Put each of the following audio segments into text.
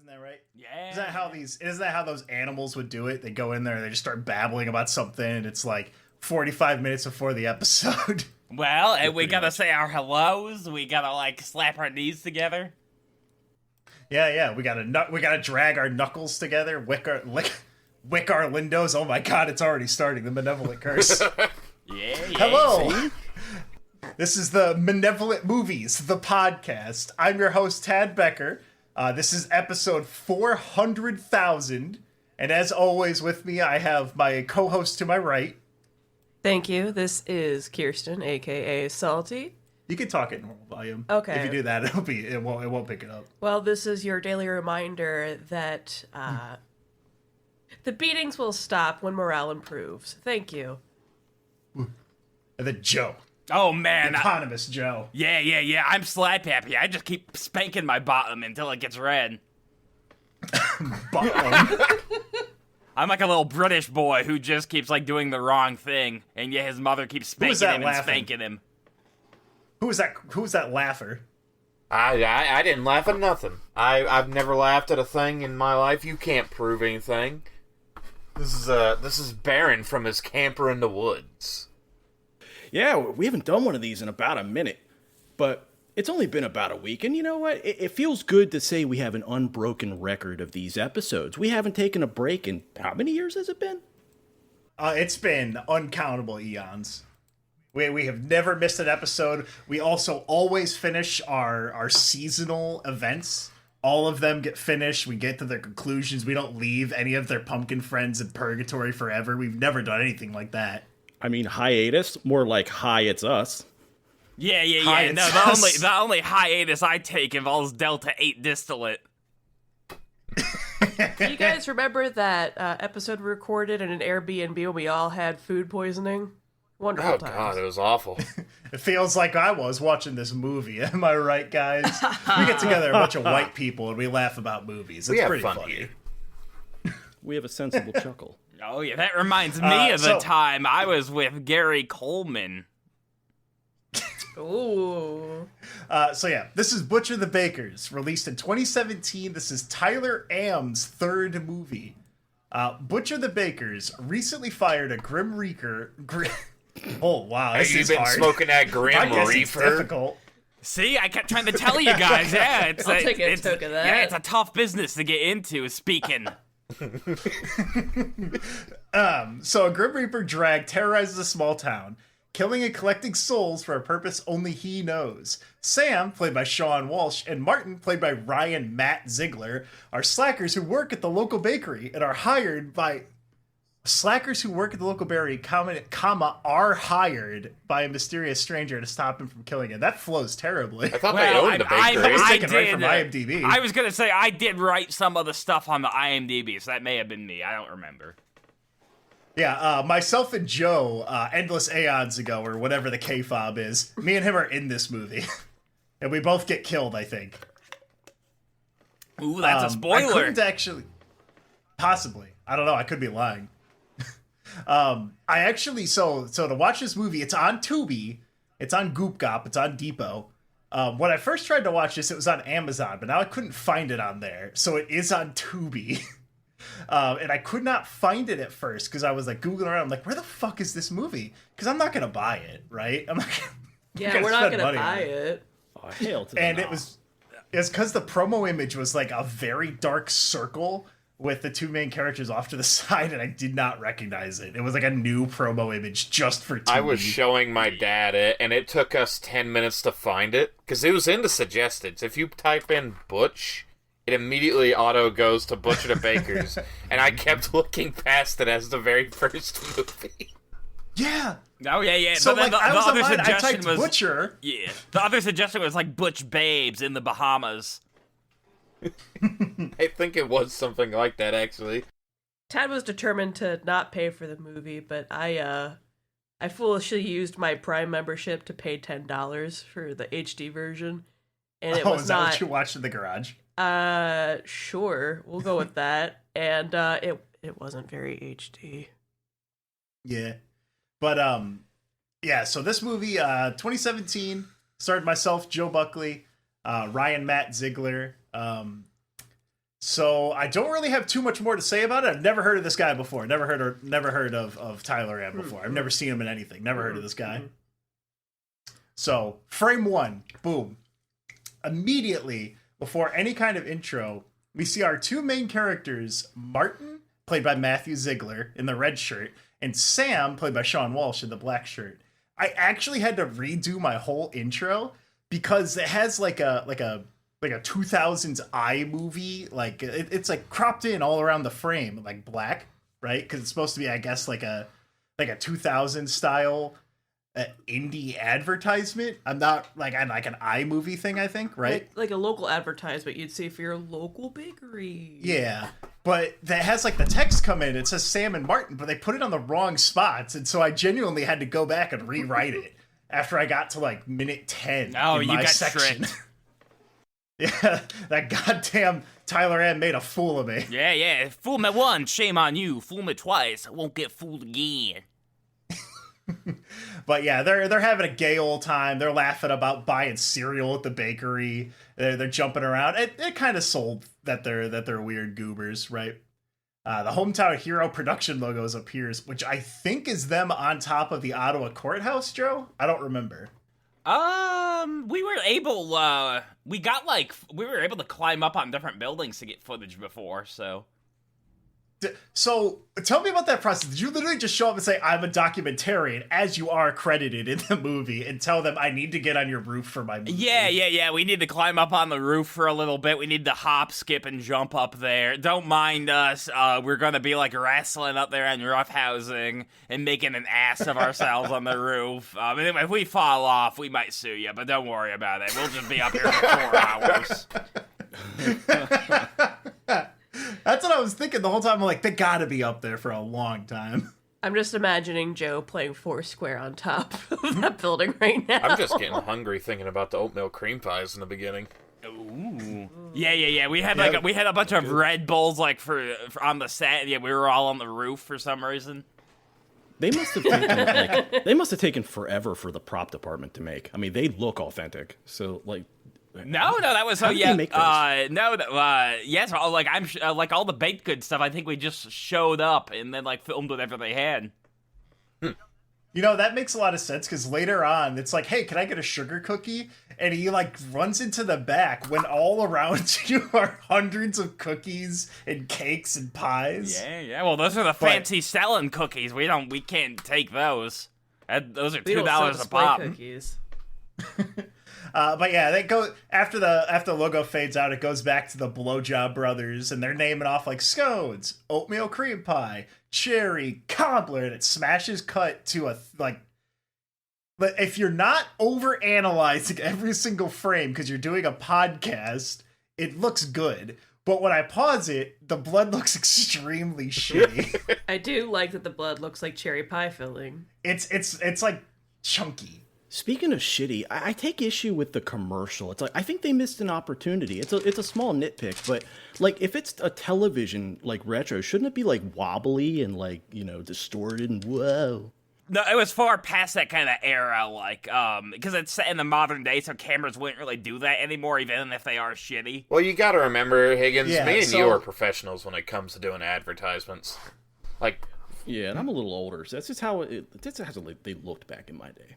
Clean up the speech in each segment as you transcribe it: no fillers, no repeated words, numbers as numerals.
Isn't that right? Yeah. Isn't that how those animals would do it? They go in there and they just start babbling about something, and it's like 45 minutes before the episode. Well, and we gotta say our hellos. We gotta like slap our knees together. Yeah. We gotta drag our knuckles together, wick our lindos. Oh my god, it's already starting. The Manevolent curse. Yeah. Hello. See? This is the Manevolant Movies, the podcast. I'm your host, Tad Becker. This is episode 400,000. And as always with me, I have my co-host to my right. Thank you. This is Kirsten, a.k.a. Salty. You can talk at normal volume. Okay. If you do that, it won't pick it up. Well, this is your daily reminder that the beatings will stop when morale improves. Thank you. And then Joe. Oh man, Eponymous Joe. Yeah. I'm slap happy. I just keep spanking my bottom until it gets red. Bottom. I'm like a little British boy who just keeps like doing the wrong thing, and yet his mother keeps spanking him and spanking him. Who was that laugher? I didn't laugh at nothing. I've never laughed at a thing in my life. You can't prove anything. This is Baron from his camper in the woods. Yeah, we haven't done one of these in about a minute, but it's only been about a week, and you know what? It feels good to say we have an unbroken record of these episodes. We haven't taken a break in, how many years has it been? It's been uncountable eons. We have never missed an episode. We also always finish our seasonal events. All of them get finished. We get to their conclusions. We don't leave any of their pumpkin friends in purgatory forever. We've never done anything like that. I mean, hiatus, more like hi, it's us. Yeah. Hi, No, the only hiatus I take involves Delta 8 distillate. Do you guys remember that episode we recorded in an Airbnb when we all had food poisoning? Wonderful Oh times. god, it was awful. It feels like I was watching this movie. Am I right, guys? We get together a bunch of white people and we laugh about movies. It's pretty fun funny. here. We have a sensible chuckle. Oh yeah, that reminds me of the so- time I was with Gary Coleman. Ooh. This is Butcher the Bakers, released in 2017. This is Tyler Amm's third movie. Butcher the Bakers recently fired a Grim Reaper. Oh wow, this Have you is been hard. smoking that Grim I guess it's Reaper? difficult. See, I kept trying to tell you guys. Yeah, it's I'll take a toke of that. Yeah, it's a tough business to get into. Speaking. So a Grim Reaper drag terrorizes a small town, killing and collecting souls for a purpose only he knows. Sam, played by Sean Walsh, and Martin, played by Fartin Matt Ziegler, are slackers who work at the local bakery and are hired by are hired by a mysterious stranger to stop him from killing him. That flows terribly. I thought they owned the bakery. It's I taken right from did. IMDb. I was gonna say I did write some of the stuff on the IMDb, so that may have been me. I don't remember. Yeah, myself and Joe, endless aeons ago, or whatever the K-fob is, me and him are in this movie. And we both get killed, I think. Ooh, that's a I spoiler. couldn't actually... Possibly. I don't know, I could be lying. I actually... So to watch this movie, it's on Tubi, it's on Goop Gop, it's on Deepo. When I first tried to watch this, it was on Amazon, but now I couldn't find it on there. So it is on Tubi. And I could not find it at first because I was like Googling around. I'm like, where the fuck is this movie? Because I'm not gonna buy it, right? I'm not. Yeah, we're not gonna buy it. Oh, hail to the And no. it's because the promo image was like a very dark circle with the two main characters off to the side, and I did not recognize it. It was like a new promo image just for Tubi. I was showing my dad it, and it took us 10 minutes to find it, because it was in the suggestions. If you type in Butch, it immediately auto goes to Butcher the Bakers, and I kept looking past it as the very first movie. Yeah. Oh yeah. So But then like, I was other online, I suggestion typed was Butcher. yeah. The other suggestion was like Butch Babes in the Bahamas. I think it was something like that, actually. Tad was determined to not pay for the movie, but I foolishly used my Prime membership to pay $10 for the HD version, and it was is that not. what you watched in the garage? Sure, we'll go with that. And it wasn't very HD. Yeah. But yeah, so this movie 2017 starred myself, Joe Buckley, Fartin Matt Ziegler. So I don't really have too much more to say about it. I've never heard of this guy before. Never heard of Tyler Amm before. I've never seen him in anything. Never heard of this guy. So frame one, boom. Immediately before any kind of intro, we see our two main characters, Martin, played by Matthew Ziegler in the red shirt, and Sam, played by Sean Walsh in the black shirt. I actually had to redo my whole intro because it has like a 2000s iMovie, like it's like cropped in all around the frame, like black, right? Because it's supposed to be, I guess, like a 2000s style indie advertisement. I'm not like an iMovie thing, I think, right? Like a local advertisement you'd see for your local bakery. Yeah, but that has like the text come in. It says Sam and Martin, but they put it on the wrong spots, and so I genuinely had to go back and rewrite it after I got to like minute 10. Oh, in you my got section. tricked. Yeah, that goddamn Tyler Amm made a fool of me. Yeah. Fool me once, shame on you. Fool me twice, I won't get fooled again. But yeah, they're having a gay old time. They're laughing about buying cereal at the bakery. They're jumping around. It kind of sold that they're weird goobers, right? The Hometown Hero production logos appears, which I think is them on top of the Ottawa courthouse, Joe? I don't remember. We were able to climb up on different buildings to get footage before, so. So, tell me about that process. Did you literally just show up and say, I'm a documentarian, as you are credited in the movie, and tell them I need to get on your roof for my movie? Yeah. We need to climb up on the roof for a little bit. We need to hop, skip, and jump up there. Don't mind us. We're gonna be like wrestling up there on roughhousing and making an ass of ourselves on the roof. And if we fall off, we might sue you, but don't worry about it. We'll just be up here for 4 hours. That's what I was thinking the whole time. I'm like, they gotta be up there for a long time. I'm just imagining Joe playing Foursquare on top of that building right now. I'm just getting hungry thinking about the oatmeal cream pies in the beginning. Ooh. Yeah. We had a bunch of Red Bulls for on the set. Yeah, we were all on the roof for some reason. They must have taken forever for the prop department to make. I mean, they look authentic. So No, that was How did they make those? Yes, like all the baked good stuff. I think we just showed up and then filmed whatever they had. You know, that makes a lot of sense because later on, it's like, hey, can I get a sugar cookie? And he runs into the back when all around you are hundreds of cookies and cakes and pies. Yeah. Well, those are the fancy selling cookies. We can't take those. Those are $2 a pop. Cookies. But yeah, they go after the logo fades out. It goes back to the Blowjob Brothers, and they're naming off scones, oatmeal cream pie, cherry, cobbler, and it smashes cut to But if you're not over analyzing every single frame because you're doing a podcast, it looks good. But when I pause it, the blood looks extremely shitty. I do like that the blood looks like cherry pie filling. It's like chunky. Speaking of shitty, I take issue with the commercial. It's I think they missed an opportunity. It's a small nitpick, but if it's a television retro, shouldn't it be wobbly and distorted and whoa? No, it was far past that kind of era, because it's set in the modern day, so cameras wouldn't really do that anymore, even if they are shitty. Well, you gotta remember, Higgins, me and you are professionals when it comes to doing advertisements. Yeah, and I'm a little older, so that's just how they looked back in my day.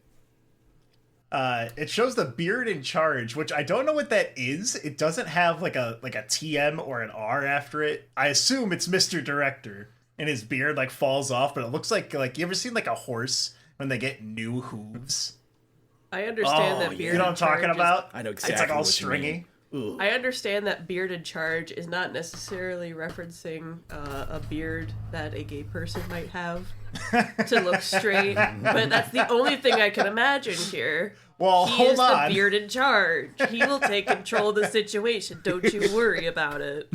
It shows the beard in charge, which I don't know what that is. It doesn't have a TM or an R after it. I assume it's Mr. Director, and his beard falls off, but it looks like you ever seen a horse when they get new hooves? I understand that beard. You know what I'm talking about? I know exactly. It's all what stringy. I understand that beard in charge is not necessarily referencing a beard that a gay person might have to look straight, but that's the only thing I can imagine here. Well, he hold is on. the beard in charge. He will take control of the situation. Don't you worry about it.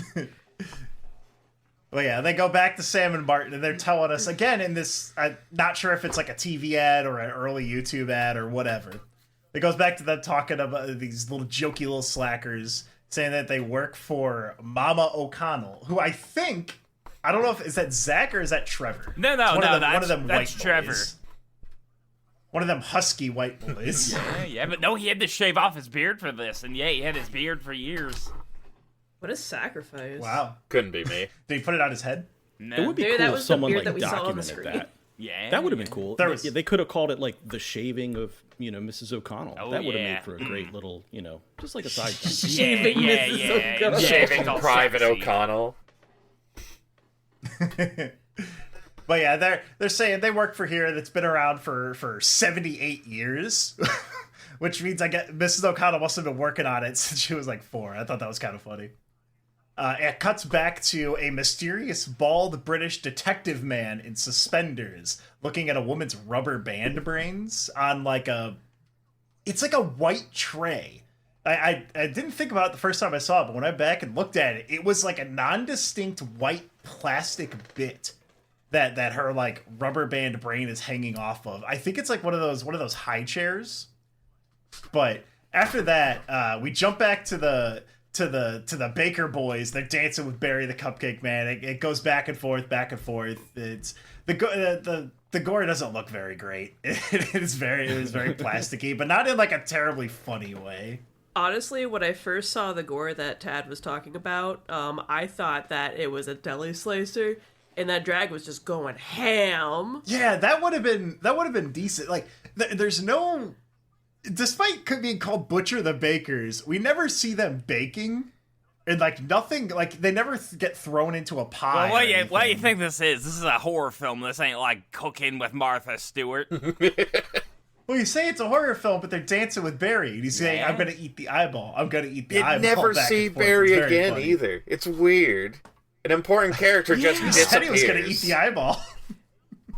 Well, yeah, they go back to Sam and Martin, and they're telling us again in this. I'm not sure if it's a TV ad or an early YouTube ad or whatever. It goes back to them talking about these little jokey little slackers saying that they work for Mama O'Connell, who I don't know is that Zach or is that Trevor? No, that's Trevor. Boys. One of them husky white boys. Yeah, but no, he had to shave off his beard for this, and yeah, he had his beard for years. What a sacrifice. Wow. Couldn't be me. Did he put it on his head? No. It would be Maybe cool that if was the someone beard like that we saw on the documented screen. that. Yeah. That would have been cool. There was- They could have called it like the shaving of, Mrs. O'Connell. Oh, that would have yeah. made for a great little, just like a side thing. Shaving Mrs. O'Connell. Shaving all Private sexy. O'Connell. But yeah, they're saying they work for here that's been around for 78 years. Which means I get Mrs. O'Connell must have been working on it since she was like 4. I thought that was kind of funny. It cuts back to a mysterious bald British detective man in suspenders looking at a woman's rubber band brains on it's like a white tray. I didn't think about it the first time I saw it, but when I went back and looked at it, it was like a non-distinct white plastic bit that her like rubber band brain is hanging off of. I think it's like one of those high chairs. But after that, we jump back to the Baker boys. They're dancing with Barry the Cupcake Man. It goes back and forth, back and forth. It's the gore doesn't look very great. It was very plasticky, but not in like a terribly funny way. Honestly, when I first saw the gore that Tad was talking about, I thought that it was a deli slicer, and that drag was just going ham. Yeah, that would have been decent. Like, there's no. Despite being called Butcher the Bakers, we never see them baking. And, like, nothing, like, they never get thrown into a pie. Well, what do you think this is? This is a horror film. This ain't like Cooking with Martha Stewart. Well, you say it's a horror film, but they're dancing with Barry. And he's saying, Yeah. I'm going to eat the eyeball. I'm going to eat the You'd eyeball. never back see and forth. Barry It's very again funny. either. It's weird. An important character just He said disappears. he was going to eat the eyeball.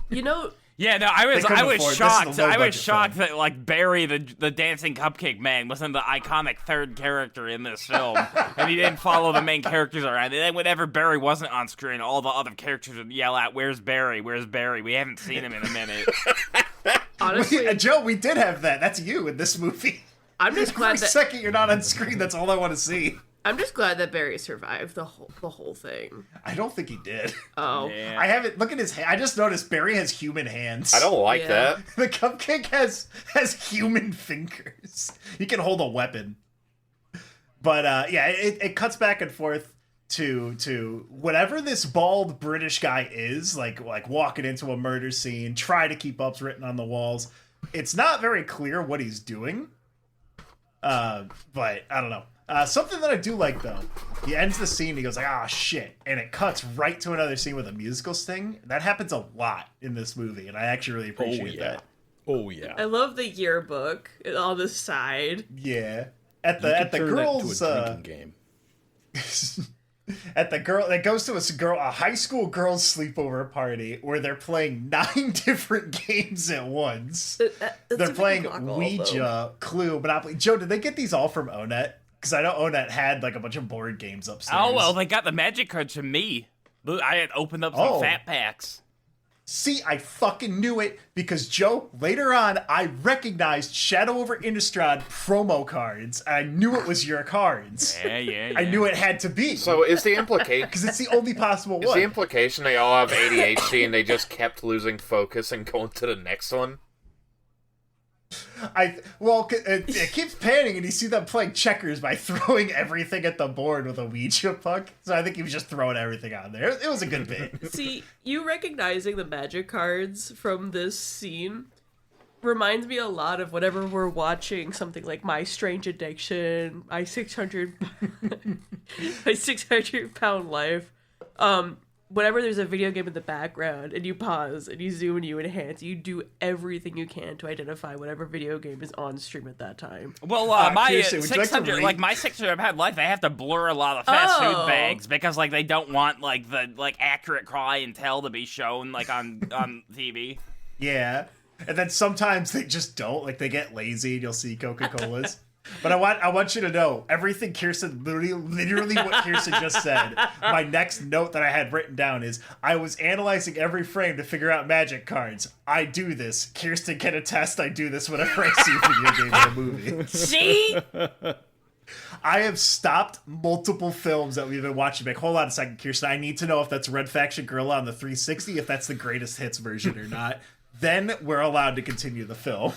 You know, Yeah, no, I was couldn't afford- this is a shocked. I was low-budget shocked film. that like Barry, the dancing cupcake man, wasn't the iconic third character in this film, and he didn't follow the main characters around. And then whenever Barry wasn't on screen, all the other characters would yell out, "Where's Barry? Where's Barry? We haven't seen him in a minute." honestly, Joe, we did have that. That's you in this movie. I'm just Every glad that second you're not on screen, that's all I want to see. I'm just glad that Barry survived the whole thing. I don't think he did. Oh, Yeah. I haven't. Look at his hand. I just noticed Barry has human hands. I don't like Yeah. that. The cupcake has human fingers. He can hold a weapon. But yeah, it cuts back and forth to whatever this bald British guy is, like walking into a murder scene, try to keep up's written on the walls. It's not very clear what he's doing. But I don't know. Something that I do like though, he ends the scene, he goes like, "Ah, shit," and it cuts right to another scene with a musical sting. That happens a lot in this movie, and I actually really appreciate that. Oh yeah. I love the yearbook on the side. Yeah, at You the could turn that girls' to a drinking game. at the girl that goes to a high school girls sleepover party where they're playing 9 different games at once. They're playing Ouija, Clue, Monopoly. Joe, did they get these all from Onet? Because I know Onet had like a bunch of board games upstairs. Oh well, they got the magic cards from me. Look, I had opened up some Oh. fat packs. See, I fucking knew it because Joe, later on, I recognized Shadow over Innistrad promo cards. And I knew it was your cards. Yeah. I knew it had to be. So is the implication? Because it's the only possible Is one. the implication they all have ADHD and they just kept losing focus and going to the next one? It keeps panning and you see them playing checkers by throwing everything at the board with a Ouija puck. So I think he was just throwing everything on there. It was a good bit. See, you recognizing the magic cards from this scene reminds me a lot of whenever we're watching something like My Strange Addiction, My 600-pound life. Whenever there's a video game in the background and you pause and you zoom and you enhance, you do everything you can to identify whatever video game is on stream at that time. Well, my Kirsten, would you like to 600, read- like my 600-pound life, I have to blur a lot of fast Oh. food bags because like they don't want like the accurate clientele to be shown like on TV. Yeah. And then sometimes they just don't. Like they get lazy and you'll see Coca-Colas. But I want you to know, everything Kirsten, literally what Kirsten just said, my next note that I had written down is, I was analyzing every frame to figure out magic cards. I do this. Kirsten can attest I do this whenever I see a video game in a movie. See? I have stopped multiple films that we've been watching. Like, hold on a second, Kirsten. I need to know if that's Red Faction Gorilla on the 360, if that's the greatest hits version or not. Then we're allowed to continue the film.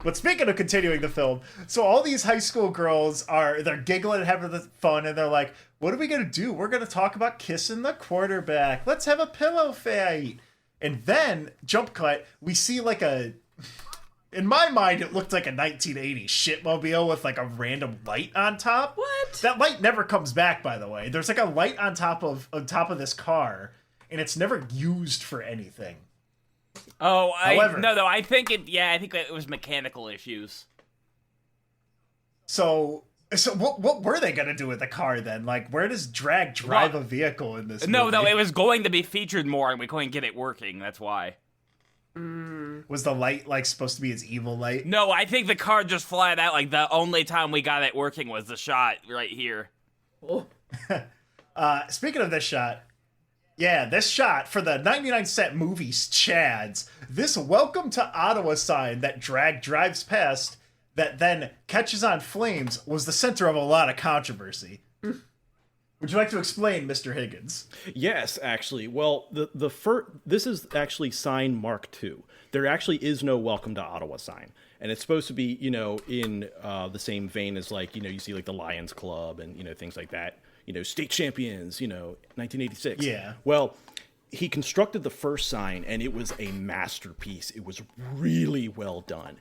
But speaking of continuing the film, so all these high school girls they're giggling and having fun, and they're like, what are we going to do? We're going to talk about kissing the quarterback. Let's have a pillow fight. And then, jump cut, we see like in my mind, it looked like a 1980s shitmobile with like a random light on top. What? That light never comes back, by the way. There's like a light on top of this car, and it's never used for anything. Oh, However, I think it was mechanical issues. So what were they gonna do with the car then? Like, where does drag drive a vehicle in this movie? No, it was going to be featured more, and we couldn't get it working. That's why. Was the light like supposed to be its evil light? No, I think the car just flat out, like, the only time we got it working was the shot right here. Oh. Speaking of this shot, yeah, this shot for the 99-cent movies Chads, this welcome to Ottawa sign that drag drives past that then catches on flames was the center of a lot of controversy. Would you like to explain, Mr. Higgins? Yes, actually. Well, this is actually sign Mark II. There actually is no welcome to Ottawa sign. And it's supposed to be, in the same vein as, like, you see, like, the Lions Club and, things like that. State champions, 1986. Yeah. Well, he constructed the first sign, and it was a masterpiece. It was really well done.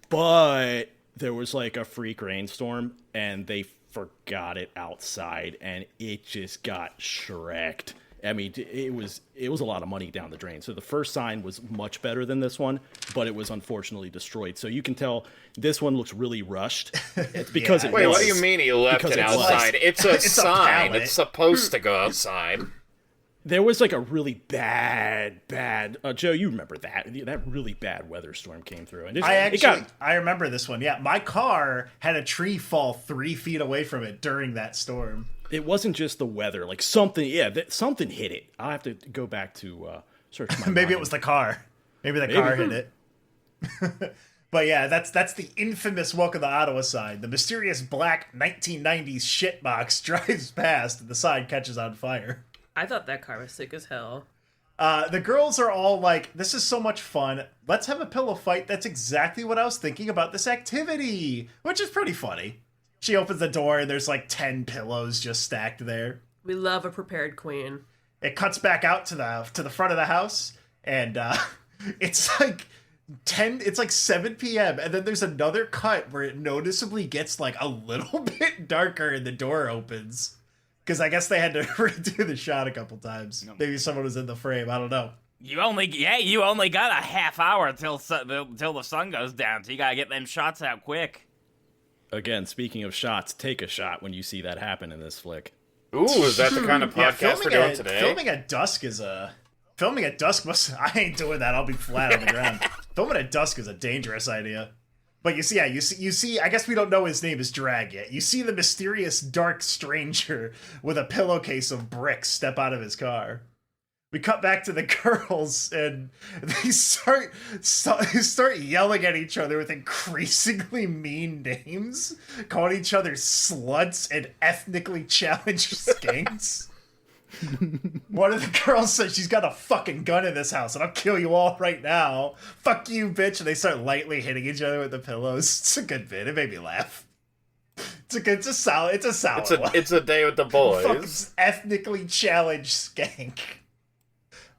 But there was, like, a freak rainstorm, and they forgot it outside, and it just got shreked. I mean, it was a lot of money down the drain. So the first sign was much better than this one, but it was unfortunately destroyed. So you can tell this one looks really rushed. It's because Wait, what do you mean he left it outside? It's a sign. It's supposed to go outside. There was like a really bad, Joe, you remember that really bad weather storm came through. And I remember this one. Yeah, my car had a tree fall 3 feet away from it during that storm. It wasn't just the weather, like something hit it. I'll have to go back to search my Maybe mind. it was the car. Maybe the car hit it. But yeah, that's the infamous Welcome to Ottawa sign. The mysterious black 1990s shitbox drives past and the sign catches on fire. I thought that car was sick as hell. The girls are all like, this is so much fun. Let's have a pillow fight. That's exactly what I was thinking about this activity, which is pretty funny. She opens the door and there's like 10 pillows just stacked there. We love a prepared queen. It cuts back out to the front of the house, and it's like 7 p.m. and then there's another cut where it noticeably gets like a little bit darker and the door opens. Because I guess they had to redo the shot a couple times. Maybe someone was in the frame. I don't know. You only got a half hour till the sun goes down, so you gotta get them shots out quick. Again, speaking of shots, take a shot when you see that happen in this flick. Ooh, is that the kind of podcast we're doing today? Filming at dusk I ain't doing that. I'll be flat on the ground. Filming at dusk is a dangerous idea. But you see, I guess we don't know his name is Drag yet. You see the mysterious dark stranger with a pillowcase of bricks step out of his car. We cut back to the girls, and they start yelling at each other with increasingly mean names, calling each other sluts and ethnically challenged skanks. One of the girls says she's got a fucking gun in this house, and I'll kill you all right now. Fuck you, bitch. And they start lightly hitting each other with the pillows. It's a good bit. It made me laugh. It's a solid one. It's a day with the boys. Fucking ethnically challenged skank.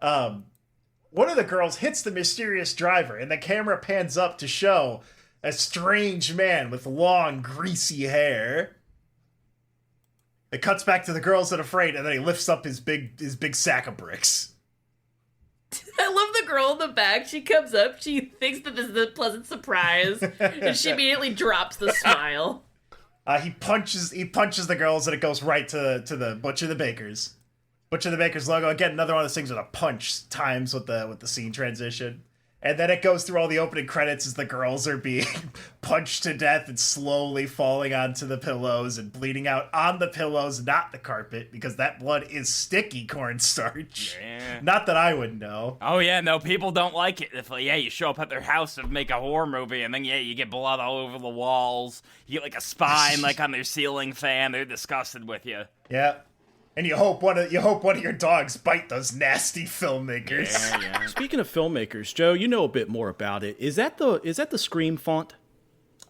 One of the girls hits the mysterious driver, and the camera pans up to show a strange man with long, greasy hair. It cuts back to the girls that are afraid, and then he lifts up his big sack of bricks. I love the girl in the back. She comes up, she thinks that this is a pleasant surprise, and she immediately drops the smile. He punches the girls, and it goes right to the Butcher the Baker's. Butcher the Baker's logo. Again, another one of those things with a punch times with the scene transition. And then it goes through all the opening credits as the girls are being punched to death and slowly falling onto the pillows and bleeding out on the pillows, not the carpet, because that blood is sticky cornstarch. Yeah. Not that I would know. Oh yeah, no, people don't like it. If you show up at their house and make a horror movie, and then you get blood all over the walls. You get like a spine like on their ceiling fan. They're disgusted with you. Yeah. And you hope one of your dogs bite those nasty filmmakers. Yeah. Speaking of filmmakers, Joe, you know a bit more about it. Is that the Screamfont?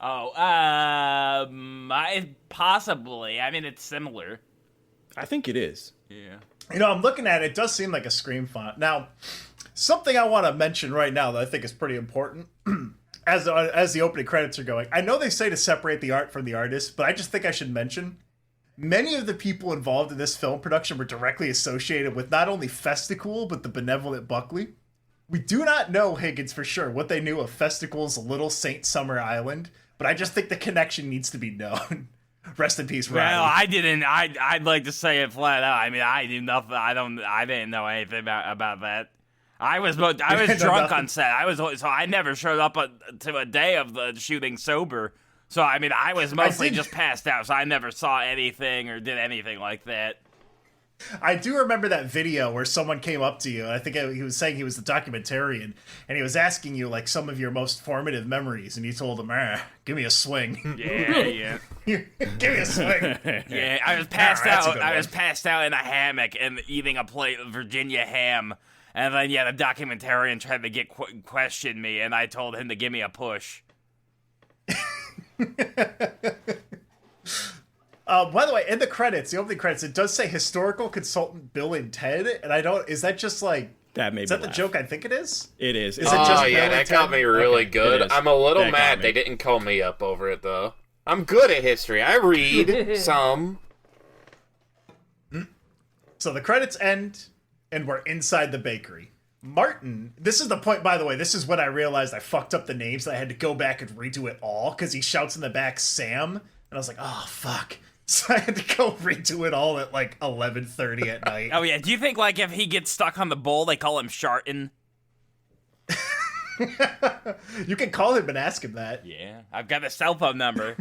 Oh, possibly. I mean, it's similar. I think it is. Yeah. You know, I'm looking at it. It does seem like a Screamfont. Now, something I want to mention right now that I think is pretty important as the opening credits are going. I know they say to separate the art from the artist, but I just think I should mention many of the people involved in this film production were directly associated with not only Festicool, but the benevolent Buckley. We do not know, Higgins, for sure what they knew of Festicool's Little Saint Summer Island, but I just think the connection needs to be known. Rest in peace, Riley. Well, I didn't. I'd like to say it flat out. I mean, I knew nothing. I didn't know anything about that. I was drunk on set. So I never showed up to a day of the shooting sober. So I mean, I was mostly just passed out. So I never saw anything or did anything like that. I do remember that video where someone came up to you, and I think he was saying he was the documentarian, and he was asking you, like, some of your most formative memories, and you told him, give me a swing. Yeah. Give me a swing. Yeah, I was passed out. I was one. passed out in a hammock and eating a plate of Virginia ham. And then, the documentarian tried to question me, and I told him to give me a push. By the way, in the opening credits, it does say historical consultant Bill and Ted, and is that just like... That made Is me that the laugh. joke I think it is? It is. Is it just Oh, yeah, Bill that and got Ted? me really Okay, good. it is. I'm a little That got mad me. they didn't call me up over it, though. I'm good at history. I read some. So the credits end, and we're inside the bakery. Martin, this is the point, by the way, this is when I realized I fucked up the names. I had to go back and redo it all, because he shouts in the back, Sam, and I was like, oh, fuck. So I had to go redo it all at, like, 11:30 at night. Oh, yeah. Do you think, if he gets stuck on the bowl, they call him Shartin? You can call him and ask him that. Yeah. I've got a cell phone number.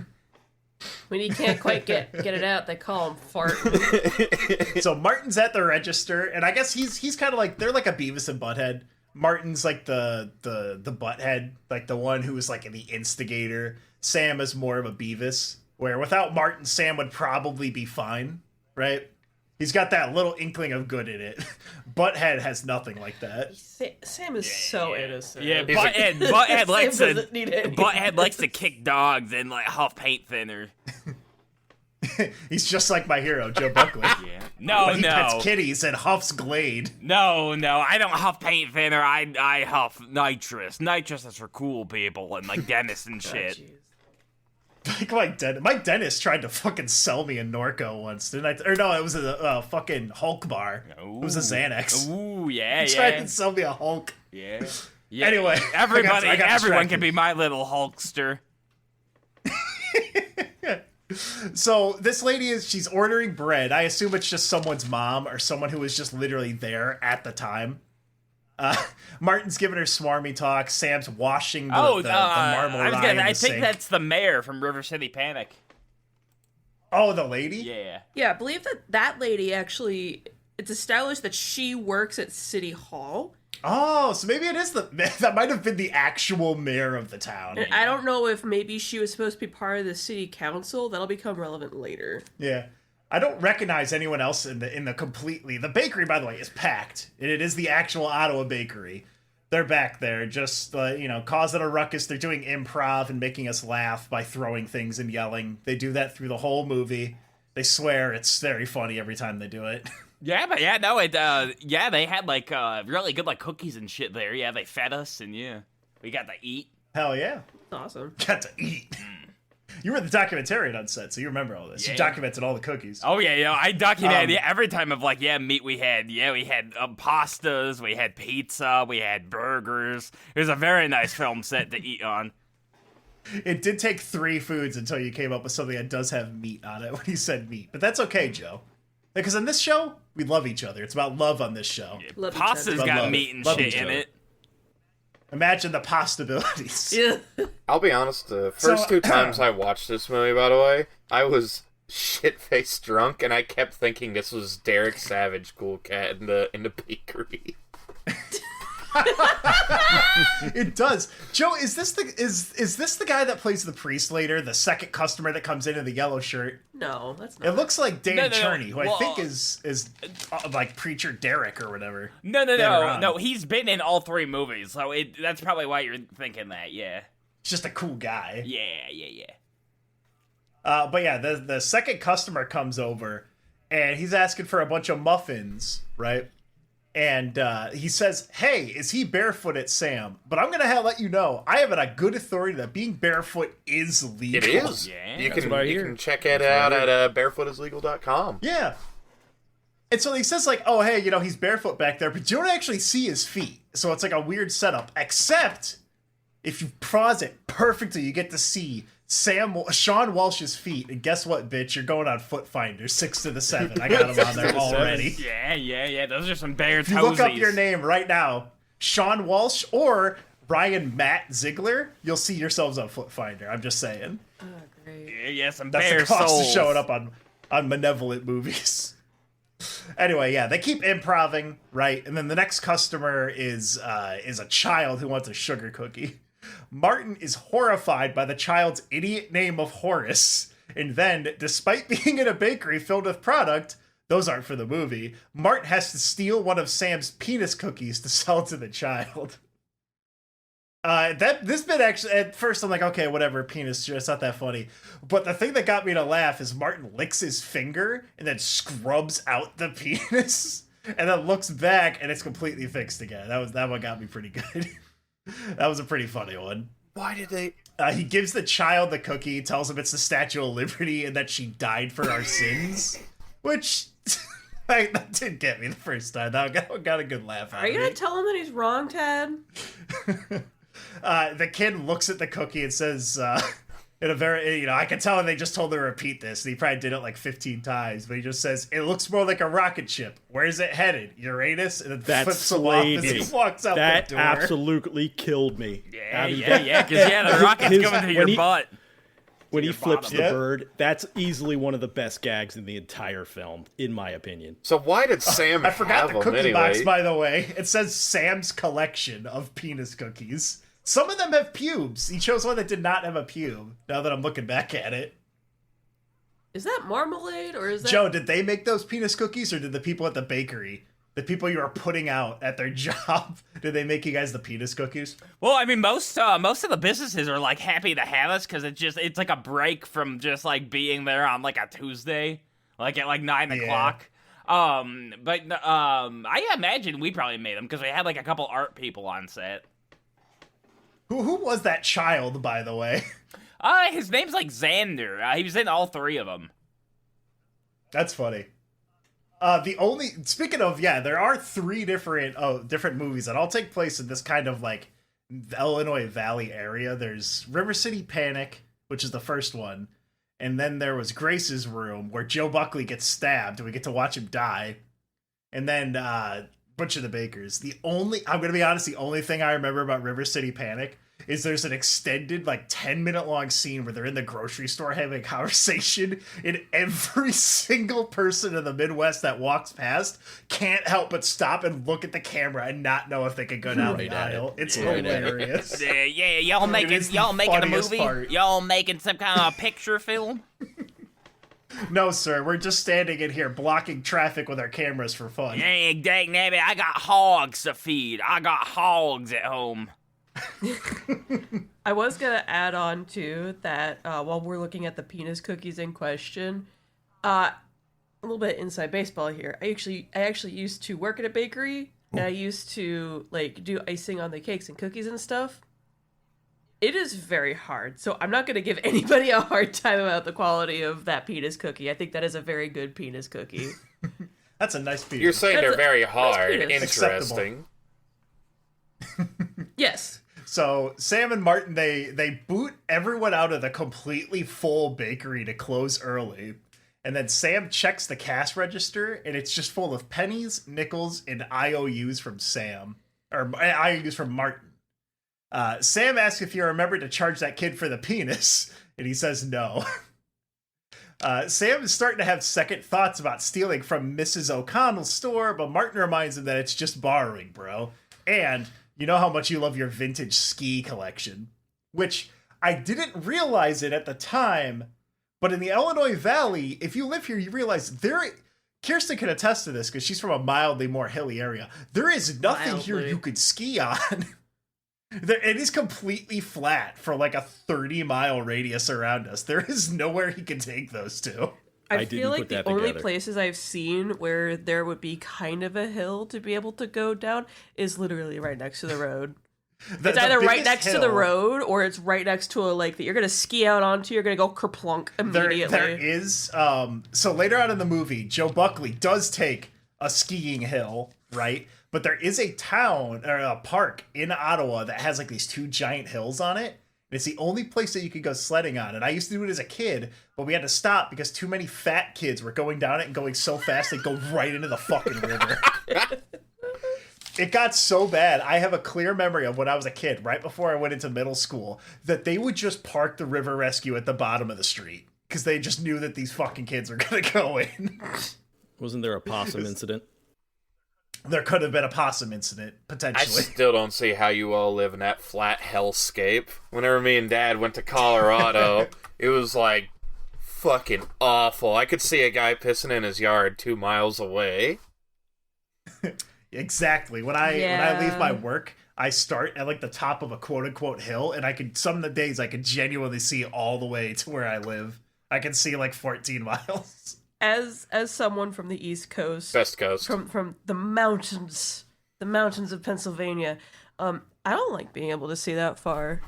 When he can't quite get it out, they call him Fartin. So Martin's at the register, and I guess he's kind of like, they're like a Beavis and Butthead. Martin's like the butthead, like the one who was like the instigator. Sam is more of a Beavis, where without Martin, Sam would probably be fine, right? He's got that little inkling of good in it. Butthead has nothing like that. Sam is so innocent. Yeah, He's like- Butthead likes Sam to doesn't need anything. Butthead likes to kick dogs and huff paint thinner. He's just like my hero, Joe Buckley. Yeah. No, When he no. pets kitties and huffs Glade. No, I don't huff paint thinner. I huff nitrous. Nitrous is for cool people and Dennis and Oh, shit. jeez. Mike Dennis tried to fucking sell me a Norco once, didn't I? Or no, it was a fucking Hulk bar. Ooh. It was a Xanax. Ooh, yeah, He tried yeah. to sell me a Hulk. Yeah. Yeah. Anyway, Everybody, I got everyone distracted. can be my little Hulkster. So this lady she's ordering bread. I assume it's just someone's mom or someone who was just literally there at the time. Martin's giving her smarmy talk. Sam's washing the marble in the I think sink. that's the mayor from River City Panic. Oh, the lady? Yeah. Yeah, I believe that lady actually, it's established that she works at City Hall. Oh, so maybe it is that might have been the actual mayor of the town. And I don't know if maybe she was supposed to be part of the city council. That'll become relevant later. Yeah. I don't recognize anyone else in the completely. The bakery, by the way, is packed. It is the actual Ottawa bakery. They're back there just, causing a ruckus. They're doing improv and making us laugh by throwing things and yelling. They do that through the whole movie. They swear it's very funny every time they do it. Yeah, but they had really good cookies and shit there. Yeah, they fed us and we got to eat. Hell yeah. Awesome. Got to eat. You were the documentarian on set, so you remember all this. Yeah. You documented all the cookies. Oh yeah, I documented every time of meat we had. Yeah, we had pastas, we had pizza, we had burgers. It was a very nice film set to eat on. It did take 3 foods until you came up with something that does have meat on it when you said meat. But that's okay, Joe. Because on this show, we love each other. It's about love on this show. Love each Pasta's other. got Love meat and love shit each in other. it. Imagine the possibilities. Yeah. I'll be honest, the first 2 times I watched this movie, by the way, I was shit-faced drunk, and I kept thinking this was Derek Savage, Cool Cat, in the bakery. It does. Joe, is this the guy that plays the priest later, the second customer that comes in the yellow shirt? No, that's It not. looks like Dan No. Cherney, who I Well- think is like Preacher Derek or whatever. No, later on. no. He's been in all 3 movies, so that's probably why you're thinking that. Yeah. He's just a cool guy. Yeah. But yeah, the second customer comes over, and he's asking for a bunch of muffins, right? And he says, "Hey, is he barefooted, Sam? But I'm gonna let you know, I have it on good authority that being barefoot is legal." It is. Yeah, you that's can check it out at barefootislegal.com. Yeah. And so he says, like, "Oh, hey, he's barefoot back there, but you don't actually see his feet. So it's like a weird setup. Except if you pause it perfectly, you get to see Sean Walsh's feet. And guess what, bitch? You're going on Foot Finder 6 to the 7. I got him on there already. Yeah. Those are some bare toesies. If you look up your name right now, Sean Walsh or Ryan Matt Ziegler, you'll see yourselves on Foot Finder. I'm just saying. Oh, great. Yeah, some That's bare the cost souls. of showing up on Manevolent Movies. Anyway, yeah, they keep improving, right? And then the next customer is a child who wants a sugar cookie. Martin is horrified by the child's idiot name of Horace. And then, despite being in a bakery filled with product, those aren't for the movie, Martin has to steal one of Sam's penis cookies to sell to the child. This bit actually, at first I'm like, okay, whatever, penis, it's not that funny. But the thing that got me to laugh is Martin licks his finger and then scrubs out the penis and then looks back and it's completely fixed again. That one got me pretty good. That was a pretty funny one. Why did they... He gives the child the cookie, tells him it's the Statue of Liberty and that she died for our sins, which that did get me the first time. That got a good laugh out Are of you me. gonna tell him that he's wrong, Ted? The kid looks at the cookie and says, in a very, I can tell they just told her to repeat this. And he probably did it like 15 times, but he just says, "It looks more like a rocket ship. Where's it headed? Uranus?" And then That flips him off as he walks out That the door. absolutely killed me. Yeah, because the rocket's coming to your butt. When he your flips bottom. the Yep. bird, that's easily one of the best gags in the entire film, in my opinion. So why did Sam I forgot have the them cookie anyway? box, by the way. It says Sam's collection of penis cookies. Some of them have pubes. He chose one that did not have a pube, now that I'm looking back at it. Is that marmalade or is that... Joe, did they make those penis cookies, or did the people at the bakery, the people you are putting out at their job, did they make you guys the penis cookies? Well, I mean, most of the businesses are like happy to have us because it's like a break from just like being there on like a Tuesday, like at like 9 o'clock. I imagine we probably made them because we had like a couple art people on set. Who was that child, by the way? His name's like Xander. He was in all 3 of them. That's funny. Speaking of, there are 3 different movies that all take place in this kind of like Illinois Valley area. There's River City Panic, which is the first one. And then there was Grace's Room, where Joe Buckley gets stabbed and we get to watch him die. And then, Butcher the Bakers. I'm going to be honest, the only thing I remember about River City Panic is there's an extended, like, 10-minute long scene where they're in the grocery store having a conversation, and every single person in the Midwest that walks past can't help but stop and look at the camera and not know if they can go down Right the at it. aisle. It's Right at it. hilarious. Y'all making is the a funniest movie? part. Y'all making some kind of picture film? No, sir, we're just standing in here blocking traffic with our cameras for fun. Dang, nabbit, I got hogs to feed. I got hogs at home. I was gonna add on to that while we're looking at the penis cookies in question. A little bit inside baseball here. I actually used to work at a bakery, and I used to like do icing on the cakes and cookies and stuff. It is very hard, so I'm not gonna give anybody a hard time about the quality of that penis cookie. I think that is a very good penis cookie. That's a nice piece. You're saying That's they're very nice hard. penis. Interesting. Yes. So Sam and Martin, they boot everyone out of the completely full bakery to close early. And then Sam checks the cash register, and it's just full of pennies, nickels, and IOUs from Sam. Or IOUs from Martin. Sam asks if you remember to charge that kid for the penis, and he says no. Sam is starting to have second thoughts about stealing from Mrs. O'Connell's store, but Martin reminds him that it's just borrowing, bro. And you know how much you love your vintage ski collection. Which, I didn't realize it at the time, but in the Illinois Valley, if you live here, you realize Kirsten can attest to this, because she's from a mildly more hilly area. There is nothing here Mildly. you could ski on. It is completely flat for like a 30-mile radius around us. There is nowhere he can take those to. I didn't feel like put the that only together. places I've seen where there would be kind of a hill to be able to go down is literally right next to the road. It's either right biggest next to the road or it's right next to a lake that you're going to ski out onto. You're going to go kerplunk immediately. There is, so later on in the movie, Joe Buckley does take a skiing hill, right? But there is a town, or a park in Ottawa that has like these two giant hills on it. And it's the only place that you could go sledding on. And I used to do it as a kid, but we had to stop because too many fat kids were going down it and going so fast they'd go right into the fucking river. It got so bad. I have a clear memory of when I was a kid, right before I went into middle school, that they would just park the river rescue at the bottom of the street because they just knew that these fucking kids were going to go in. Wasn't there a possum incident? There could have been a possum incident, I potentially. still don't see how you all live in that flat hellscape. Whenever me and Dad went to Colorado, it was like fucking awful. I could see a guy pissing in his yard 2 miles away. Exactly. When I leave my work, I start at like the top of a quote unquote hill, and I can some of the days I can genuinely see all the way to where I live. I can see like 14 miles. As someone from the East Coast, Best coast. from the mountains of Pennsylvania, I don't like being able to see that far.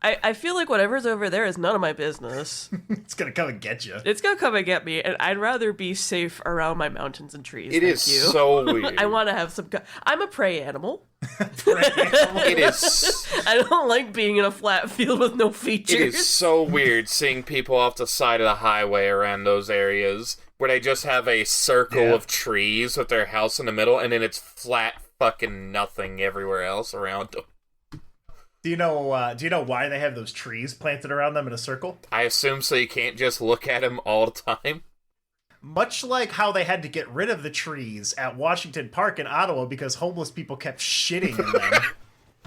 I feel like whatever's over there is none of my business. It's gonna come and get you. It's gonna come and get me, and I'd rather be safe around my mountains and trees. It is you. so weird. I want to have some. I'm a prey animal. It is. I don't like being in a flat field with no features. It is so weird seeing people off the side of the highway around those areas where they just have a circle of trees with their house in the middle, and then it's flat fucking nothing everywhere else around them. Do you know why they have those trees planted around them in a circle? I assume so you can't just look at them all the time. Much like how they had to get rid of the trees at Washington Park in Ottawa because homeless people kept shitting in them.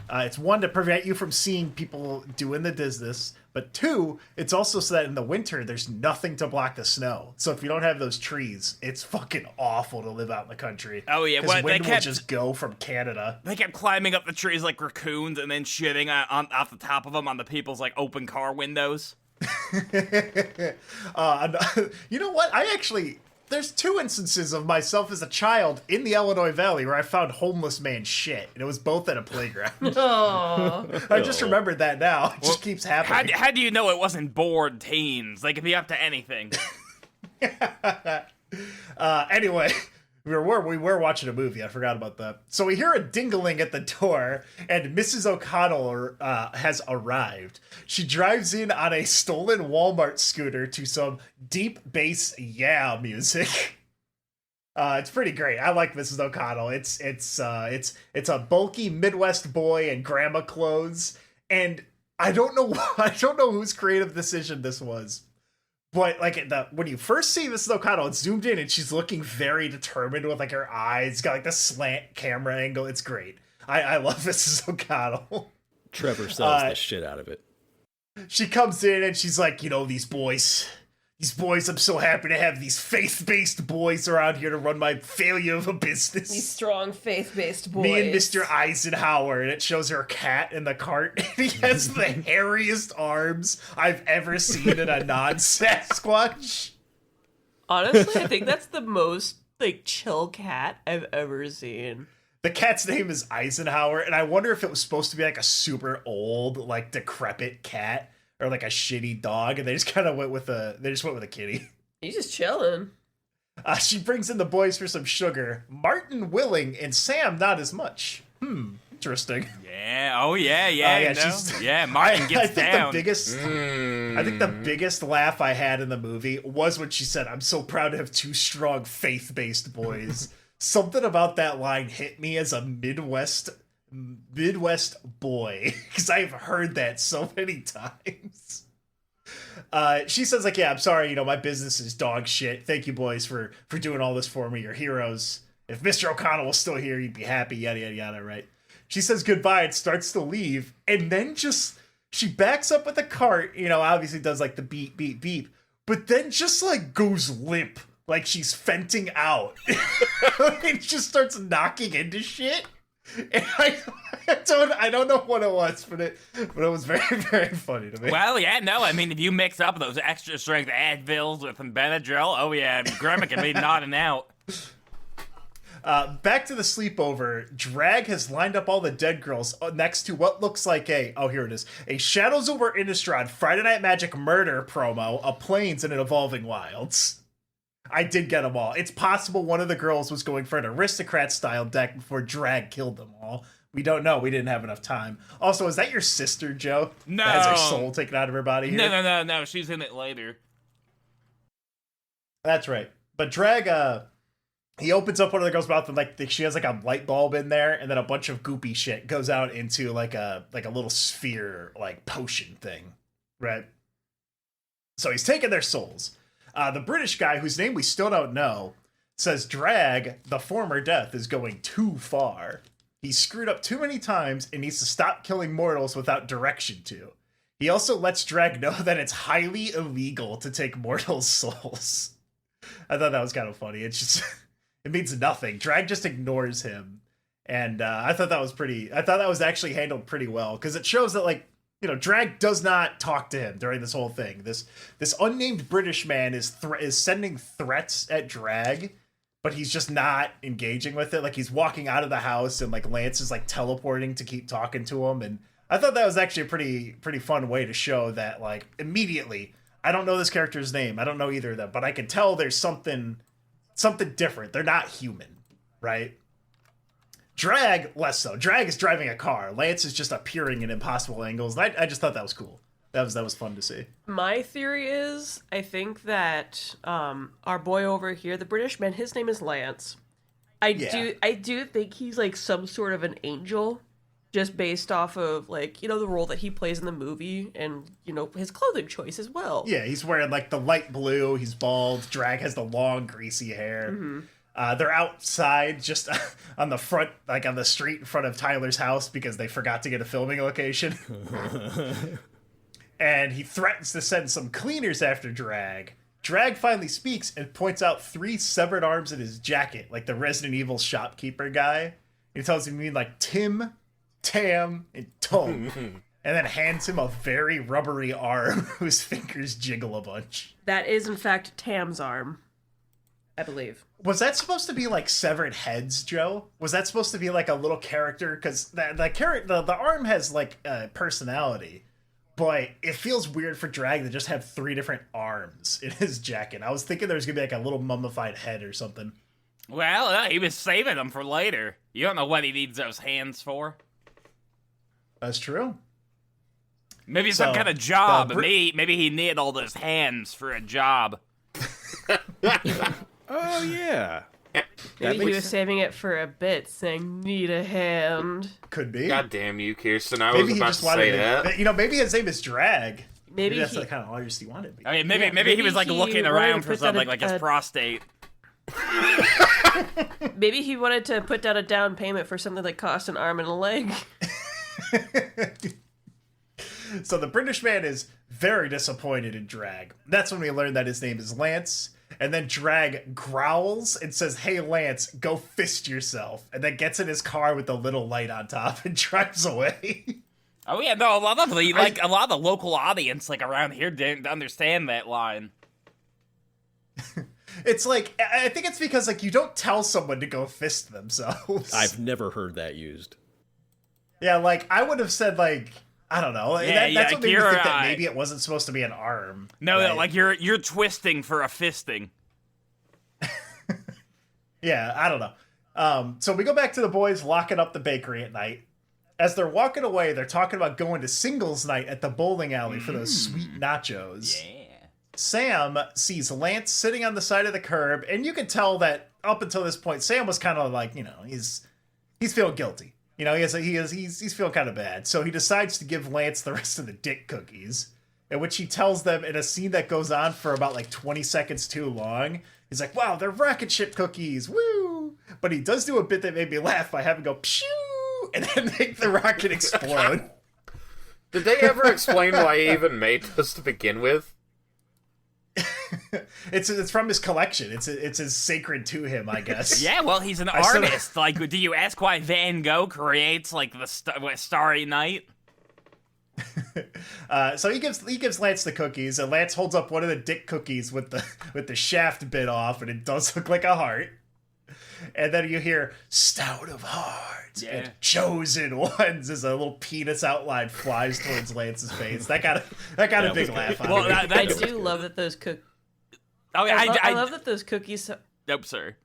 It's one, to prevent you from seeing people doing the business, but two, it's also so that in the winter there's nothing to block the snow. So if you don't have those trees, it's fucking awful to live out in the country. Oh, yeah, because well, wind they will kept- just go from Canada. They kept climbing up the trees like raccoons and then shitting off the top of them on the people's like open car windows. You know what? There's two instances of myself as a child in the Illinois Valley where I found homeless man shit, and it was both at a playground. Oh, I just remembered that now. It just keeps happening. How do you know it wasn't bored teens? They could be up to anything. Anyway, we were watching a movie. I forgot about that. So we hear a dingling at the door, and Mrs. O'Connell has arrived. She drives in on a stolen Walmart scooter to some deep bass music. It's pretty great. I like Mrs. O'Connell. It's a bulky Midwest boy in grandma clothes, and I don't know whose creative decision this was. But like when you first see Mrs. O'Connell, it's zoomed in and she's looking very determined with like her eyes, got like the slant camera angle. It's great. I love Mrs. O'Connell. Trevor sells the shit out of it. She comes in and she's like, these boys, I'm so happy to have these faith-based boys around here to run my failure of a business. these strong faith-based boys. Me and Mr. Eisenhower, and it shows her cat in the cart. And he has the hairiest arms I've ever seen in a non-Sasquatch. Honestly, I think that's the most like chill cat I've ever seen. The cat's name is Eisenhower, and I wonder if it was supposed to be like a super old, like decrepit cat or like a shitty dog, and they just kind of went with a kitty. He's just chilling. She brings in the boys for some sugar. Martin willing, and Sam not as much. Interesting. Yeah. Oh yeah. Martin gets down. I think the biggest laugh I had in the movie was when she said, "I'm so proud to have two strong faith-based boys." Something about that line hit me as a Midwest boy, because I've heard that so many times. She says like, "Yeah, I'm sorry, my business is dog shit. Thank you boys for doing all this for me. You're heroes. If Mr. O'Connell was still here, you'd be happy, yada yada yada," right? She says goodbye and starts to leave, and then she backs up with the cart, obviously does like the beep beep beep, but then just like goes limp, like she's fenting out. And just starts knocking into shit. And I don't know what it was, but it was very, very funny to me. Well, yeah, no, I mean, if you mix up those extra strength Advils with some Benadryl, oh yeah, Grandma can be nodding out. Back to the sleepover. Drag has lined up all the dead girls next to what looks like here it is, a Shadows over Innistrad Friday Night Magic murder promo of Plains and an Evolving Wilds. I did get them all. It's possible one of the girls was going for an aristocrat-style deck before Drag killed them all. We don't know. We didn't have enough time. Also, is that your sister, Joe? No. That has her soul taken out of her body here? No. She's in it later. That's right. But Drag, he opens up one of the girls' mouth and she has like a light bulb in there, and then a bunch of goopy shit goes out into like a little sphere, like potion thing, right? So he's taking their souls. The British guy, whose name we still don't know, says Drag, the former death, is going too far. He's screwed up too many times and needs to stop killing mortals without direction to. He also lets Drag know that it's highly illegal to take mortals' souls. I thought that was kind of funny. It's just, it means nothing. Drag just ignores him. And I thought that was actually handled pretty well, because it shows that, Drag does not talk to him during this whole thing. This unnamed British man is sending threats at Drag, but he's just not engaging with it. Like, he's walking out of the house, and Lance is teleporting to keep talking to him. And I thought that was actually a pretty fun way to show that, immediately, I don't know this character's name. I don't know either of them, but I can tell there's something different. They're not human, right? Drag, less so. Drag is driving a car. Lance is just appearing in impossible angles. And I just thought that was cool. That was fun to see. My theory is, I think that our boy over here, the British man, his name is Lance. I do think he's some sort of an angel, just based off of the role that he plays in the movie, and his clothing choice as well. Yeah, he's wearing the light blue. He's bald. Drag has the long, greasy hair. Mm-hmm. They're outside, just on the front, on the street in front of Tyler's house, because they forgot to get a filming location. And he threatens to send some cleaners after Drag. Drag finally speaks and points out 3 severed arms in his jacket, like the Resident Evil shopkeeper guy. He tells him you mean Tim, Tam, and Tom. And then hands him a very rubbery arm whose fingers jiggle a bunch. That is, in fact, Tam's arm, I believe. Was that supposed to be severed heads, Joe? Was that supposed to be a little character? Because the arm has personality, but it feels weird for Drag to just have 3 different arms in his jacket. I was thinking there was gonna be a little mummified head or something. Well, he was saving them for later. You don't know what he needs those hands for. That's true. Maybe some kind of job. Maybe he needed all those hands for a job. Oh, yeah. Maybe he was saving it for a bit, saying, need a hand. Could be. God damn you, Kirsten. I was about to say that. Maybe his name is Drag. Maybe that's the kind of artist he wanted to be. I mean, maybe he was looking around for something his prostate. Maybe he wanted to put down a down payment for something that cost an arm and a leg. So the British man is very disappointed in Drag. That's when we learn that his name is Lance. And then Drag growls and says, "Hey, Lance, go fist yourself." And then gets in his car with the little light on top and drives away. Oh yeah, no, a lot of the local audience around here didn't understand that line. It's I think it's because you don't tell someone to go fist themselves. I've never heard that used. Yeah, I would have said I don't know. That's what made me think that maybe it wasn't supposed to be an arm. No, right? You're twisting for a fisting. Yeah, I don't know. So we go back to the boys locking up the bakery at night. As they're walking away, they're talking about going to singles night at the bowling alley for those sweet nachos. Yeah. Sam sees Lance sitting on the side of the curb, and you can tell that up until this point, Sam was kind of he's feeling guilty. He's feeling kind of bad. So he decides to give Lance the rest of the dick cookies, in which he tells them in a scene that goes on for about 20 seconds too long. He's like, "Wow, they're rocket ship cookies, woo!" But he does do a bit that made me laugh by having go pshoo and then make the rocket explode. Did they ever explain why he even made this to begin with? It's from his collection. It's as sacred to him, I guess. Yeah, well, he's an artist. Like, do you ask why Van Gogh creates like the Starry Night? So he gives Lance the cookies, and Lance holds up one of the dick cookies with the shaft bit off, and it does look like a heart. And then you hear "Stout of Hearts" and "Chosen Ones" as a little penis outline flies towards Lance's face. That got a big laugh out of me. I do love that those I love that those cookies. Nope, sir.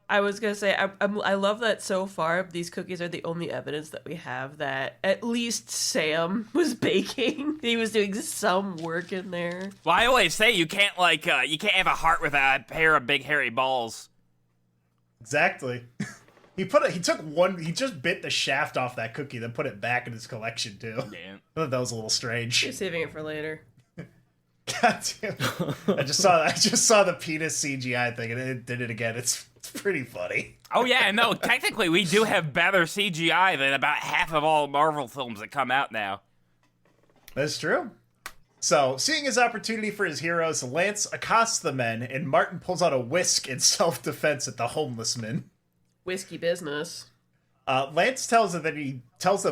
I was gonna say I love that so far these cookies are the only evidence that we have that at least Sam was baking. He was doing some work in there. Well, I always say you can't have a heart without a pair of big hairy balls. Exactly. He just bit the shaft off that cookie, then put it back in his collection too. Yeah. I thought that was a little strange. You're saving it for later. God damn it. I just saw the penis CGI thing, and it did it again. It's pretty funny. Oh yeah, no, technically we do have better CGI than about half of all Marvel films that come out now. That's true. So, seeing his opportunity for his heroes, Lance accosts the men, and Martin pulls out a whisk in self-defense at the homeless men. Whiskey business. Lance tells them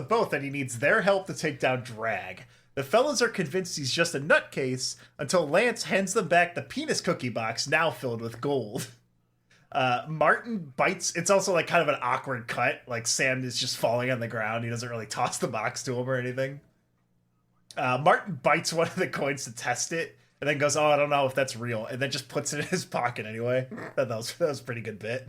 both that he needs their help to take down Drag. The fellas are convinced he's just a nutcase until Lance hands them back the penis cookie box, now filled with gold. Martin bites. It's also like kind of an awkward cut. Like Sam is just falling on the ground. He doesn't really toss the box to him or anything. Martin bites one of the coins to test it, and then goes, "Oh, I don't know if that's real," and then just puts it in his pocket anyway. That was a pretty good bit.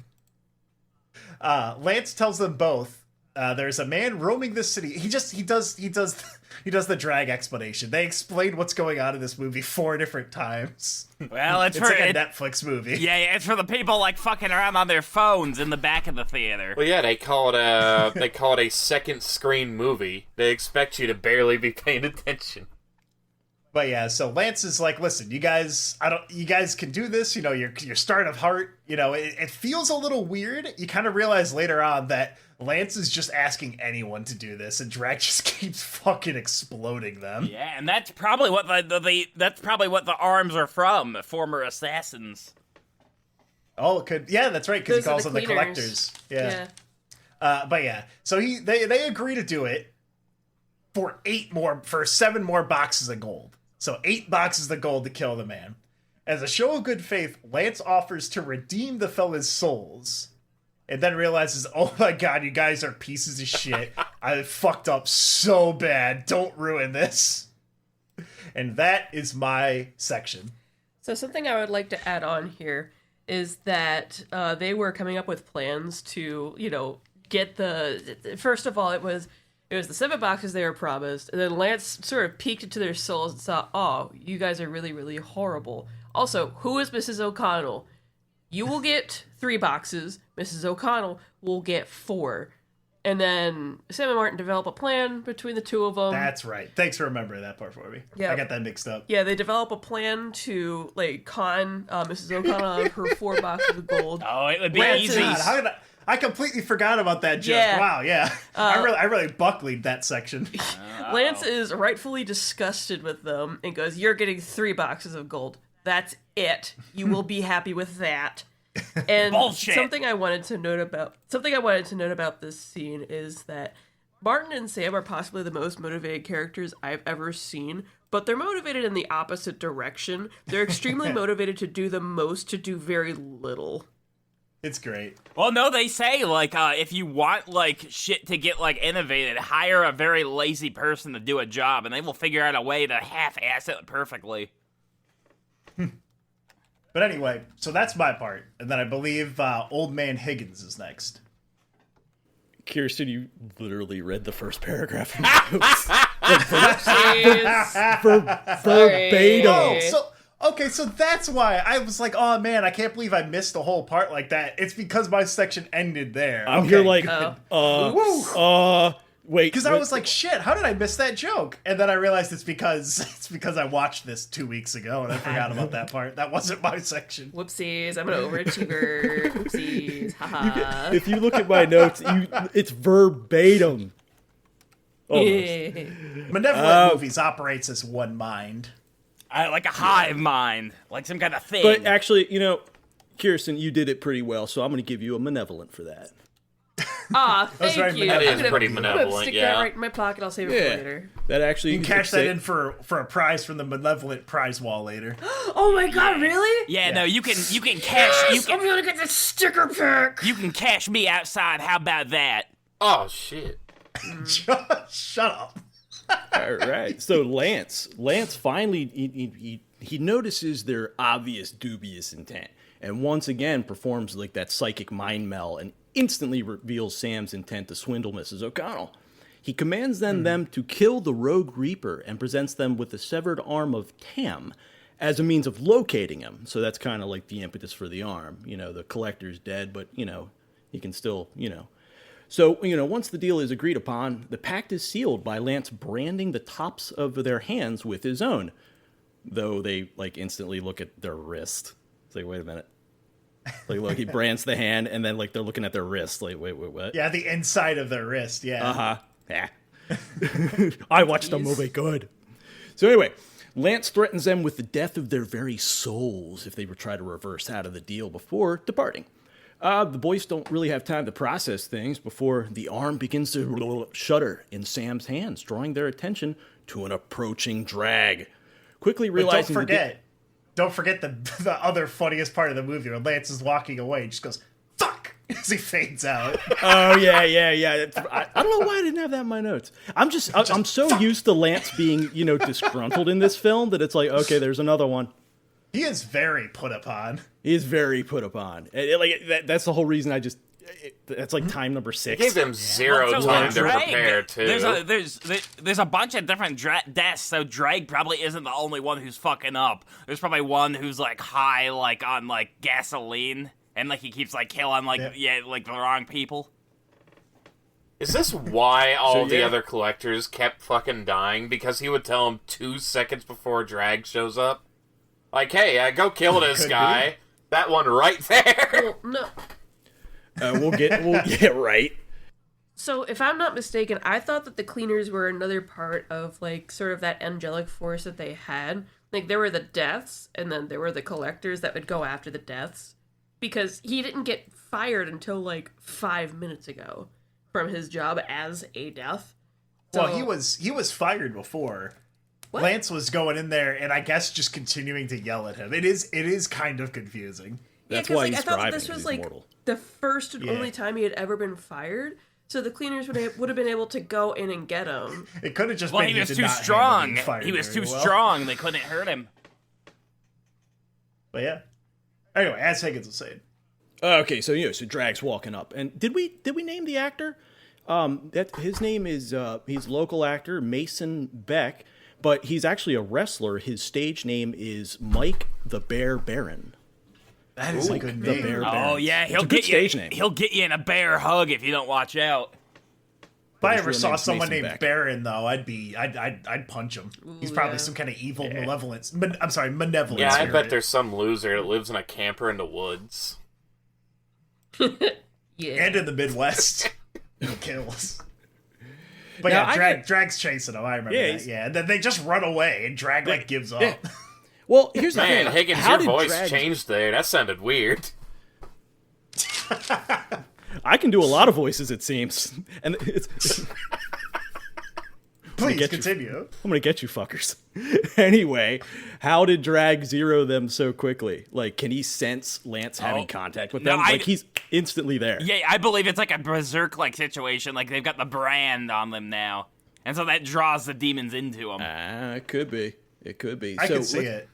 Lance tells them both there's a man roaming this city. He does the drag explanation. They explain what's going on in this movie 4 different times. Well, it's like a Netflix movie. Yeah, it's for the people like fucking around on their phones in the back of the theater. Well, yeah, they call it a second screen movie. They expect you to barely be paying attention. But yeah, so Lance is like, "Listen, you guys can do this. You know, you're starting of heart. You know, it feels a little weird. You kind of realize later on that Lance is just asking anyone to do this, and Drag just keeps fucking exploding them. Yeah, and that's probably what the arms are from, former assassins. Oh, it could. Yeah, that's right, because he Those are calls the them the cleaners. collectors. Yeah. But yeah, so they agree to do it for 7 more boxes of gold. So 8 boxes of gold to kill the man. As a show of good faith, Lance offers to redeem the fella's souls, and then realizes, "Oh my god, you guys are pieces of shit. I fucked up so bad. Don't ruin this." And that is my section. So something I would like to add on here is that they were coming up with plans to, get first of all, it was the 7 boxes they were promised, and then Lance sort of peeked into their souls and saw, "Oh, you guys are really, really horrible. Also, who is Mrs. O'Connell? You will get 3 boxes. Mrs. O'Connell will get 4. And then Sam and Martin develop a plan between the two of them. That's right. Thanks for remembering that part for me. Yeah. I got that mixed up. Yeah, they develop a plan to con Mrs. O'Connell out of her 4 boxes of gold. Oh, it would be Lance easy. is- God, I completely forgot about that joke. Yeah. Wow, yeah. I really buckled that section. Lance is rightfully disgusted with them and goes, "You're getting 3 boxes of gold. That's it. You will be happy with that." And Bullshit. something I wanted to note about this scene is that Martin and Sam are possibly the most motivated characters I've ever seen, but they're motivated in the opposite direction. They're extremely motivated to do the most to do very little. It's great. Well, no, they say, if you want, shit to get, innovated, hire a very lazy person to do a job, and they will figure out a way to half-ass it perfectly. But anyway, so that's my part. And then I believe Old Man Higgins is next. Kirsten, you literally read the first paragraph. Jeez. Verbatim. Oh, okay, so that's why I was like, "Oh man, I can't believe I missed a whole part like that." It's because my section ended there. I'm Okay. here like, wait. Because I was like, "Shit, how did I miss that joke?" And then I realized it's because I watched this 2 weeks ago and I forgot about that part. That wasn't my section. Whoopsies, I'm an overachiever. Whoopsies, haha. if you look at my notes, it's verbatim. Almost. Manevolent Movies operates as one mind. Like a hive mind, like some kind of thing. But actually, Kirsten, you did it pretty well, so I'm going to give you a Manevolent for that. Aw, That's thank very you. That I'm is gonna- pretty I'm gonna Manevolent, stick yeah. that right in my pocket. I'll save it for later. That actually You can cash that in for a prize from the Malevolent prize wall later. Oh my god, really? yeah, no, you can cash Yes, I'm gonna get the sticker pack. you can cash me outside. How about that? Oh, shit. Shut up. All right. So Lance finally he notices their obvious dubious intent, and once again performs like that psychic mind meld and instantly reveals Sam's intent to swindle Mrs. O'Connell. He commands them to kill the Rogue Reaper and presents them with the severed arm of Tam as a means of locating him. So that's kind of like the impetus for the arm. The collector's dead, but he can still. So, once the deal is agreed upon, the pact is sealed by Lance branding the tops of their hands with his own. Though they, instantly look at their wrist. It's like, wait a minute. Look, he brands the hand, and then, they're looking at their wrist. Like, wait, what? Yeah, the inside of their wrist, yeah. Uh-huh. Yeah. I watched the movie. Good. So anyway, Lance threatens them with the death of their very souls if they would try to reverse out of the deal before departing. The boys don't really have time to process things before the arm begins to shudder in Sam's hands, drawing their attention to an approaching drag. Quickly But realizing don't forget the other funniest part of the movie when Lance is walking away and just goes, fuck, as he fades out. Oh, yeah. I don't know why I didn't have that in my notes. I'm so used to Lance being, disgruntled in this film that it's like, okay, there's another one. He is very put upon. He is very put upon. That's the whole reason that's like time number 6. Gave them zero Well, so time to Drake, prepare, too. There's a bunch of different deaths, so Drake probably isn't the only one who's fucking up. There's probably one who's high on gasoline, and he keeps killing the wrong people. Is this why all the other collectors kept fucking dying? Because he would tell them 2 seconds before Drag shows up? Hey, go kill this guy. Be. That one right there. Well, no. We'll get right. So, if I'm not mistaken, I thought that the cleaners were another part of, sort of that angelic force that they had. There were the deaths, and then there were the collectors that would go after the deaths. Because he didn't get fired until, 5 minutes ago from his job as a death. So, Well, he was fired before. What? Lance was going in there and I guess just continuing to yell at him. It is kind of confusing. That's 'cause, why he's I thought driving. this was, He's immortal. the first and only time he had ever been fired. So the cleaners would have been able to go in and get him. It could have just Well, been he was did too not handle strong. being fired He was very too well. strong. They couldn't hurt him. But yeah. Anyway, as Higgins was saying. Okay, so Drag's walking up, and did we name the actor? That his name is he's a local actor Mason Beck, but he's actually a wrestler. His stage name is Mike the Bear Baron. That is a good the name. Bear Oh Baron. yeah, It's he'll a good get you. stage name. He'll get you in a bear hug if you don't watch out. If I his ever real saw name's someone Mason named Beck. Baron, though, I'd punch him. He's probably yeah. some kind of evil malevolence. Malevolence. Yeah, I spirit. bet there's some loser that lives in a camper in the woods. Yeah. And in the Midwest, he kills. But Now, Drag's chasing him. I remember Yeah, that. he's- Yeah, and then they just run away, and Drag gives up. yeah. Well, here's the Man, thing. Higgins, How your did voice Drag... changed there. That sounded weird. I can do a lot of voices, it seems, and it's. Please get you. continue. I'm gonna get you fuckers. Anyway, how did Drag zero them so quickly? Can he sense Lance having contact with them? No, He's instantly there. Yeah, I believe it's like a berserk situation. They've got the brand on them now, and so that draws the demons into them. It could be. It could be. I can see it.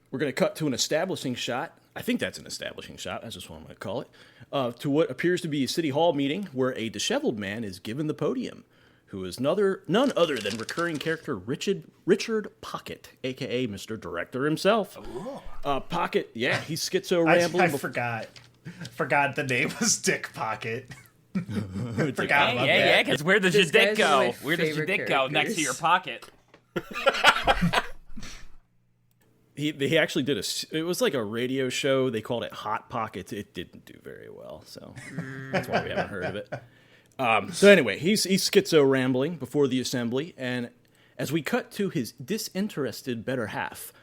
We're gonna cut to an establishing shot. I think that's an establishing shot. That's just what I'm gonna call it. To what appears to be a city hall meeting where a disheveled man is given the podium, who is none other than recurring character Richard Pocket, a.k.a. Mr. Director himself. Pocket, he's schizo-rambling. I forgot the name was Dick Pocket. Forgot about Yeah, that. because where does your This dick guy's one go? of my Where does your favorite dick go? Next to characters. your pocket. He actually did it was like a radio show. They called it Hot Pockets. It didn't do very well, so that's why we haven't heard of it. So anyway, he's schizo-rambling before the assembly, and as we cut to his disinterested better half.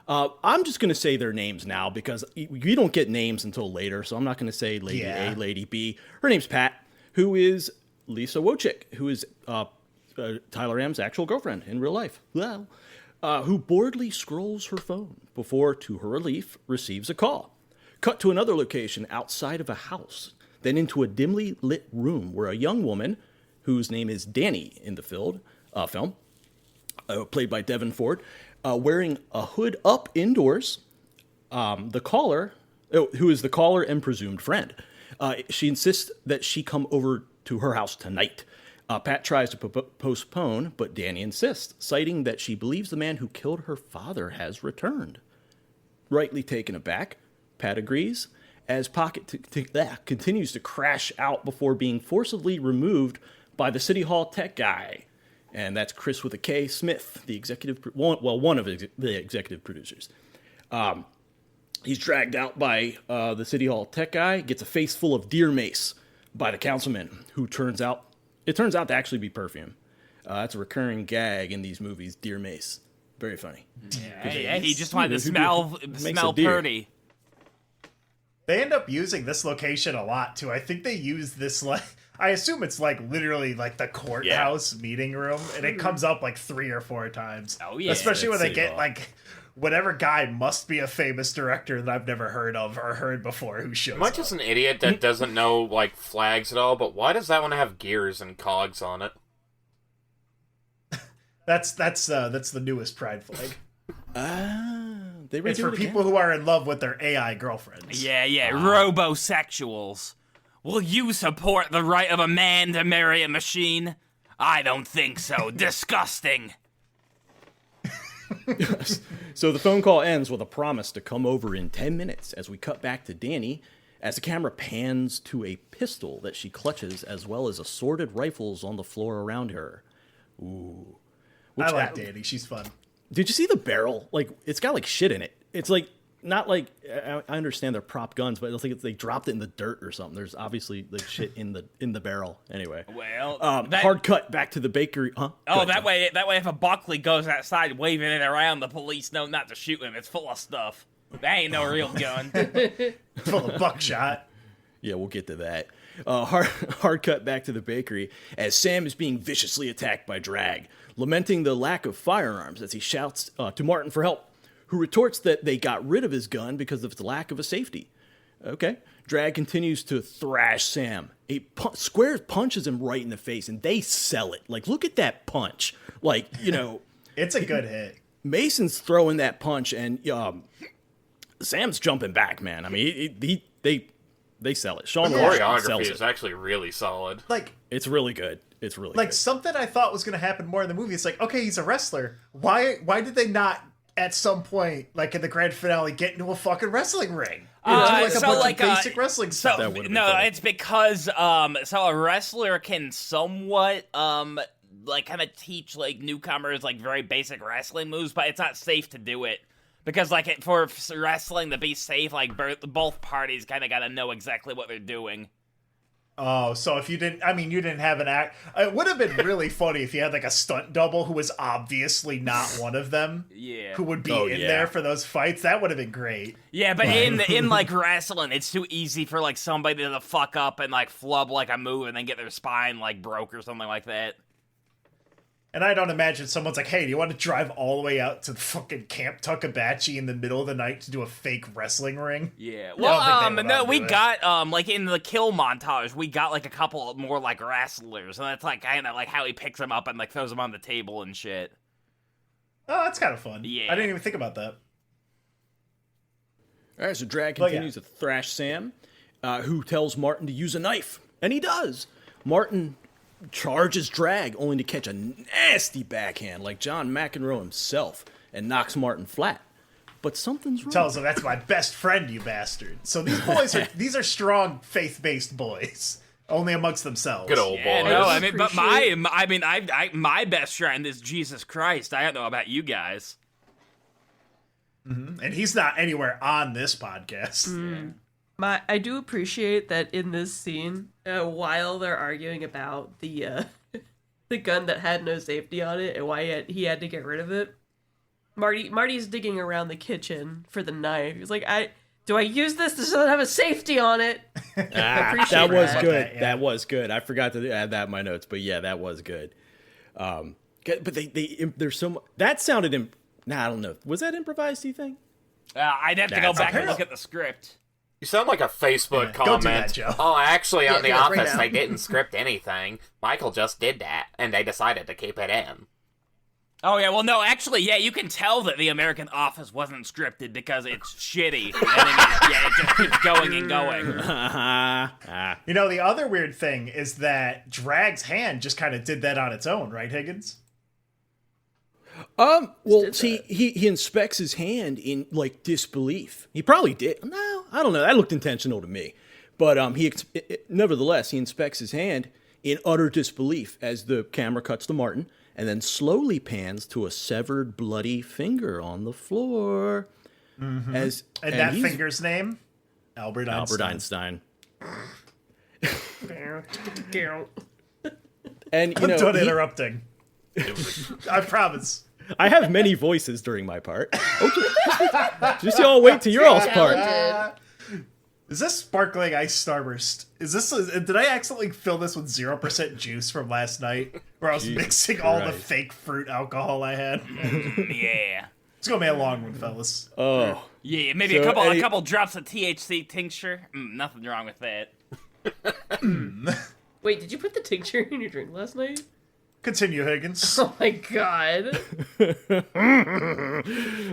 I'm just going to say their names now because you don't get names until later, so I'm not going to say Lady A, Lady B. Her name's Pat, who is Lisa Wojcik, who is Tyler Amm's actual girlfriend in real life. Well, who boredly scrolls her phone before, to her relief, receives a call. Cut to another location outside of a house, then into a dimly lit room where a young woman, whose name is Danny in the film, played by Devon Ford, wearing a hood up indoors, the caller, who is the caller and presumed friend, she insists that she come over to her house tonight. Pat tries to postpone, but Danny insists, citing that she believes the man who killed her father has returned. Rightly taken aback, Pat agrees, as Pocket continues to crash out before being forcibly removed by the City Hall tech guy. And that's Chris with a K Smith, the one of the executive producers. He's dragged out by the City Hall tech guy, gets a face full of deer mace by the councilman, who turns out to actually be perfume. That's a recurring gag in these movies, deer mace. Very funny. Yeah, he just wanted to smell pretty. They end up using this location a lot, too. I think they use this, like, I assume it's, like, literally, like, the courthouse meeting room, and it comes up, like, 3 or 4 times. Oh, yeah. Especially when they get, like, whatever guy must be a famous director that I've never heard of or heard before who shows up. Am I just an idiot that doesn't know, like, flags at all, but why does that one have gears and cogs on it? That's the newest Pride flag. It's for people who are in love with their AI girlfriends. Yeah, robosexuals. Will you support the right of a man to marry a machine? I don't think so. Disgusting. So the phone call ends with a promise to come over in 10 minutes as we cut back to Danny as the camera pans to a pistol that she clutches as well as assorted rifles on the floor around her. Ooh. I like Danny. She's fun. Did you see the barrel? Like, it's got, like, shit in it. It's, like, not like, I understand they're prop guns, but it's like they dropped it in the dirt or something. There's obviously, like, shit in the barrel. Anyway. Well, hard cut back to the bakery. Huh? Oh, that way if a Buckley goes outside waving it around, the police know not to shoot him. It's full of stuff. That ain't no real gun. Full of buckshot. Yeah, we'll get to that. Hard cut back to the bakery as Sam is being viciously attacked by Drag, lamenting the lack of firearms as he shouts to Martin for help, who retorts that they got rid of his gun because of its lack of a safety. Okay. Drag continues to thrash Sam. Squares punches him right in the face, and they sell it. Like, look at that punch. Like, you know. It's a good hit. Mason's throwing that punch, and Sam's jumping back, man. I mean, they sell it. Sean the Walsh choreography sells is it. actually really solid. Like, it's really good. It's really like good. Something I thought was going to happen more in the movie. It's like, okay, he's a wrestler. Why did they not at some point, like in the grand finale, get into a fucking wrestling ring? Do like a bunch of basic wrestling stuff. It's because so a wrestler can somewhat like kind of teach like newcomers like very basic wrestling moves, but it's not safe to do it. Because, like, for wrestling to be safe, like, both parties kind of got to know exactly what they're doing. Oh, so if you didn't have an act... It would have been really funny if you had, like, a stunt double who was obviously not one of them. Yeah. Who would be there for those fights. That would have been great. Yeah, but in like, wrestling, it's too easy for, like, somebody to fuck up and, like, flub, like, a move and then get their spine, like, broke or something like that. And I don't imagine someone's like, hey, do you want to drive all the way out to fucking Camp Tuckabatchee in the middle of the night to do a fake wrestling ring? Yeah. Well, we got, like, in the kill montage, we got, like, a couple more, like, wrestlers. And that's, like, kind of, like, how he picks them up and, like, throws them on the table and shit. Oh, that's kind of fun. Yeah. I didn't even think about that. All right, so Drag continues to thrash Sam, who tells Martin to use a knife. And he does. Martin charges Drag only to catch a nasty backhand like John McEnroe himself and knocks Martin flat. But something's wrong. Tells him, that's my best friend, you bastard. So these boys these are strong faith-based boys. Only amongst themselves. Good old boys. No, I mean, but my best friend is Jesus Christ. I don't know about you guys. Mm-hmm. And he's not anywhere on this podcast. Mm. I do appreciate that in this scene, while they're arguing about the the gun that had no safety on it and why he had to get rid of it. Marty's digging around the kitchen for the knife. He's like, do I use this? This doesn't have a safety on it. That was that. good. Yeah. That was good. I forgot to add that in my notes, but yeah, that was good. But there's so much that sounded. I don't know. Was that improvised? Do you think? I'd have to go back and look at the script. You sound like a Facebook Go comment. do that, Joe. Oh, actually, on The do it right Office, now. they didn't script anything. Michael just did that, and they decided to keep it in. Oh, yeah, well, no, actually, yeah, you can tell that The American Office wasn't scripted because it's shitty. And it just keeps going and going. You know, the other weird thing is that Drag's hand just kind of did that on its own, right, Higgins? Well, see, he inspects his hand in, like, disbelief. He probably did. No, I don't know. That looked intentional to me. But nevertheless, he inspects his hand in utter disbelief as the camera cuts to Martin and then slowly pans to a severed, bloody finger on the floor. Mm-hmm. And that finger's name? Albert Einstein. Albert Einstein. And, you know, Don't interrupting. I promise. I have many voices during my part. Okay. Just y'all wait till your all's part. Talented. Is this sparkling ice starburst? Did I accidentally fill this with 0% juice from last night? Where I was Jesus mixing all the Christ. fake fruit alcohol I had? Yeah. It's gonna be a long one, fellas. Oh. Yeah, maybe So, a couple drops of THC tincture. Nothing wrong with that. Wait, did you put the tincture in your drink last night? Continue, Higgins. Oh my god.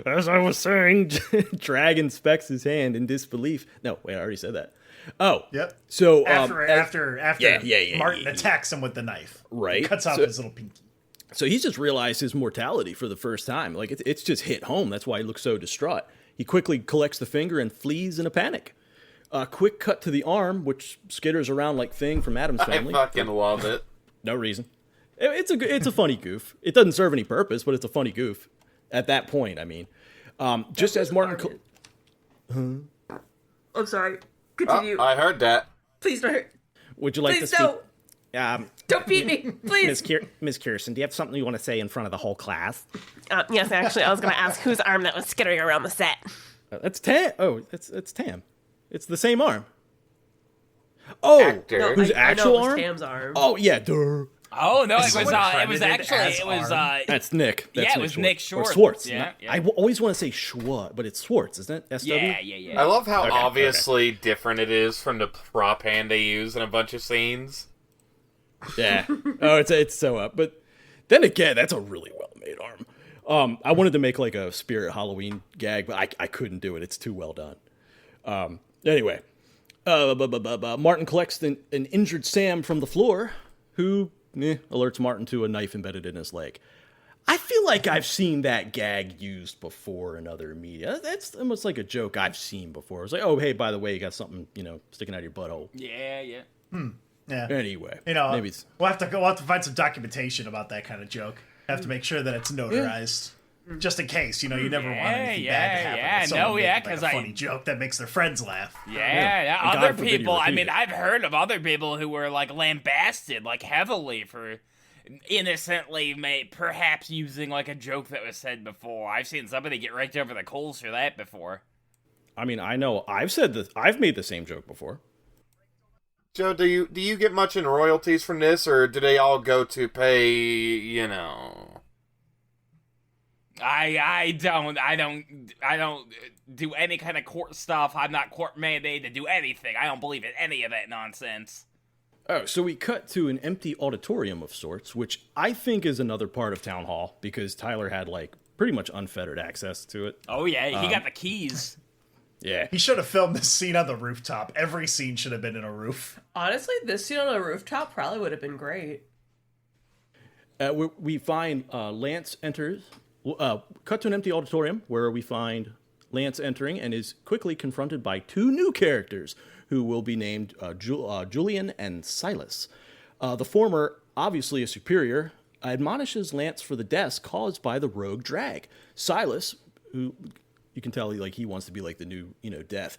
As I was saying, Drag inspects his hand in disbelief. No, wait, I already said that. Oh. Yep. So, After Yeah, Martin yeah. attacks him with the knife. Right. He cuts off So- his little pinky. So he's just realized his mortality for the first time. Like, it's just hit home. That's why he looks so distraught. He quickly collects the finger and flees in a panic. Quick cut to the arm, which skitters around like Thing from Addams I Family. fucking love it. No reason. It's a funny goof. It doesn't serve any purpose, but it's a funny goof. At that point, I mean. Just as Martin... I'm sorry. Continue. I heard that. Please don't. Would you like Please to speak? don't beat me, please. Miss Kirsten, do you have something you want to say in front of the whole class? Yes, actually, I was going to ask whose arm that was skittering around the set. That's Tam. Oh, it's Tam. It's the same arm. Oh, Actor. No, whose I know actual it was arm? Tam's arm. Oh yeah, duh. Oh, no, Is it was what actually, credited it was, as That's Nick. That's Yeah, it was Nick Or Schwartz. Schwartz. Yeah, yeah. I always want to say Schwartz, but it's Schwartz, isn't it? SW? yeah. I love how Okay, obviously different it is from the prop hand they use in a bunch of scenes. Yeah. Oh, it's so up. But then again, that's a really well made arm. I wanted to make like a Spirit Halloween gag, but I couldn't do it. It's too well done. Anyway, Martin collects an injured Sam from the floor, who alerts Martin to a knife embedded in his leg. I feel like I've seen that gag used before in other media. That's almost like a joke I've seen before. It's like, oh, hey, by the way, you got something, sticking out of your butthole. Yeah. Yeah. Anyway, Maybe we'll have to find some documentation about that kind of joke. Have to make sure that it's notarized. Just in case, you never want anything bad to happen. to someone making, like, a funny joke that makes their friends laugh. Yeah, And other God forbid you people. I repeat mean, it. I've heard of other people who were like lambasted, like heavily for innocently, perhaps using like a joke that was said before. I've seen somebody get raked over the coals for that before. I mean, I know I've made the same joke before. Joe, do you get much in royalties from this, or do they all go to pay, I don't do any kind of court stuff. I'm not court mandated to do anything. I don't believe in any of that nonsense. Oh, so we cut to an empty auditorium of sorts, which I think is another part of Town Hall, because Tyler had, like, pretty much unfettered access to it. Oh yeah, he got the keys. Yeah. He should have filmed this scene on the rooftop. Every scene should have been in a roof. Honestly, this scene on a rooftop probably would have been great. We find Lance enters. Cut to an empty auditorium where we find Lance entering and is quickly confronted by two new characters who will be named Julian and Silas. The former, obviously a superior, admonishes Lance for the deaths caused by the rogue Drag. Silas, who you can tell he wants to be like the new Death.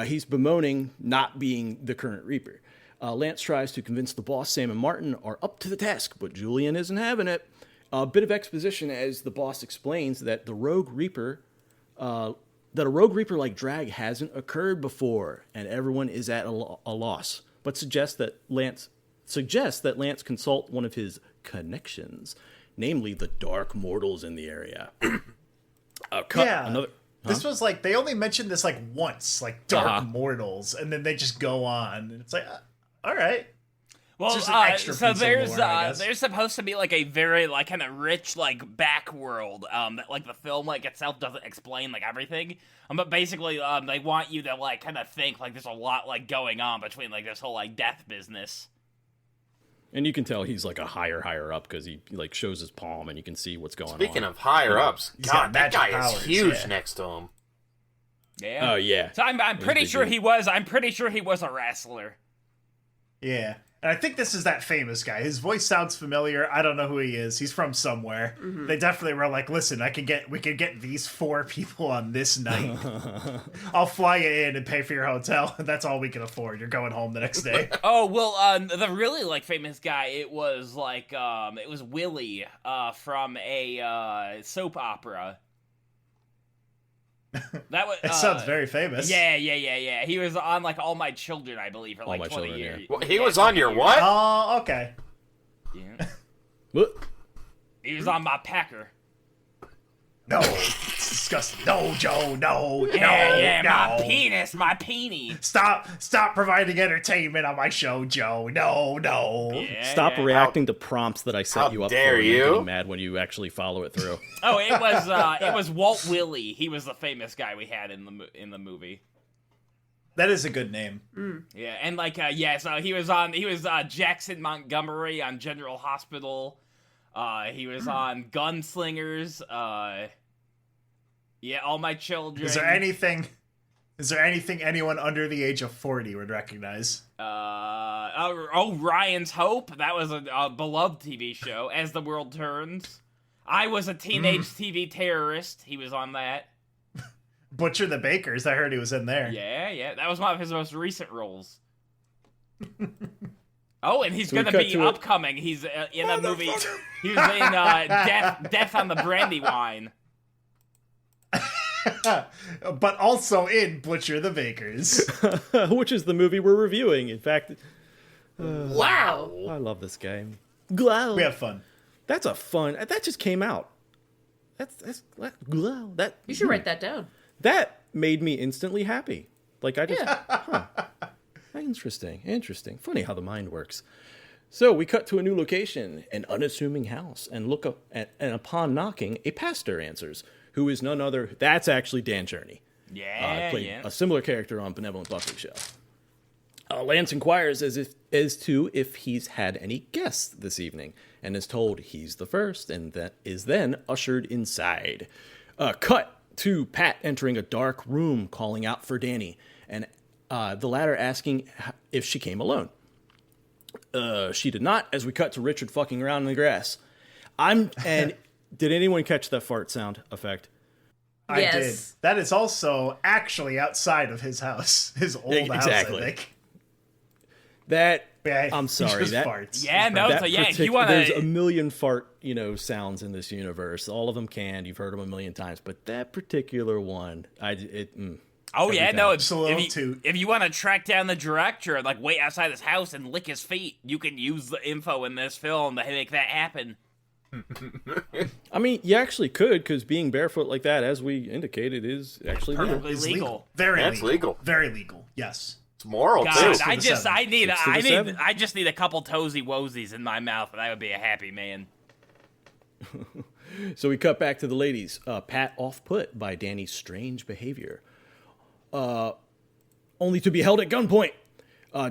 He's bemoaning not being the current Reaper. Lance tries to convince the boss Sam and Martin are up to the task, but Julian isn't having it. A bit of exposition as the boss explains that a Rogue Reaper like drag hasn't occurred before, and everyone is at a loss, but suggests that Lance consult one of his connections, namely the Dark Mortals in the area. This was like, they only mentioned this like once, like Dark Mortals, and then they just go on, and it's like, all right. Well, It's just an extra so piece of there's lore, I guess. there's supposed to be like a very like kind of rich like back world that like the film like itself doesn't explain like everything. But basically they want you to like kind of think like there's a lot like going on between like this whole like death business. And you can tell he's like a higher up because he like shows his palm and you can see what's going on. Speaking of higher ups, He's got God, that guy magic is powers, huge yeah. next to him. Yeah. Oh yeah. So I'm pretty big sure dude. he was. I'm pretty sure he was a wrestler. Yeah. And I think this is that famous guy. His voice sounds familiar. I don't know who he is. He's from somewhere. Mm-hmm. They definitely were like, listen, we can get these 4 people on this night. I'll fly you in and pay for your hotel. That's all we can afford. You're going home the next day. Oh well, the really like famous guy. It was like it was Willy from a soap opera. That was. It sounds very famous. Yeah. He was on like All My Children, I believe, for like My 20 Children, years. yeah. Well, he was on your what? Oh, okay. Yeah. What? He was on My Packer. No, it's disgusting. No, Joe, no, Yeah, no. my penis, my peenie. Stop providing entertainment on my show, Joe. No. Yeah, Stop yeah. reacting to prompts that I set How you up dare for. And you. getting mad when you actually follow it through. Oh, it was Walt Willy. He was the famous guy we had in the movie. That is a good name. Yeah, and like so he was Jackson Montgomery on General Hospital. He was on Gunslingers. Yeah, All My Children. Is there anything anyone under the age of 40 would recognize? Ryan's Hope. That was a beloved TV show. As the World Turns. I Was a Teenage TV Terrorist. He was on that. Butcher the Bakers. I heard he was in there. Yeah. That was one of his most recent roles. Oh, and he's So we gonna cut be to it. upcoming. He's in a movie. He was in Death on the Brandywine. But also in Butcher the Bakers. Which is the movie we're reviewing. In fact, Wow. I love this game. Glow. We have fun. That's a fun. That just came out. Glow. You should write that down. That made me instantly happy. Like I just. Yeah. Interesting. Funny how the mind works. So we cut to a new location, an unassuming house, and look up. And upon knocking, a pastor answers, who is none other. That's actually Dan Journey. Played a similar character on Benevolent Buckley Show. Lance inquires as to if he's had any guests this evening, and is told he's the first, and that is then ushered inside. Cut to Pat entering a dark room, calling out for Danny, and the latter asking if she came alone. She did not, as we cut to Richard fucking around in the grass. Did anyone catch that fart sound effect? I Yes. did. That is also actually outside of his house. His old Exactly. house, I think. That Yeah, I'm sorry. just That farts. Yeah, no, that so yeah, if you want there's a to. million fart, sounds in this universe. All of them canned. You've heard them a million times, but that particular one, Oh yeah, no. Just a little toot. If you want to track down the director, like wait outside his house and lick his feet, you can use the info in this film to make that happen. I mean, you actually could, because being barefoot like that, as we indicated, is actually legal. Perfectly It's legal. Very That's legal. legal. Very legal. Yes. It's moral God, too. I to the just, seven. I need, 6 to I the need, 7? I just need a couple toesy woesies in my mouth, and I would be a happy man. So we cut back to the ladies. Pat off-put by Danny's strange behavior. Only to be held at gunpoint.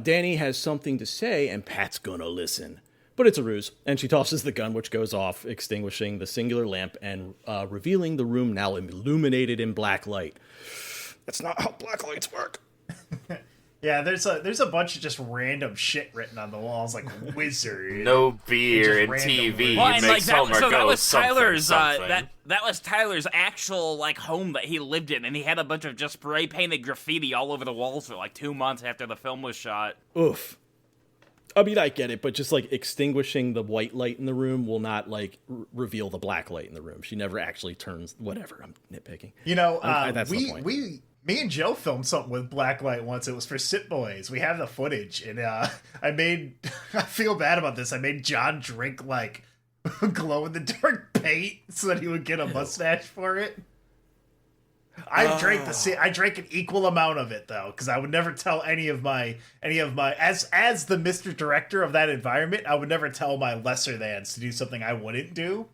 Danny has something to say, and Pat's gonna listen. But it's a ruse, and she tosses the gun, which goes off, extinguishing the singular lamp and revealing the room now illuminated in black light. That's not how black lights work. Yeah, there's a bunch of just random shit written on the walls, like wizard. No beer and Just random TV Well, and like makes that, Homer so go that was something, Tyler's, something. that was Tyler's actual like home that he lived in, and he had a bunch of just spray painted graffiti all over the walls for like 2 months after the film was shot. Oof. I mean, I get it, but just like extinguishing the white light in the room will not like reveal the black light in the room. She never actually turns. Whatever. I'm nitpicking. You know, that's the point. Me and Joe filmed something with black light once. It was for Sit Boys. We have the footage, and I feel bad about this. I made John drink like glow in the dark paint so that he would get a mustache for it. I drank an equal amount of it though, because I would never tell any of my as the Mr. Director of that environment, I would never tell my lesser thans to do something I wouldn't do.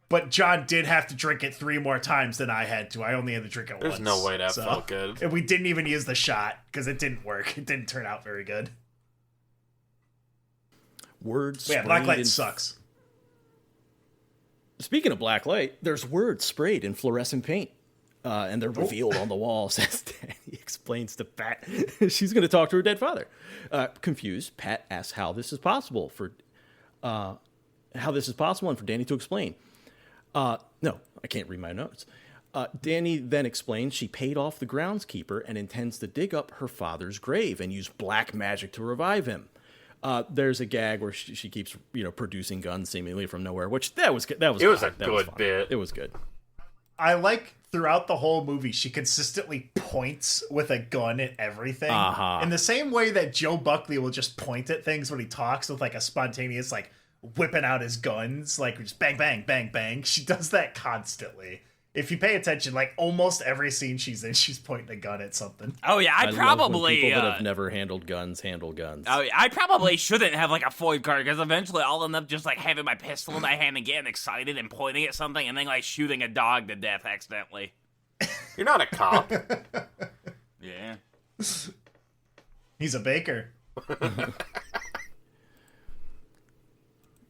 But John did have to drink it 3 more times than I had to. I only had to drink it once. There's no way that felt good. And we didn't even use the shot because it didn't work. It didn't turn out very good. Words. Yeah, black light sucks. Speaking of black light, there's words sprayed in fluorescent paint. And they're revealed on the walls as Danny explains to Pat she's going to talk to her dead father. Confused, Pat asks how this is possible and for Danny to explain. No, I can't read my notes. Danny then explains she paid off the groundskeeper and intends to dig up her father's grave and use black magic to revive him. There's a gag where she keeps, producing guns seemingly from nowhere, which that was good. It was a good bit. It was good. I like throughout the whole movie, she consistently points with a gun at everything. In the same way that Joe Buckley will just point at things when he talks with like a spontaneous, like whipping out his guns, like just bang, bang, bang, bang. She does that constantly. If you pay attention, like almost every scene she's in, she's pointing a gun at something. Oh yeah, I probably love when people that have never handle guns. Oh yeah, I probably shouldn't have like a FOID card because eventually I'll end up just like having my pistol in my hand and getting excited and pointing at something and then like shooting a dog to death accidentally. You're not a cop. Yeah. He's a baker.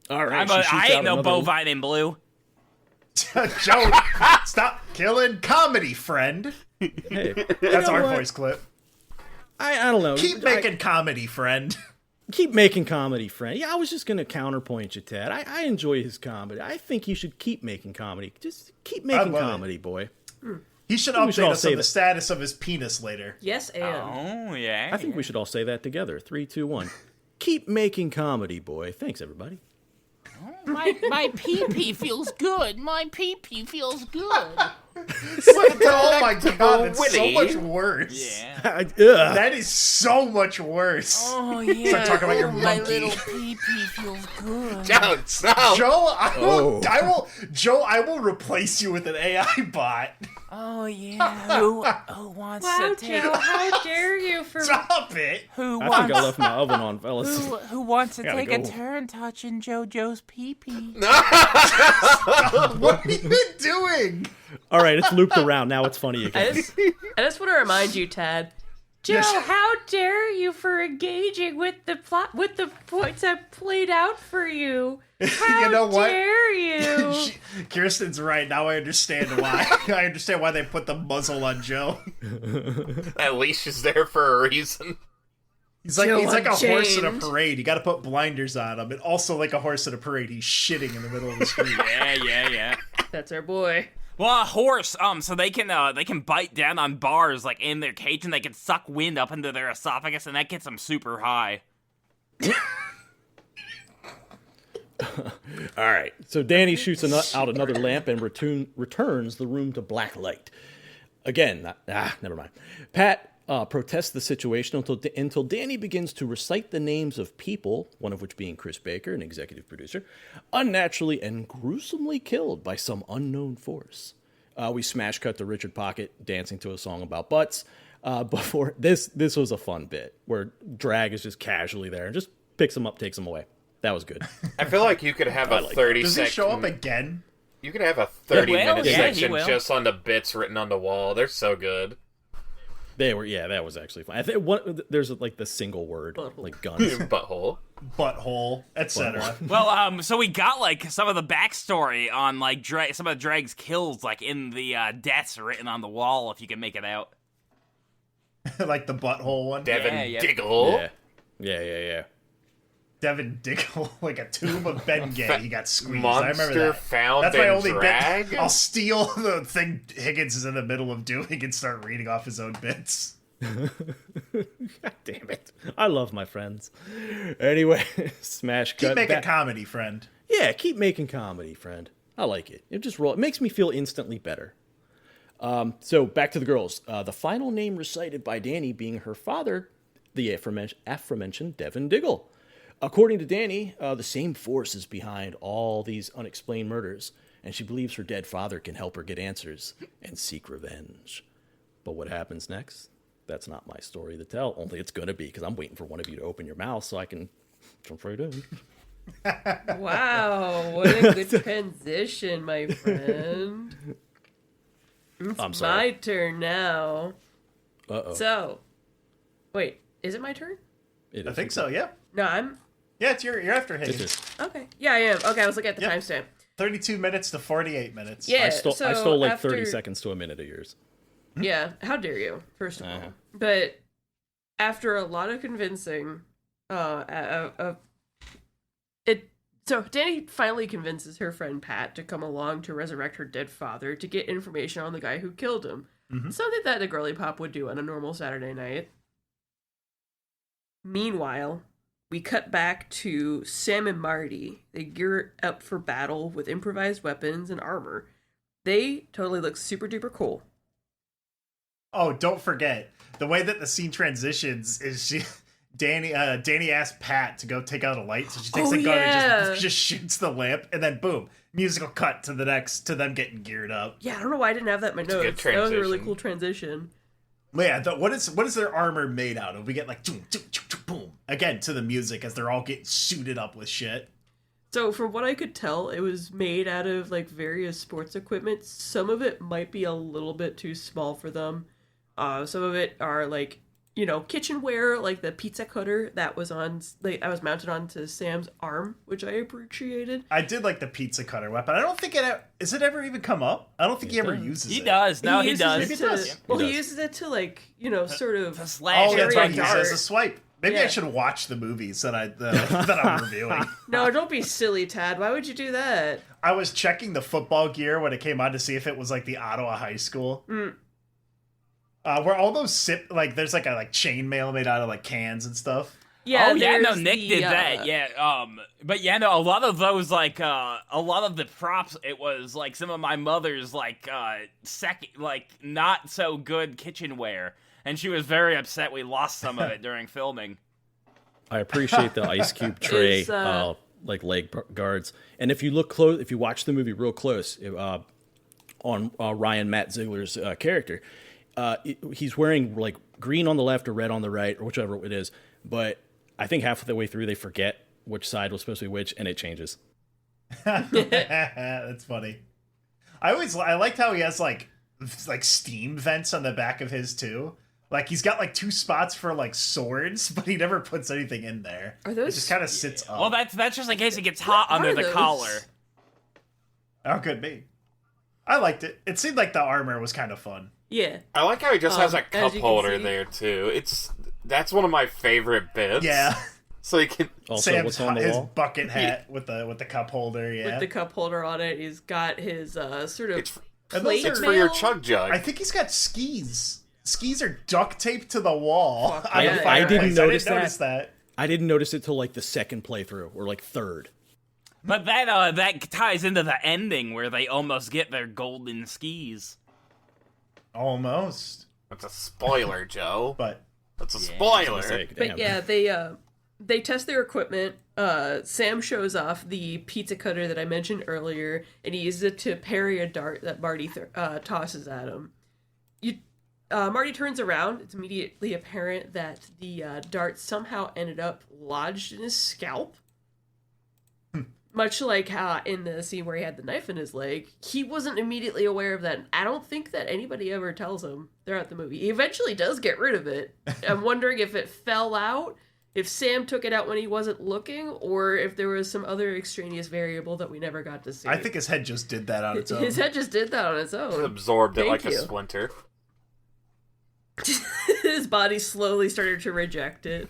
All right, I ain't no bovine in blue. Joe, stop killing comedy, friend. Hey, that's our voice clip. I don't know. Keep making comedy, friend. Keep making comedy, friend. Yeah, I was just going to counterpoint you, Ted. I enjoy his comedy. I think you should keep making comedy. Just keep making comedy, boy. He should update us on the status of his penis later. Yes, and. Oh, yeah. I think we should all say that together. 3, 2, 1. Keep making comedy, boy. Thanks, everybody. My pee-pee feels good. My pee-pee feels good. Oh my god, that's so much worse. Yeah. That is so much worse. Oh, yeah. Start talking about your monkey. My little pee-pee feels good. Don't stop. Joe, I will replace you with an AI bot. Oh, yeah. Who wants to take... Joe, how dare you for... Stop it. I think I left my oven on, fellas. Who wants to take a turn touching JoJo's pee-pee? What have you been doing? All right, it's looped around. Now it's funny again. I just want to remind you, Tad. Joe, how dare you for engaging with the plot, with the points I played out for you? How you know what? dare you? Kirsten's right. Now I understand why. I understand why they put the muzzle on Joe. That leash is there for a reason. He's like a horse in a parade. You got to put blinders on him. And also like a horse in a parade, he's shitting in the middle of the street. Yeah. That's our boy. Well, a horse, so they can bite down on bars like in their cage, and they can suck wind up into their esophagus, and that gets them super high. All right, so Danny shoots out another lamp and returns the room to black light. Again, never mind. Pat protests the situation until Danny begins to recite the names of people, one of which being Chris Baker, an executive producer, unnaturally and gruesomely killed by some unknown force. We smash cut to Richard Pocket dancing to a song about butts. Before this was a fun bit where Drag is just casually there and just picks him up, takes him away. That was good. I feel like you could have a 30 Does second... he show up again? You could have a 30-minute yeah, section just on the bits written on the wall. They're so good. They were, that was actually fun. I think there's like the single word, like guns, butthole, etc. Well, so we got like some of the backstory on like some of Drag's kills, like in the deaths written on the wall. If you can make it out, like the butthole one. Devin Diggle. Yeah. Devin Diggle, like a tube of Bengay. He got squeezed. Monster I remember that. Found That's my only drag? bit. I'll steal the thing Higgins is in the middle of doing and start reading off his own bits. God damn it. I love my friends. Anyway, smash cut. Keep making back. comedy, friend. Yeah, keep making comedy, friend. I like it. It makes me feel instantly better. So back to the girls. The final name recited by Danny being her father, the aforementioned Devin Diggle. According to Danny, the same force is behind all these unexplained murders, and she believes her dead father can help her get answers and seek revenge. But what happens next? That's not my story to tell, only it's going to be, because I'm waiting for one of you to open your mouth so I can jump right in. Wow, what a good transition, my friend. It's I'm sorry. my turn now. Uh-oh. So, wait, is it my turn? I think so, yeah. No, I'm... Yeah, you're after Hayes. It is. Okay. Yeah, I am. Okay, I was looking at the Yep. timestamp. 32 minutes to 48 minutes. Yeah, I stole like after... 30 seconds to a minute of yours. Yeah, how dare you, first of Uh-huh. all. But after a lot of convincing, so Danny finally convinces her friend Pat to come along to resurrect her dead father to get information on the guy who killed him. Mhm. Something that a girly pop would do on a normal Saturday night. Meanwhile, we cut back to Sam and Marty. They gear up for battle with improvised weapons and armor. They totally look super duper cool. Oh, don't forget, the way that the scene transitions is Danny asked Pat to go take out a light, so she takes a gun and just shoots the lamp, and then boom, musical cut to them getting geared up. Yeah, I don't know why I didn't have that in my notes. That was a really cool transition. Yeah, what is their armor made out of? We get like boom, boom again to the music as they're all getting suited up with shit. So from what I could tell, it was made out of like various sports equipment. Some of it might be a little bit too small for them. Some of it are like, kitchenware, like the pizza cutter that was mounted onto Sam's arm, which I appreciated. I did like the pizza cutter weapon. I don't think is it ever even come up? I don't think he ever uses it. He does. No, he does. Maybe he does. Well, He he does. uses it to like, sort of. slash Oh, that's right. He Dart. uses a swipe. Maybe I Yeah. should watch the movies that I'm reviewing. No, don't be silly, Tad. Why would you do that? I was checking the football gear when it came on to see if it was like the Ottawa High School. Where all those there's like a chainmail made out of like cans and stuff. Yeah, Oh yeah, no, there's Nick the, did that. Yeah, but yeah, no, a lot of those a lot of the props. It was like some of my mother's not so good kitchenware, and she was very upset we lost some of it during filming. I appreciate the ice cube tray, It's, like leg guards. And if you look close, if you watch the movie real close, on Ryan Matt Ziegler's character, he's wearing like green on the left or red on the right or whichever it is. But I think half of the way through they forget which side was supposed to be which, and it changes. That's funny. I liked how he has like steam vents on the back of his too. Like he's got like two spots for like swords, but he never puts anything in there. Are those? It just kind of sits up. Well, that's just in case it gets hot under the those? collar. Oh, could be. I liked it. It seemed like the armor was kind of fun. Yeah. I like how he just has a as cup you can holder see- there too. That's one of my favorite bits. Yeah. So you can. Also, Sam's what's on the his wall? bucket hat with the cup holder. Yeah. With the cup holder on it, he's got his sort of It's And plate those it's are- for your mail. chug jug. I think he's got skis. Skis are duct taped to the wall. Fuck on the yeah. fireplace. I didn't notice I didn't notice that. I didn't notice it till like the second playthrough or like third. But that ties into the ending where they almost get their golden skis. Almost. That's a spoiler, Joe. But That's a I was spoiler. gonna say, But damn. yeah, they test their equipment. Sam shows off the pizza cutter that I mentioned earlier, and he uses it to parry a dart that Marty tosses at him. Marty turns around. It's immediately apparent that the dart somehow ended up lodged in his scalp. Much like how in the scene where he had the knife in his leg, he wasn't immediately aware of that. I don't think that anybody ever tells him throughout the movie. He eventually does get rid of it. I'm wondering if it fell out, if Sam took it out when he wasn't looking, or if there was some other extraneous variable that we never got to see. I think his head just did that on its own. His head just did that on its own. Absorbed it Thank like a you. splinter. His body slowly started to reject it.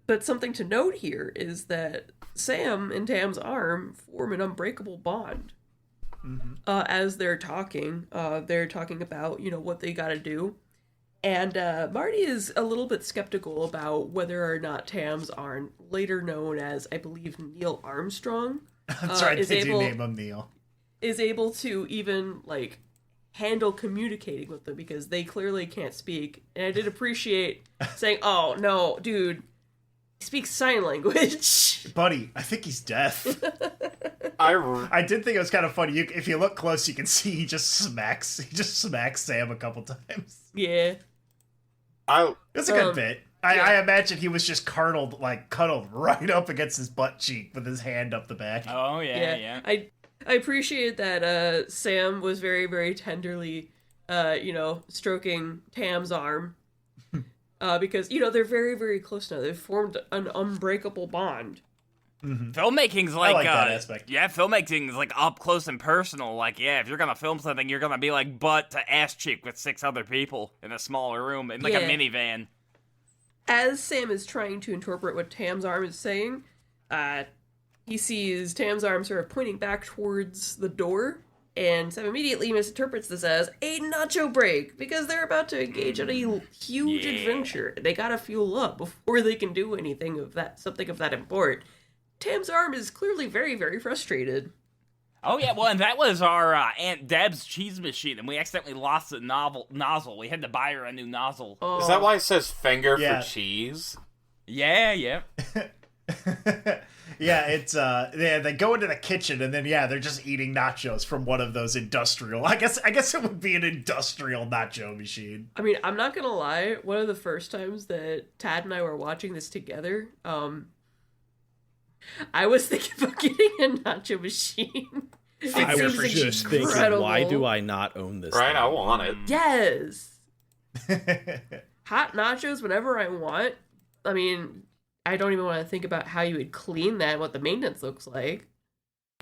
But something to note here is that Sam and Tam's arm form an unbreakable bond. As they're talking about, what they gotta do. And Marty is a little bit skeptical about whether or not Tams are later known as, I believe, Neil Armstrong. That's right, they do name him Neil. Is able to even, like, handle communicating with them because they clearly can't speak. And I did appreciate saying, oh, no, dude, he speaks sign language. Buddy, I think he's deaf. I did think it was kind of funny. If you look close, you can see he just smacks Sam a couple times. Yeah. It's a good bit. I imagine he was just cuddled right up against his butt cheek with his hand up the back. Oh, yeah. I appreciated that Sam was very, very tenderly, stroking Tam's arm. Because, they're very, very close now. They've formed an unbreakable bond. Mm-hmm. Filmmaking's like, that aspect. Yeah, filmmaking's like up close and personal. Like, yeah, if you're gonna film something, you're gonna be like butt to ass cheek with 6 other people in a smaller room in like a minivan. As Sam is trying to interpret what Tam's arm is saying, he sees Tam's arm sort of pointing back towards the door, and Sam immediately misinterprets this as a nacho break, because they're about to engage in a huge adventure. They gotta fuel up before they can do something of that import. Tam's arm is clearly very, very frustrated. Oh, yeah, well, and that was our Aunt Deb's cheese machine, and we accidentally lost the nozzle. We had to buy her a new nozzle. Oh. Is that why it says finger for cheese? Yeah. Yeah, it's they go into the kitchen and then they're just eating nachos from one of those industrial. I guess it would be an industrial nacho machine. I mean, I'm not gonna lie, one of the first times that Tad and I were watching this together, I was thinking about getting a nacho machine. I was just thinking, why do I not own this Right, thing? I want it. Yes. Hot nachos whenever I want. I mean, I don't even want to think about how you would clean that, what the maintenance looks like.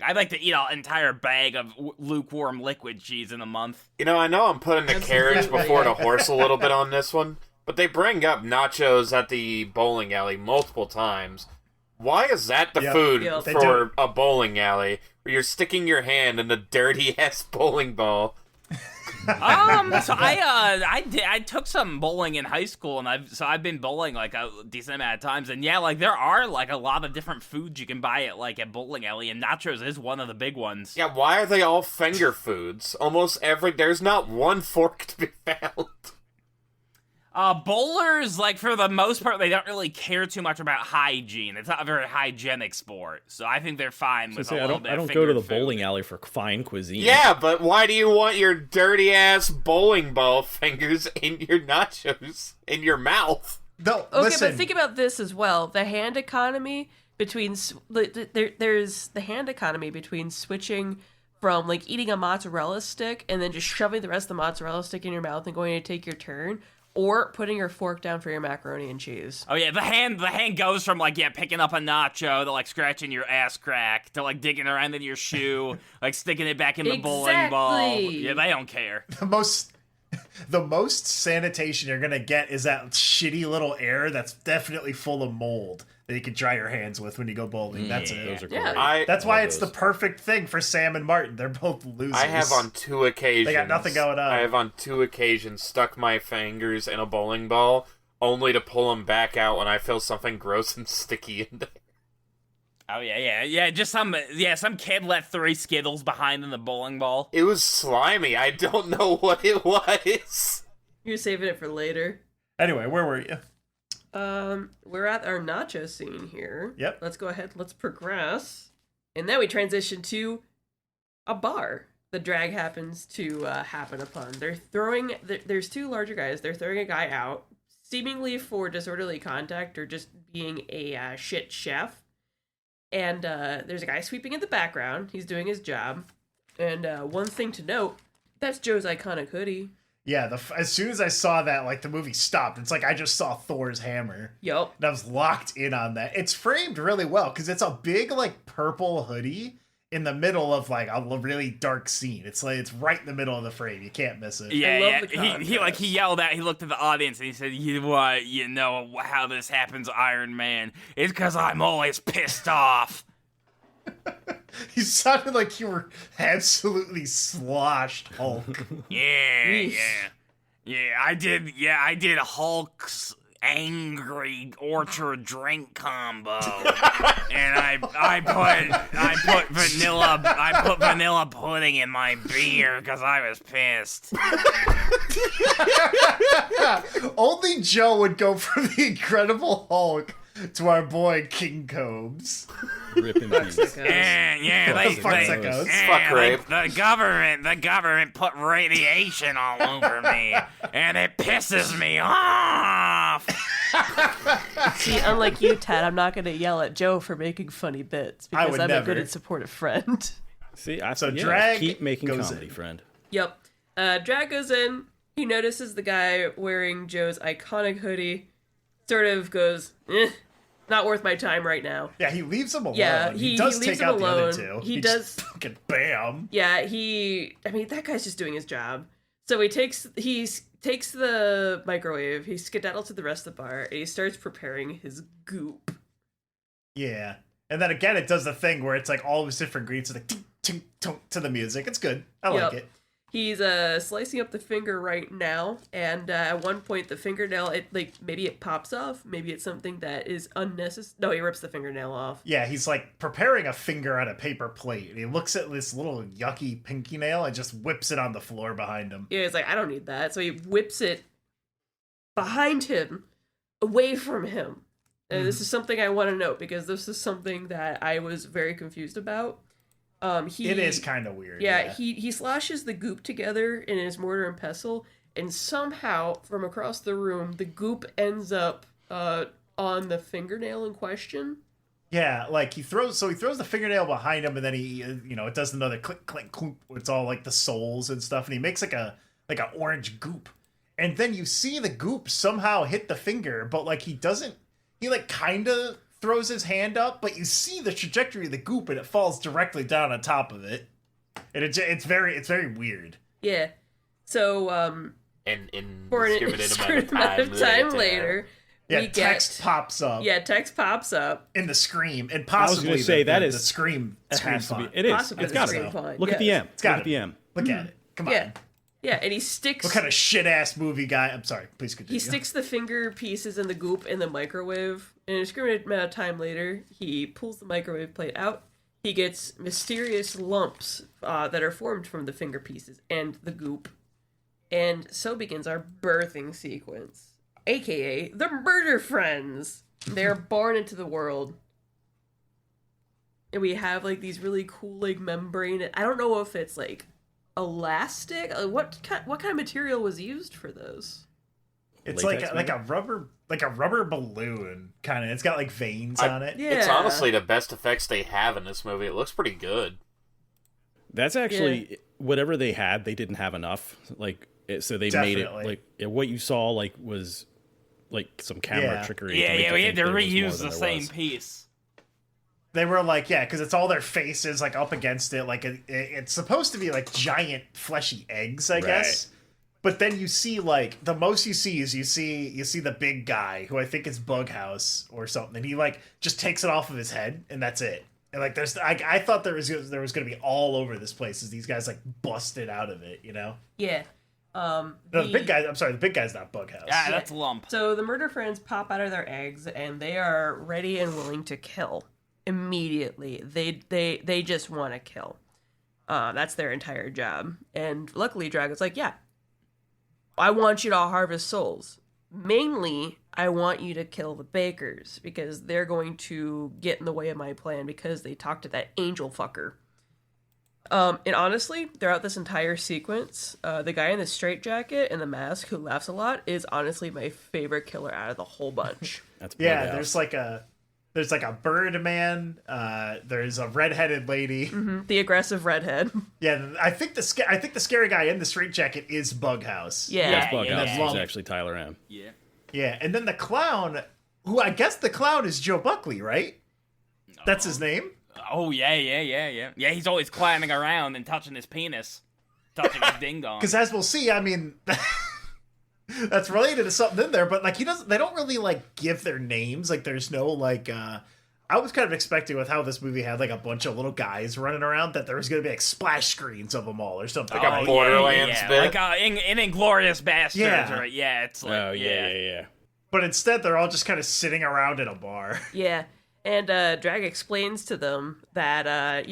I'd like to eat an entire bag of lukewarm liquid cheese in a month. I know I'm putting the carriage before the horse a little bit on this one, but they bring up nachos at the bowling alley multiple times. Why is that the food for a bowling alley where you're sticking your hand in a dirty ass bowling ball? So I took some bowling in high school, and I've been bowling like a decent amount of times, and there are like a lot of different foods you can buy at bowling alley, and nachos is one of the big ones. Yeah, why are they all finger foods? There's not one fork to be found. Bowlers, like, for the most part, they don't really care too much about hygiene. It's not a very hygienic sport, so I think they're fine with a little bit of I don't finger go to the food. bowling alley for fine cuisine. Yeah, but why do you want your dirty-ass bowling ball fingers in your nachos, in your mouth? No, Okay, listen. but think about this as well. The hand economy between... There's the hand economy between switching from, like, eating a mozzarella stick and then just shoving the rest of the mozzarella stick in your mouth and going to take your turn, or putting your fork down for your macaroni and cheese. Oh yeah, the hand goes from picking up a nacho to like scratching your ass crack to like digging around in your shoe, like sticking it back in the bowling ball. Yeah, they don't care. The most sanitation you're gonna get is that shitty little air that's definitely full of mold that you can dry your hands with when you go bowling. That's it. Those are great. Yeah. That's why it's the perfect thing for Sam and Martin. They're both losers. I have on 2 occasions. They got nothing going on. I have on 2 occasions stuck my fingers in a bowling ball, only to pull them back out when I feel something gross and sticky in there. Oh yeah. Just some kid let 3 Skittles behind in the bowling ball. It was slimy. I don't know what it was. You're saving it for later. Anyway, where were you? We're at our nacho scene here. Yep. Let's go ahead. Let's progress. And then we transition to a bar. The drag happens to happen upon. They're throwing... There's 2 larger guys. They're throwing a guy out, seemingly for disorderly conduct or just being a shit chef. And there's a guy sweeping in the background. He's doing his job. And one thing to note, that's Joe's iconic hoodie. Yeah, as soon as I saw that, like, the movie stopped. It's like I just saw Thor's hammer. Yup. And I was locked in on that. It's framed really well, because it's a big, like, purple hoodie in the middle of, like, a really dark scene. It's like, it's right in the middle of the frame. You can't miss it. Yeah, the contrast. He yelled out, he looked at the audience, and he said, you know how this happens, Iron Man. It's because I'm always pissed off. You sounded like you were absolutely sloshed Hulk. Yeah. Yeah, I did. Yeah, I did Hulk's angry orchard drink combo, and I put vanilla pudding in my beer because I was pissed. Only Joe would go from the Incredible Hulk to our boy King Cobes. Rip in peace. The government put radiation all over me, and it pisses me off. See, unlike you, Ted, I'm not going to yell at Joe for making funny bits because I'm a good and supportive friend. See, Drag keep making goes comedy, in. friend. Yep. Drag goes in. He notices the guy wearing Joe's iconic hoodie. Sort of goes, not worth my time right now. Yeah, he leaves him alone. Yeah, he does leaves take him out alone. the other two. He just does. Fucking bam. Yeah, that guy's just doing his job. So he takes the microwave, he skedaddles to the rest of the bar, and he starts preparing his goop. Yeah. And then again, it does the thing where it's like all these different ingredients, it's like tink, tink, tunk to the music. It's good. I like it. He's slicing up the finger right now, and at one point the fingernail, maybe it pops off, maybe it's something that is unnecessary. No, he rips the fingernail off. Yeah, he's like preparing a finger on a paper plate, and he looks at this little yucky pinky nail and just whips it on the floor behind him. Yeah, he's like, I don't need that. So he whips it behind him, away from him. And this is something I want to note, because this is something that I was very confused about. It is kind of weird. Yeah, he slashes the goop together in his mortar and pestle, and somehow from across the room, the goop ends up on the fingernail in question. Yeah, like he throws the fingernail behind him, and then he, it does another click, click, clunk. It's all like the soles and stuff, and he makes like a orange goop, and then you see the goop somehow hit the finger, but like he doesn't. He like kind of throws his hand up, but you see the trajectory of the goop, and it falls directly down on top of it, and it's very weird. Yeah. So And in for an discriminated amount of time later, Yeah, we text get pops up. Yeah, text pops up. In the Scream, and possibly gonna say the is- Scream. It Scream has to be. font. It is. Possibly It's the got Scream to be. font, Look at the yes. M. gotta Look at the M. Look at it. Come on. Yeah. Yeah, and he sticks. What kind of shit ass movie guy? I'm sorry. Please continue. He sticks the finger pieces in the goop in the microwave, and a discriminated amount of time later, he pulls the microwave plate out. He gets mysterious lumps that are formed from the finger pieces and the goop. And so begins our birthing sequence, aka the Murder Friends. They're born into the world. And we have like these really cool like membrane. I don't know if it's like elastic. What kind of material was used for those? It's Latex, like a rubber balloon kind of. It's got like veins on it. Yeah. It's honestly the best effects they have in this movie. It looks pretty good. That's actually whatever they had. They didn't have enough. So they made it Definitely. what you saw was some camera trickery. Yeah, to make it we think had to there was more reuse than the there same was. piece. They were like, because it's all their faces like up against it. Like it's supposed to be like giant fleshy eggs, I guess. But then you see like the most you see is you see the big guy who I think is Bughouse or something, and he like just takes it off of his head, and that's it. And like I thought there was gonna be all over this place as these guys like busted out of it, Yeah. No, the big guy. I'm sorry, the big guy's not Bughouse. Ah, that's Lump. So the Murder Friends pop out of their eggs, and they are ready and willing to kill immediately. They just want to kill. That's their entire job. And luckily, Dragon's like, yeah, I want you to harvest souls. Mainly, I want you to kill the bakers, because they're going to get in the way of my plan because they talked to that angel fucker. And honestly, throughout this entire sequence, the guy in the straitjacket and the mask who laughs a lot is honestly my favorite killer out of the whole bunch. That's Yeah, Bughouse. there's like a bird man. There's a redheaded lady. The aggressive redhead. Yeah, I think the scary guy in the straitjacket is Bughouse. Yeah. That's Bughouse. yeah. It's actually Tyler Amm. Yeah. Yeah, and then the clown, who I guess the clown is Joe Buckley, right? That's his name. Oh, yeah. Yeah, he's always climbing around and touching his penis. Touching his ding-dong. Because as we'll see, I mean, that's related to something in there, but like they don't really like give their names. Like there's no like I was kind of expecting with how this movie had like a bunch of little guys running around that there was going to be like splash screens of them all or something. Like a Borderlands bit. Like in Inglourious Bastards, Yeah. right? Yeah, it's like, yeah. But instead, they're all just kind of sitting around in a bar. Yeah. And Drag explains to them that,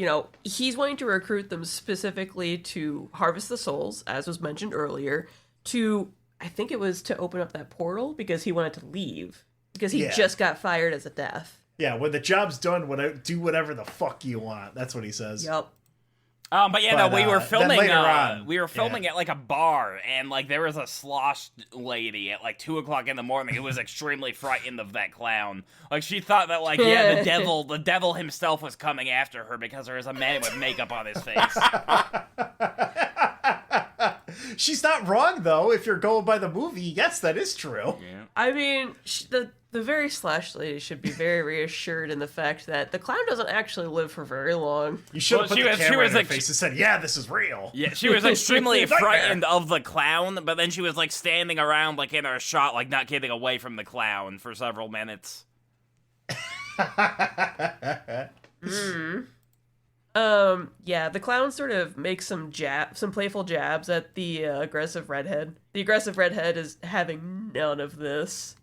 he's wanting to recruit them specifically to harvest the souls, as was mentioned earlier, I think it was to open up that portal because he wanted to leave. Because he just got fired as a death. Yeah, when the job's done, do whatever the fuck you want. That's what he says. Yup. But yeah, But, we were then filming. later on, we were filming at like a bar, and like there was a sloshed lady at like 2:00 in the morning who was extremely frightened of that clown. Like she thought that like the devil himself was coming after her because there was a man with makeup on his face. She's not wrong though. If you're going by the movie, yes, that is true. Yeah. I mean, the very slash lady should be very reassured in the fact that the clown doesn't actually live for very long. You should have Well, put the she camera was in her like- face and said, "Yeah, this is real." Yeah, she was extremely Nightmare. frightened of the clown, but then she was like standing around like in her shot, like not getting away from the clown for several minutes. Yeah, the clown sort of makes some playful jabs at the aggressive redhead. The aggressive redhead is having none of this.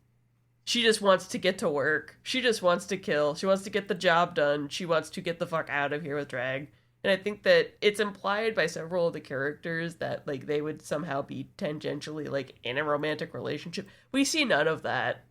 She just wants to get to work. She just wants to kill. She wants to get the job done. She wants to get the fuck out of here with Drag. And I think that it's implied by several of the characters that like they would somehow be tangentially like in a romantic relationship. We see none of that.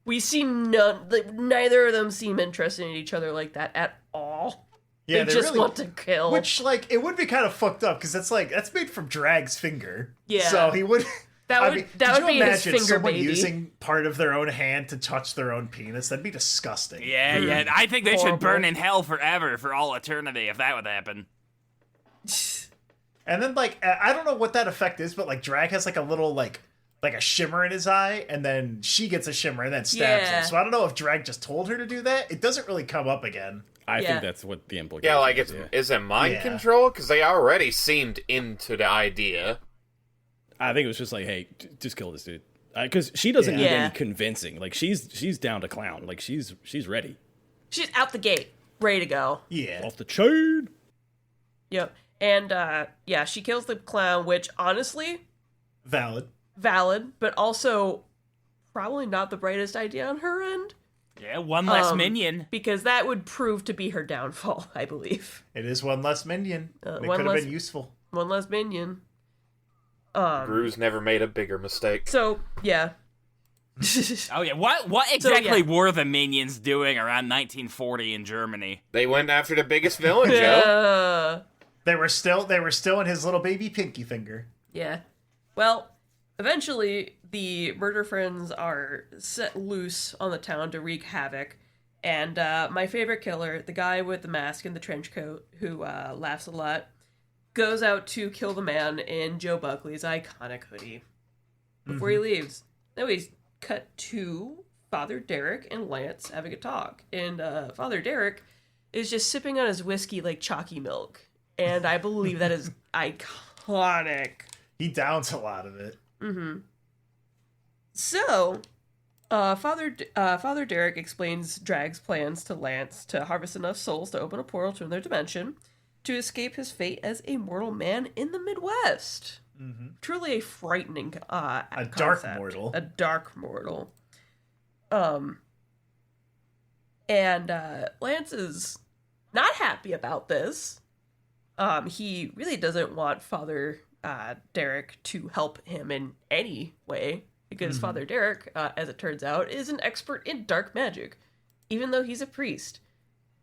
We see none. Like, neither of them seem interested in each other like that at all. Yeah, they just really want to kill. Which, like, it would be kind of fucked up because that's made from Drag's finger. Yeah. So he would. That would could you be his imagine finger someone baby. using part of their own hand to touch their own penis? That'd be disgusting. Yeah. I think they should Horrible. burn in hell forever for all eternity if that would happen. And then, like, I don't know what that effect is, but like, Drag has like a little like a shimmer in his eye, and then she gets a shimmer and then stabs Yeah. him. So I don't know if Drag just told her to do that. It doesn't really come up again. I Yeah. think that's what the implication Yeah, like, is. is it mind Yeah. control? Because they already seemed into the idea. I think it was just like, hey, just kill this dude. Because she doesn't need Yeah. any convincing. Like, she's down to clown. Like, she's ready. She's out the gate, ready to go. Yeah. Off the chain. Yep. And she kills the clown, which honestly, Valid. valid, but also probably not the brightest idea on her end. Yeah, one less minion. Because that would prove to be her downfall, I believe. It is one less minion. It one could have less- been useful. One less minion. Gru's never made a bigger mistake. So, yeah. Oh yeah, what exactly were the minions doing around 1940 in Germany? They went after the biggest villain, Joe. Yeah. They were still in his little baby pinky finger. Yeah. Well, eventually, the murder friends are set loose on the town to wreak havoc. And my favorite killer, the guy with the mask and the trench coat, who laughs a lot, goes out to kill the man in Joe Buckley's iconic hoodie before he leaves. Then we cut to Father Derek and Lance having a talk. And Father Derek is just sipping on his whiskey like chalky milk. And I believe that is iconic. He downs a lot of it. So, Father Derek explains Drag's plans to Lance to harvest enough souls to open a portal to another dimension to escape his fate as a mortal man in the Midwest. Truly a frightening A concept. dark mortal. A dark mortal. And Lance is not happy about this. He really doesn't want Father Derek to help him in any way, because Father Derek, as it turns out, is an expert in dark magic, even though he's a priest.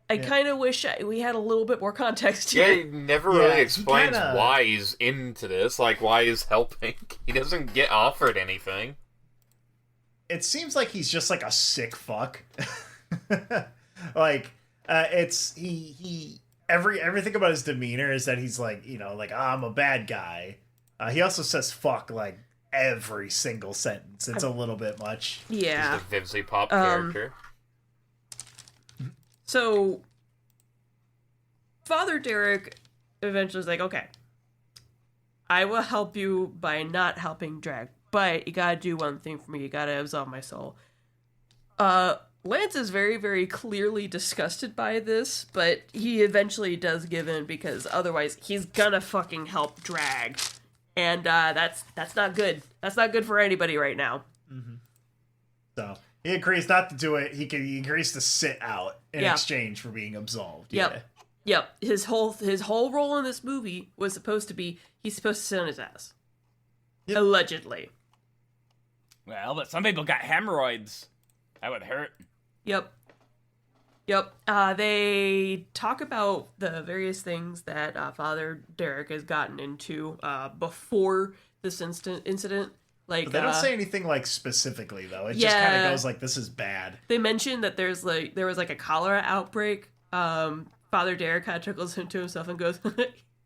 I kind of wish we had a little bit more context Yeah, here. he never Yeah, really he explains kinda- why he's into this, like why he's helping. He doesn't get offered anything. It seems like he's just like a sick fuck. Like, it's he everything about his demeanor is that he's like, like, I'm a bad guy. He also says fuck like every single sentence. It's a little bit much. Yeah. He's the Vivsy Pop character. So, Father Derek eventually is like, okay, I will help you by not helping Drag, but you gotta do one thing for me. You gotta absolve my soul. Lance is very, very clearly disgusted by this, but he eventually does give in because otherwise he's gonna fucking help Drag. And that's not good. That's not good for anybody right now. So he agrees not to do it. He agrees to sit out in exchange for being absolved. Yep. His whole role in this movie was supposed to be he's supposed to sit on his ass. Yep. Allegedly. Well, but some people got hemorrhoids. That would hurt. Yep. They talk about the various things that Father Derek has gotten into before this incident. Like, but they don't say anything like specifically though. It just kind of goes like, "This is bad." They mentioned that there was like a cholera outbreak. Father Derek kind of chuckles into himself and goes,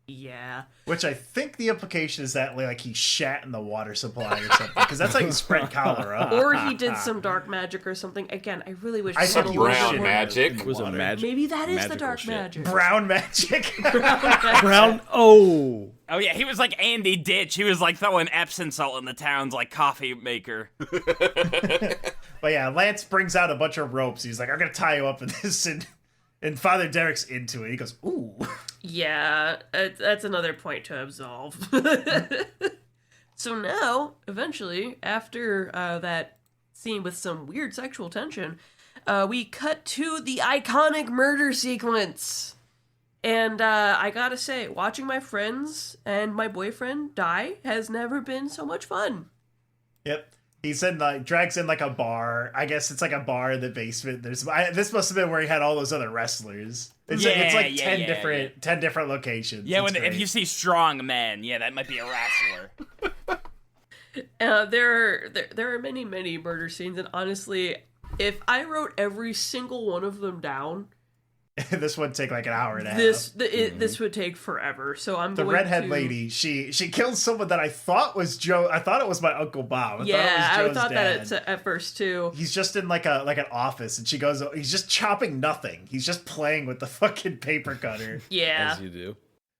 "Yeah." Which I think the implication is that like he shat in the water supply or something, because that's how you spread cholera. Or he did some dark magic or something. Again, I really wish. I said brown magic. It was a magic. Maybe that is the dark magic. Brown magic. Brown. Oh. Oh yeah, he was like Andy Ditch. He was like throwing Epsom salt in the town's like coffee maker. But yeah, Lance brings out a bunch of ropes. He's like, "I'm gonna tie you up in this," and Father Derek's into it. He goes, "Ooh." Yeah, that's another point to absolve. So now, eventually, after that scene with some weird sexual tension, we cut to the iconic murder sequence. And I gotta say, watching my friends and my boyfriend die has never been so much fun. Yep. He's in Drag's in like a bar. I guess it's like a bar in the basement. This must have been where he had all those other wrestlers. It's like 10 different locations. Yeah, if you see strong men, that might be a wrestler. There are many, many murder scenes, and honestly, if I wrote every single one of them down, this would take like an hour and a half. This would take forever. So the redhead lady. She kills someone that I thought was Joe. I thought it was my Uncle Bob. I thought that at first too. He's just in like an office, and she goes. He's just chopping nothing. He's just playing with the fucking paper cutter. Yeah, as you do.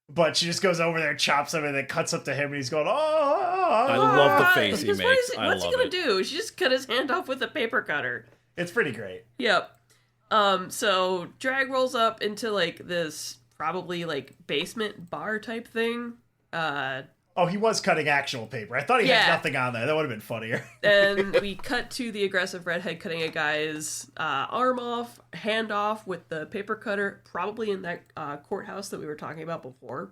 But she just goes over there, chops him, and then cuts up to him, and he's going, "Oh!" I love the face he makes. What's he gonna do? She just cut his hand off with a paper cutter. It's pretty great. Yep. So Drag rolls up into like this probably like basement bar type thing. Oh, he was cutting actual paper. I thought he had nothing on there. That would have been funnier. And we cut to the aggressive redhead cutting a guy's arm off, hand off with the paper cutter, probably in that courthouse that we were talking about before.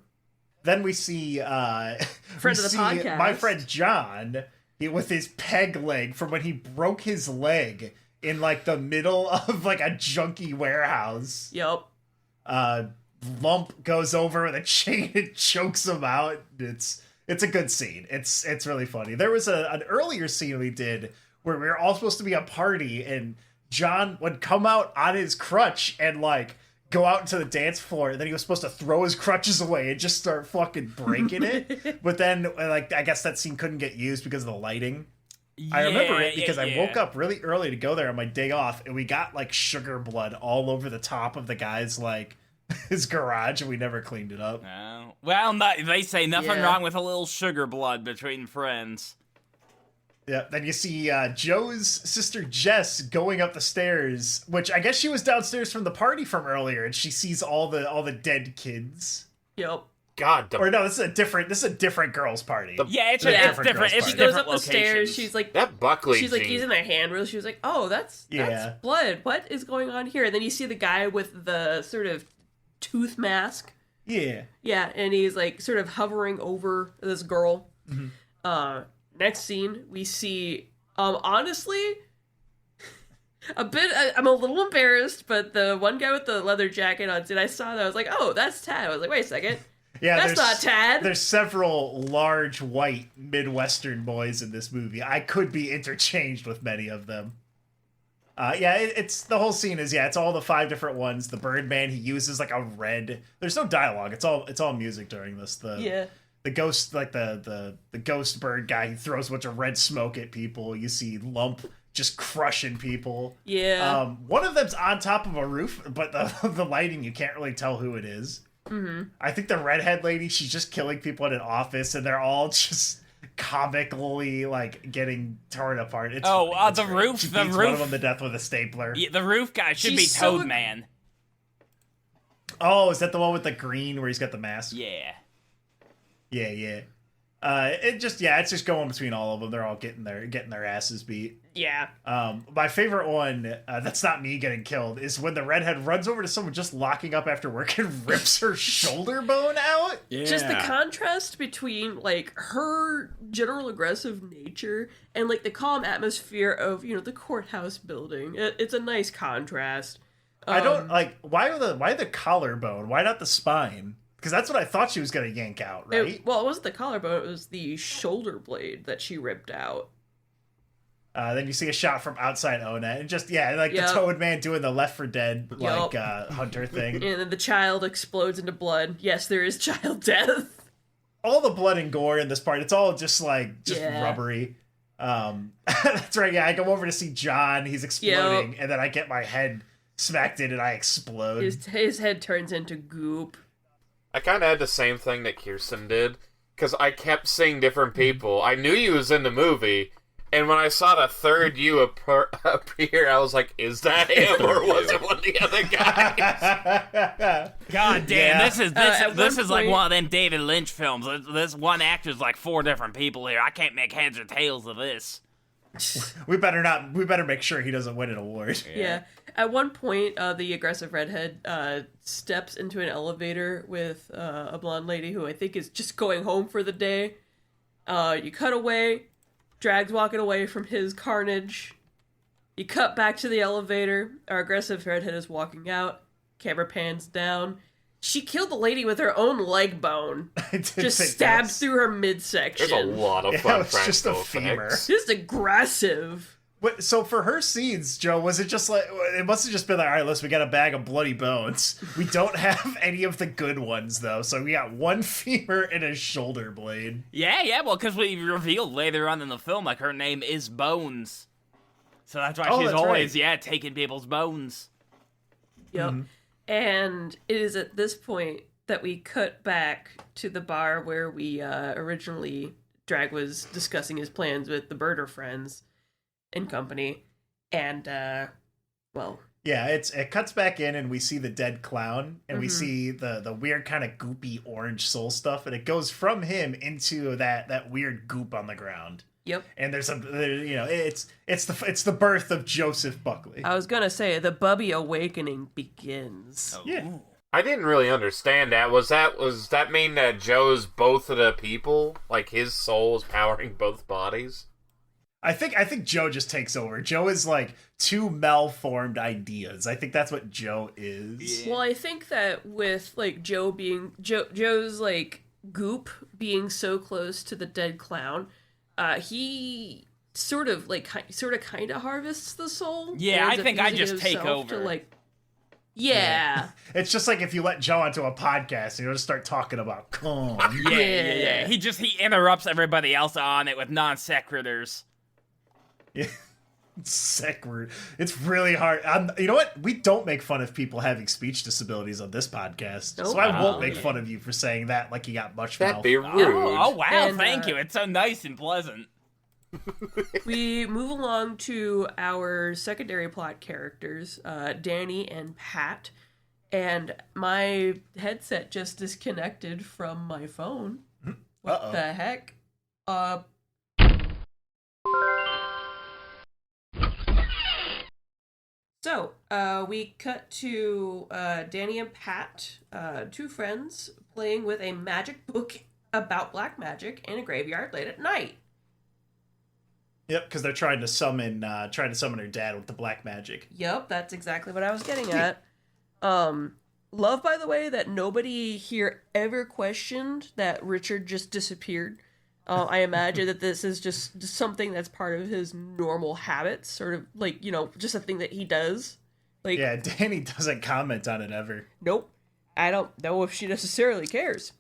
Then we see podcast, my friend John with his peg leg from when he broke his leg in like the middle of like a junky warehouse. Yep. Lump goes over with a chain and chokes him out. It's a good scene. It's really funny. There was an earlier scene we did where we were all supposed to be a party, and John would come out on his crutch and like go out into the dance floor, and then he was supposed to throw his crutches away and just start fucking breaking it. But then like I guess that scene couldn't get used because of the lighting. I remember it because I woke up really early to go there on my day off, and we got like sugar blood all over the top of the guy's like his garage, and we never cleaned it up. Oh. Well, they say nothing wrong with a little sugar blood between friends. Yeah. Then you see Joe's sister Jess going up the stairs, which I guess she was downstairs from the party from earlier, and she sees all the dead kids. Yep. God, or no, this is a different girls' party. It's different. She goes up the stairs. She's like that Buckley. She's like, he's in a handrail. She was like, oh, that's blood. What is going on here? And then you see the guy with the sort of tooth mask. Yeah. Yeah, and he's like sort of hovering over this girl. Mm-hmm. Next scene, we see honestly I'm a little embarrassed, but the one guy with the leather jacket on, I saw that, I was like, oh, that's Tad. I was like, wait a second. Yeah, that's not Tad. There's several large white Midwestern boys in this movie. I could be interchanged with many of them. It's the whole scene is it's all the 5 different ones. The Birdman, he uses like a red. There's no dialogue. It's all music during this. The ghost, like the ghost bird guy, he throws a bunch of red smoke at people. You see Lump just crushing people. Yeah. One of them's on top of a roof, but the lighting, you can't really tell who it is. Mm-hmm. I think the redhead lady, she's just killing people in an office, and they're all just comically like getting torn apart. It's Oh, funny. It's the great. roof- She the beats one of roof- them to death with a stapler. Yeah, the roof guy should She's be so Toad Man. Oh, is that the one with the green where he's got the mask? Yeah. Yeah. It's just going between all of them. They're all getting their asses beat. Yeah. My favorite one, that's not me getting killed, is when the redhead runs over to someone just locking up after work and rips her shoulder bone out. Yeah. Just the contrast between, like, her general aggressive nature and, like, the calm atmosphere of, the courthouse building. It's a nice contrast. I don't, like, why the collarbone? Why not the spine? Because that's what I thought she was going to yank out, right? It wasn't the collarbone, it was the shoulder blade that she ripped out. Then you see a shot from outside Ona, and just, the Yep. Toad Man doing the Left 4 Dead, Yep. hunter thing. And then the child explodes into blood. Yes, there is child death. All the blood and gore in this part, it's all just Yeah. rubbery. That's right, I go over to see John, he's exploding, and then I get my head smacked in and I explode. His head turns into goop. I kind of had the same thing that Kirsten did, because I kept seeing different people. I knew you was in the movie, and when I saw the third you appear, I was like, is that him, or was it one of the other guys? God damn, Yeah. this is At this one is like point- one of them David Lynch films. This one actor's like 4 different people here. I can't make heads or tails of this. We better make sure he doesn't win an award. Yeah. At one point, the aggressive redhead steps into an elevator with a blonde lady who I think is just going home for the day. You cut away, Drag's walking away from his carnage. You cut back to the elevator. Our aggressive redhead is walking out. Camera pans down. She killed the lady with her own leg bone. I did Just think stabbed that's- through her midsection. There's a lot of Yeah, fun it's just a practical femur. effects. Just aggressive. But, so for her scenes, Joe, was it just like, it must have just been like, all right, listen, we got a bag of bloody bones. We don't have any of the good ones, though. So we got one femur and a shoulder blade. Yeah, well, because we revealed later on in the film, like, her name is Bones. So that's why Oh, she's that's always, right. taking people's bones. Yep. And it is at this point that we cut back to the bar where we originally, Drag was discussing his plans with the birder friends and company. And, Yeah, it cuts back in and we see the dead clown and we see the weird kind of goopy orange soul stuff, and it goes from him into that weird goop on the ground. yep. And it's the birth of Joseph Buckley. I was gonna say, the Bubby awakening begins. Yeah. I didn't really understand that. Was that mean that Joe's both of the people? Like, his soul is powering both bodies? I think Joe just takes over. Joe is like 2 malformed ideas. I think that's what Joe is. Well, I think that with, like, Joe's, like, goop being so close to the dead clown, he sort of kind of harvests the soul. Yeah, Ends I up think I using it just take himself to, over. like, yeah. It's just like if you let Joe onto a podcast and you just start talking about cum. Yeah. He interrupts everybody else on it with non sequiturs. Yeah. Sacred. It's really hard. You know what? We don't make fun of people having speech disabilities on this podcast, Nope. so I won't Oh, make yeah. fun of you for saying that like you got much That'd mouth. be rude. Oh, wow, And, thank you. It's so nice and pleasant. We move along to our secondary plot characters, Danny and Pat. And my headset just disconnected from my phone. What Uh-oh. the heck? So, we cut to Danny and Pat, 2 friends, playing with a magic book about black magic in a graveyard late at night. Yep, because they're trying to summon her dad with the black magic. Yep, that's exactly what I was getting at. Love, by the way, that nobody here ever questioned that Richard just disappeared. I imagine that this is just something that's part of his normal habits, sort of like, just a thing that he does. Like, Yeah, Danny doesn't comment on it ever. nope. I don't know if she necessarily cares.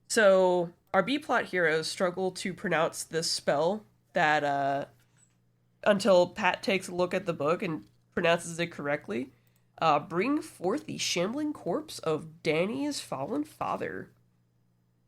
So our B-plot heroes struggle to pronounce this spell that, until Pat takes a look at the book and pronounces it correctly. Bring forth the shambling corpse of Danny's fallen father.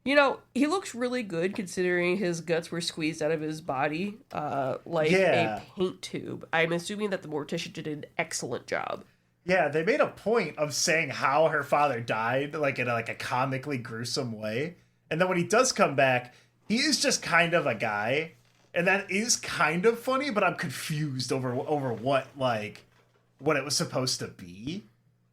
You know, he looks really good considering his guts were squeezed out of his body like Yeah. a paint tube. I'm assuming that the mortician did an excellent job. Yeah, they made a point of saying how her father died, like in a comically gruesome way. And then when he does come back, he is just kind of a guy. And that is kind of funny, but I'm confused over what it was supposed to be.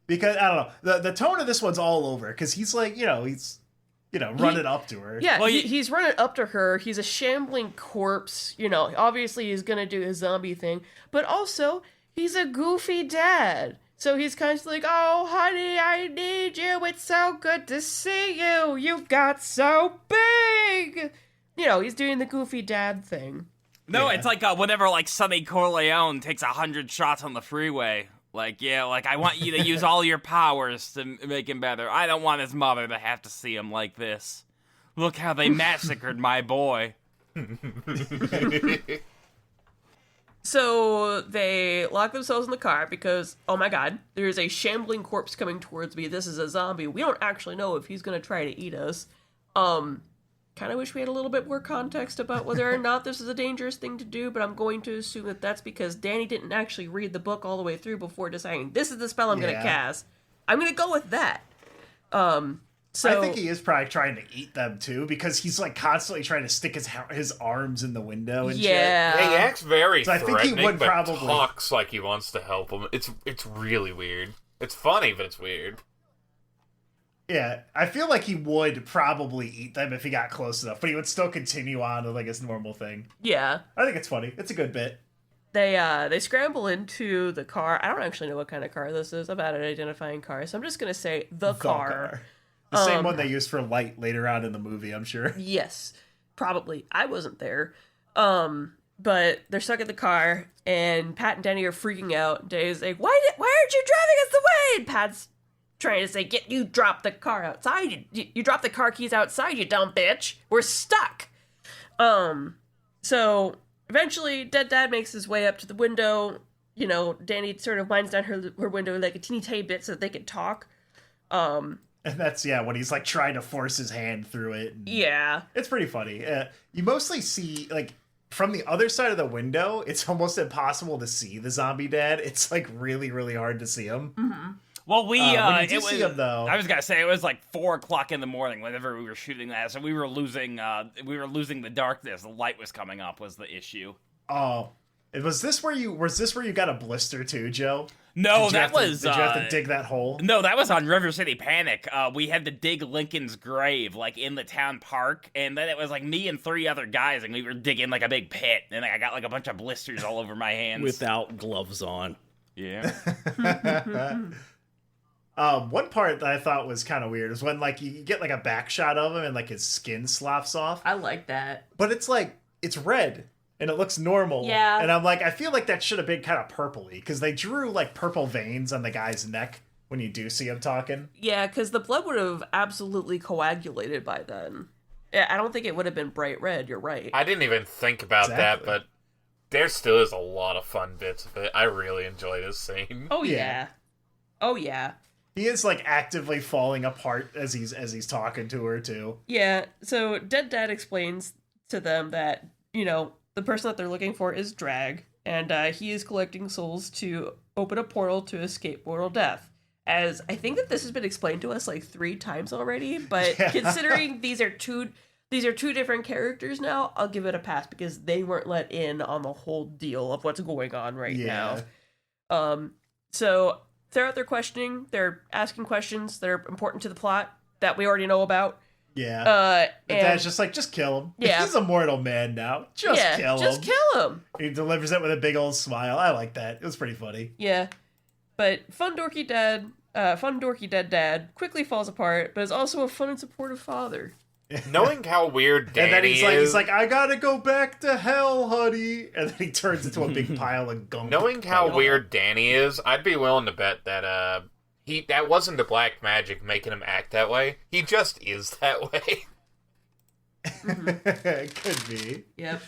Because, I don't know, the tone of this one's all over, because he's like, running up to her. Yeah, Well, he's running up to her. He's a shambling corpse. You know, obviously he's going to do his zombie thing. But also, he's a goofy dad. So he's kind of like, oh, honey, I need you. It's so good to see you. You got so big. You know, he's doing the goofy dad thing. No, Yeah. it's like whenever like Sonny Corleone takes 100 shots on the freeway. Like, yeah, like I want you to use all your powers to make him better. I don't want his mother to have to see him like this. Look how they massacred my boy. So they lock themselves in the car because, oh my god, there's a shambling corpse coming towards me. This is a zombie. We don't actually know if he's going to try to eat us. Kind of wish we had a little bit more context about whether or not this is a dangerous thing to do, but I'm going to assume that that's because Danny didn't actually read the book all the way through before deciding, this is the spell I'm going to cast. I'm going to go with that. So I think he is probably trying to eat them too, because he's like constantly trying to stick his arms in the window and shit. Yeah, he acts very So I think threatening, he would but probably talks like he wants to help him. It's really weird. It's funny, but it's weird. Yeah, I feel like he would probably eat them if he got close enough, but he would still continue on with like his normal thing. Yeah. I think it's funny. It's a good bit. They scramble into the car. I don't actually know what kind of car this is. I'm bad at identifying cars, so I'm just going to say the car. The same one they use for light later on in the movie, I'm sure. Yes, probably. I wasn't there. But they're stuck in the car, and Pat and Denny are freaking out. Danny's like, why aren't you driving us away? And Pat's trying to say, you dropped the car outside. You dropped the car keys outside, you dumb bitch. We're stuck. So eventually, Dead Dad makes his way up to the window. You know, Danny sort of winds down her window like a teeny tiny bit so that they could talk. And that's, when he's like trying to force his hand through it. Yeah. It's pretty funny. You mostly see, like, from the other side of the window, it's almost impossible to see the zombie dad. It's like really, really hard to see him. Mm-hmm. Well, when you see him, though, I was gonna say it was like 4:00 in the morning whenever we were shooting that, so we were losing the darkness. The light was coming up was the issue. Oh, was this where you got a blister too, Joe? No, Did you have to uh, dig that hole? No, that was on River City Panic. We had to dig Lincoln's grave, like, in the town park, and then it was, like, me and 3 other guys, and we were digging, like, a big pit, and I got, like, a bunch of blisters all over my hands. Without gloves on. Yeah. One part that I thought was kind of weird is when, like, you get, like, a back shot of him and, like, his skin sloughs off. I like that. But it's, like, it's red. And it looks normal. Yeah. And I'm like, I feel like that should have been kind of purpley, because they drew, like, purple veins on the guy's neck when you do see him talking. Yeah, because the blood would have absolutely coagulated by then. Yeah, I don't think it would have been bright red, you're right. I didn't even think about Exactly. that, but there still is a lot of fun bits of it. I really enjoy this scene. Oh, Yeah. yeah. Oh, yeah. He is, like, actively falling apart as he's talking to her, too. Yeah, so Dead Dad explains to them that, you know, the person that they're looking for is Drag, and he is collecting souls to open a portal to escape mortal death. As I think that this has been explained to us like 3 times already, but Yeah. considering these are two different characters now, I'll give it a pass because they weren't let in on the whole deal of what's going on right now. So throughout their questioning, they're asking questions that are important to the plot that we already know about. Yeah. And And Dad's just like, just kill him. Yeah. He's a mortal man now. Just kill him. Just kill him. He delivers it with a big old smile. I like that. It was pretty funny. Yeah. But fun dorky dead dad quickly falls apart, but is also a fun and supportive father. Knowing how weird Danny And then is, he's like, I gotta go back to hell, honey. And then he turns into a big pile of gunk. knowing how weird Danny is, I'd be willing to bet that that wasn't the black magic making him act that way. He just is that way. It could be. Yep.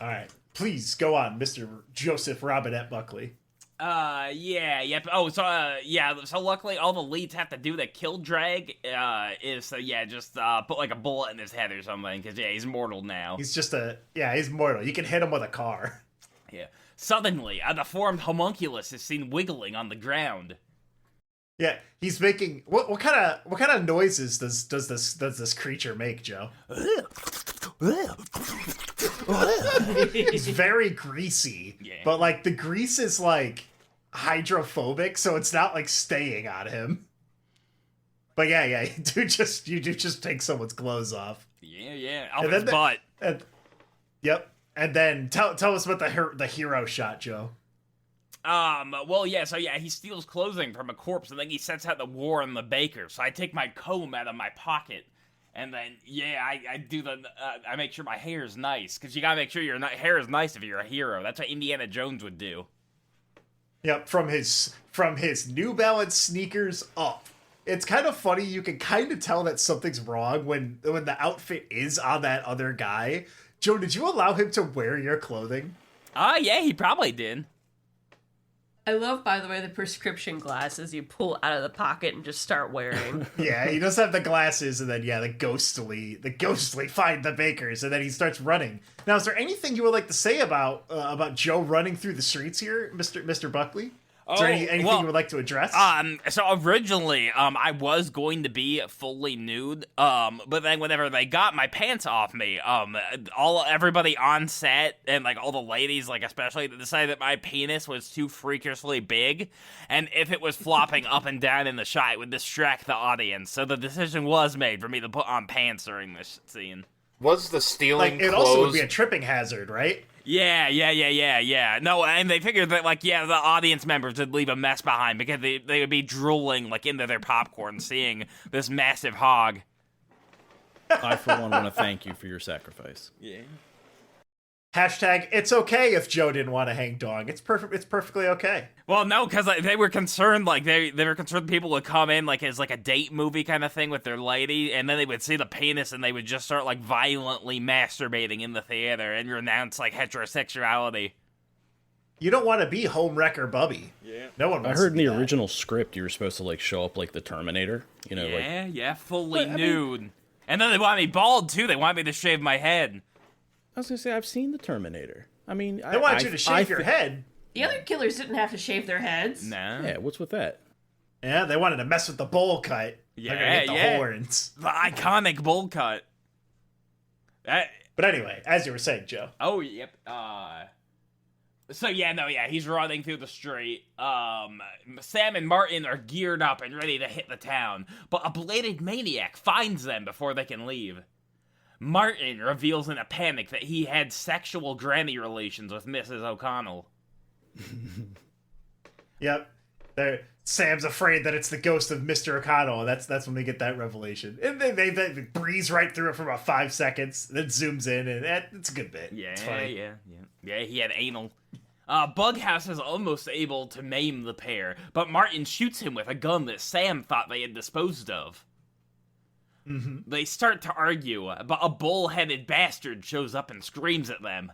All right. Please go on, Mr. Joseph Robinette Buckley. Yeah, yep. Oh, so, yeah, so luckily all the leads have to do to kill Drag, just, put, like, a bullet in his head or something, because, yeah, he's mortal now. He's he's mortal. You can hit him with a car. Yeah. Suddenly, a deformed homunculus is seen wiggling on the ground. Yeah, he's making what kind of noises does this creature make, Joe? It's very greasy, but like the grease is like hydrophobic, so it's not like staying on him. But yeah, you do just take someone's clothes off. Yeah, off his butt. Yep, and then tell us about the hero shot, Joe. Well, yeah, so yeah, he steals clothing from a corpse, and then he sets out the war on the baker. So I take my comb out of my pocket, and then, yeah, I do I make sure my hair is nice, because you gotta make sure your hair is nice if you're a hero. That's what Indiana Jones would do. Yep, from his New Balance sneakers up. It's kind of funny, you can kind of tell that something's wrong when the outfit is on that other guy. Joe, did you allow him to wear your clothing? Yeah, he probably did. I love, by the way, the prescription glasses you pull out of the pocket and just start wearing. Yeah, he does have the glasses, and then the ghostly find the bakers, and then he starts running. Now, is there anything you would like to say about Joe running through the streets here, Mr. Buckley? Is there anything you would like to address? So originally, I was going to be fully nude, but then whenever they got my pants off me, everybody on set, and, like, all the ladies, like, especially, decided that my penis was too freakishly big, and if it was flopping up and down in the shot, it would distract the audience, so the decision was made for me to put on pants during this scene. Was the stealing it clothes... also would be a tripping hazard, right? Yeah. No, and they figured that, like, the audience members would leave a mess behind because they would be drooling, like, into their popcorn seeing this massive hog. I, for one, want to thank you for your sacrifice. Yeah. Hashtag, it's okay if Joe didn't want to hang dong. It's perfectly okay. Well, no, because they were concerned, like, they were concerned people would come in, like, as, like, a date movie kind of thing with their lady, and then they would see the penis, and they would just start, like, violently masturbating in the theater and renounce, like, heterosexuality. You don't want to be Homewrecker Bubby. Yeah. No one wants I heard in to the be original script you were supposed to, like, show up like the Terminator. You know, fully nude. And then they want me bald, too. They want me to shave my head. I was going to say, I've seen the Terminator. I mean, They want you to shave your head. The other killers didn't have to shave their heads. Nah. Yeah, what's with that? Yeah, they wanted to mess with the bowl cut. Yeah, They're gonna get the horns. The iconic bowl cut. But anyway, as you were saying, Joe. Oh, yep. He's running through the street. Sam and Martin are geared up and ready to hit the town, but a belated maniac finds them before they can leave. Martin reveals in a panic that he had sexual granny relations with Mrs. O'Connell. Yep. Sam's afraid that it's the ghost of Mr. O'Connell, and that's when they get that revelation. And they breeze right through it for about 5 seconds, then zooms in, and it's a good bit. Yeah, it's funny. Yeah, he had anal. Bughouse is almost able to maim the pair, but Martin shoots him with a gun that Sam thought they had disposed of. Mm-hmm. They start to argue, but a bull-headed bastard shows up and screams at them.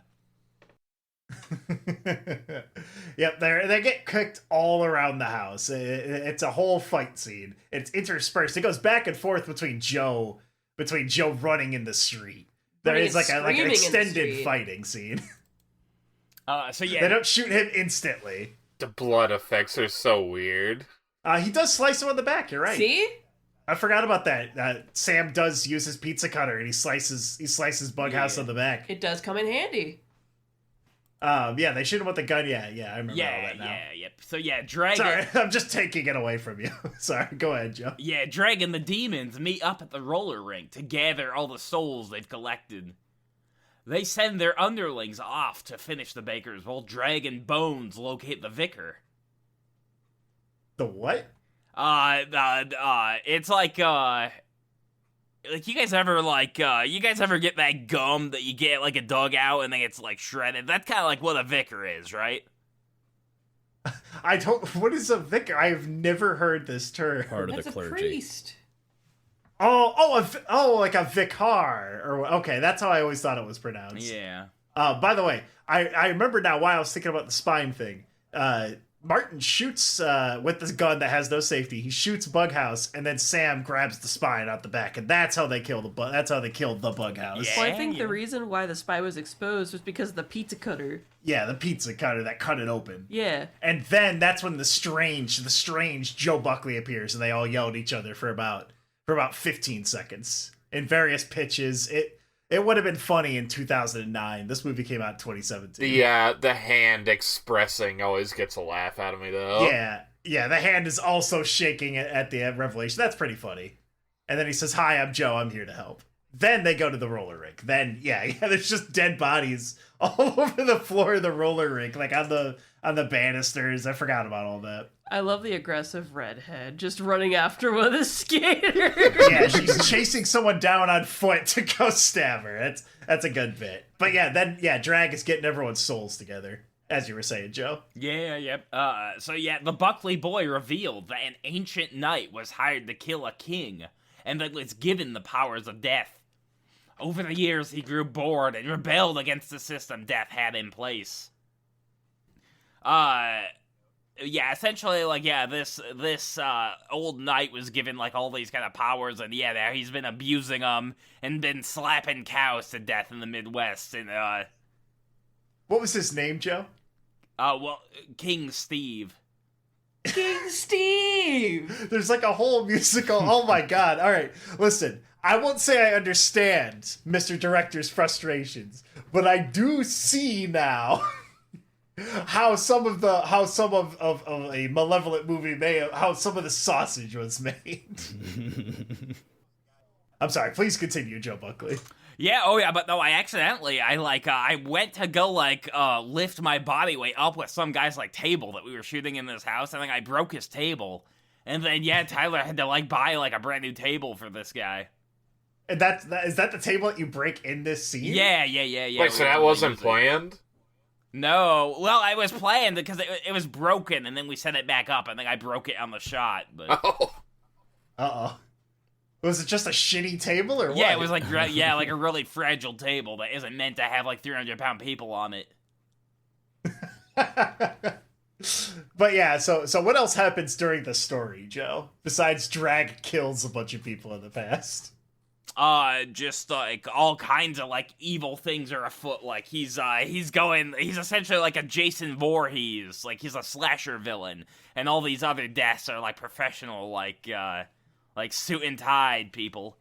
Yep, they get kicked all around the house. It's a whole fight scene. It's interspersed. It goes back and forth between Joe running in the street. There is like an extended fighting scene. They don't shoot him instantly. The blood effects are so weird. He does slice him on the back. You're right. See? I forgot about that. Sam does use his pizza cutter and he slices Bughouse on the back. It does come in handy. They shoot him with the gun. Yeah, I remember all that now. Yep. So Dragon. Sorry, I'm just taking it away from you. Sorry, go ahead, Joe. Yeah, Dragon and the demons meet up at the roller rink to gather all the souls they've collected. They send their underlings off to finish the bakers while Dragon Bones locate the vicar. The what? It's like you guys ever get that gum that you get like a dugout and then it's like shredded? That's kind of like what a vicar is, right? What is a vicar? I have never heard this term. Part of That's the a clergy. priest. Like a vicar. Okay, that's how I always thought it was pronounced. Yeah. By the way, I remember now why I was thinking about the spine thing. Martin shoots with this gun that has no safety. He shoots Bughouse, and then Sam grabs the spine out the back, and that's how they kill that's how they killed the Bughouse. Yeah. Well, I think the reason why the spy was exposed was because of the pizza cutter. Yeah, the pizza cutter that cut it open. Yeah. And then that's when the strange Joe Buckley appears, and they all yell at each other for about 15 seconds in various pitches. It would have been funny in 2009. This movie came out in 2017. The hand expressing always gets a laugh out of me, though. Yeah, the hand is also shaking at the revelation. That's pretty funny. And then he says, "Hi, I'm Joe. I'm here to help." Then they go to the roller rink. Then, there's just dead bodies all over the floor of the roller rink, like on the banisters. I forgot about all that. I love the aggressive redhead just running after one of the skaters. Yeah, she's chasing someone down on foot to go stab her. That's a good bit. But Drag is getting everyone's souls together, as you were saying, Joe. Yep. The Buckley boy revealed that an ancient knight was hired to kill a king, and that was given the powers of death. Over the years, he grew bored and rebelled against the system death had in place. Essentially, this old knight was given, all these kind of powers, and he's been abusing them, and been slapping cows to death in the Midwest, and, What was his name, Joe? King Steve. King Steve! There's a whole musical. Oh my god. All right, listen. I won't say I understand Mr. Director's frustrations, but I do see now how some of a Malevolent movie how some of the sausage was made. I'm sorry, please continue, Joe Buckley. But no, I went to go, lift my body weight up with some guy's, table that we were shooting in this house, and then I broke his table. And then, Tyler had to, buy, a brand new table for this guy. And is that the table that you break in this scene? Yeah. Wait, so that wasn't planned? No, well, I was planned because it was broken, and then we set it back up, and then I broke it on the shot, but... Oh. Uh-oh. Was it just a shitty table, or what? Yeah, it was like a really fragile table that isn't meant to have 300-pound people on it. But so what else happens during the story, Joe? Besides Drag kills a bunch of people in the past. Just all kinds of evil things are afoot. He's essentially like a Jason Voorhees. He's a slasher villain, and all these other deaths are professional suit and tied people.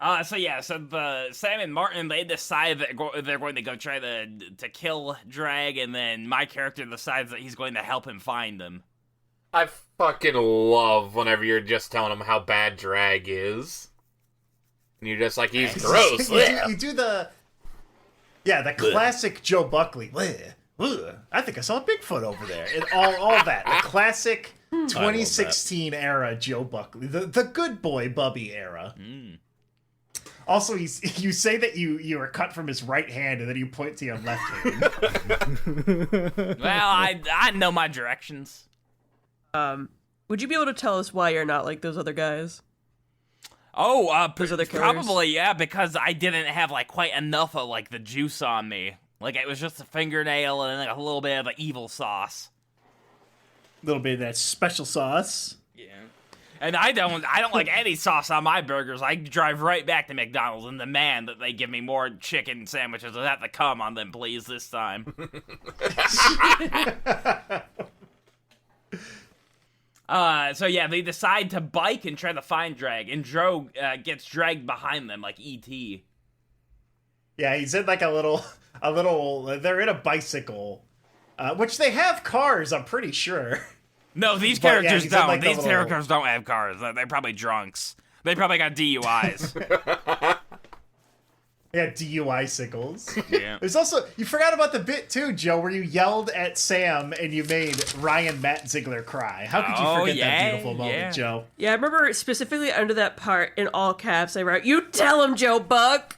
So the Sam and Martin, they decide that they're going to go try to kill Drag, and then my character decides that he's going to help him find them. I fucking love whenever you're just telling him how bad Drag is. And you're just he's gross. you do the classic Joe Buckley. I think I saw a Bigfoot over there. And all that. The classic 2016 era Joe Buckley. The good boy Bubby era. Mm. Also, you say that you are cut from his right hand, and then you point to your left hand. Well, I know my directions. Would you be able to tell us why you're not like those other guys? Those other probably, because I didn't have quite enough of the juice on me. It was just a fingernail and then a little bit of the evil sauce. A little bit of that special sauce. Yeah. And I don't like any sauce on my burgers. I drive right back to McDonald's and demand that they give me more chicken sandwiches without the cum on them, please, this time. They decide to bike and try to find Drag, and Joe gets dragged behind them like E.T. Yeah, he's in a little, they're in a bicycle, which they have cars, I'm pretty sure. No, these characters don't. These characters don't have cars. They're probably drunks. They probably got DUIs. Yeah, DUI-sicles. Yeah. There's also, you forgot about the bit too, Joe, where you yelled at Sam and you made Matt Ziegler cry. How could you forget that beautiful moment, Joe? Yeah, I remember specifically under that part, in all caps, I wrote, "You tell him, Joe Buck!"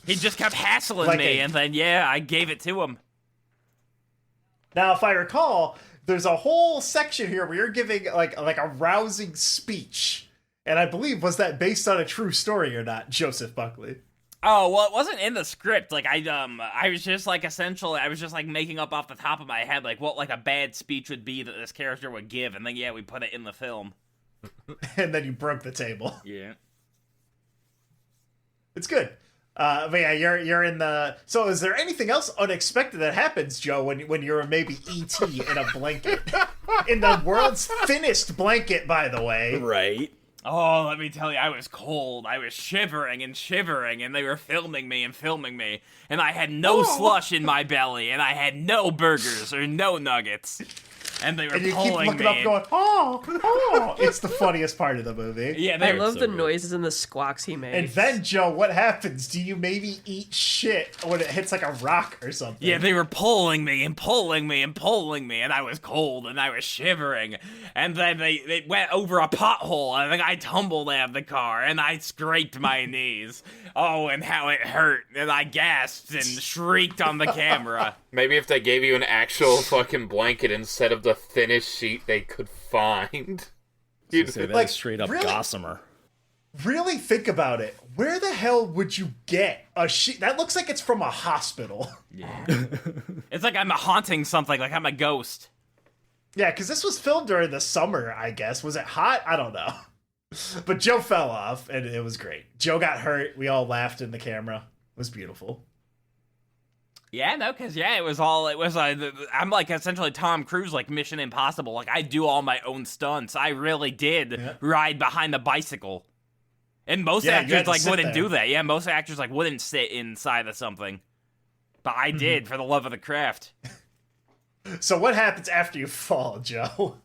He just kept hassling me, and then, I gave it to him. Now, if I recall, there's a whole section here where you're giving, a rousing speech. And I believe, was that based on a true story or not, Joseph Buckley? Oh, well, it wasn't in the script. Like, I was just, like, essentially, I was just, like, making up off the top of my head, like, what, like, a bad speech would be that this character would give, and then, yeah, we put it in the film. And then you broke the table. Yeah. It's good. But yeah, you're in the... So is there anything else unexpected that happens, Joe, when you're maybe E.T. in a blanket? In the world's thinnest blanket, by the way. Right. Oh, let me tell you, I was cold. I was shivering, and they were filming me, and I had no slush in my belly, and I had no burgers or no nuggets. And they were And you keep pulling looking me. up going, oh. It's the funniest part of the movie. Yeah, I they love so the good. noises and the squawks he makes. And then, Joe, what happens? Do you maybe eat shit when it hits like a rock or something? Yeah, they were pulling me, and I was cold, and I was shivering. And then they went over a pothole, and then I tumbled out of the car, and I scraped my knees. Oh, and how it hurt. And I gasped and shrieked on the camera. Maybe if they gave you an actual fucking blanket instead of the thinnest sheet they could find. You'd say that like, straight up really? gossamer. Really think about it. Where the hell would you get a sheet? That looks like it's from a hospital. Yeah. It's like I'm haunting something, like I'm a ghost. Yeah, because this was filmed during the summer, I guess. Was it hot? I don't know. But Joe fell off, and it was great. Joe got hurt. We all laughed in the camera. It was beautiful. Yeah, no, because, I'm like essentially Tom Cruise, like Mission Impossible. Like, I do all my own stunts. I really did ride behind the bicycle. And most Yeah, you had actors, to like, sit wouldn't there. do that. Yeah, most actors, like, wouldn't sit inside of something. But I did, for the love of the craft. So what happens after you fall, Joe?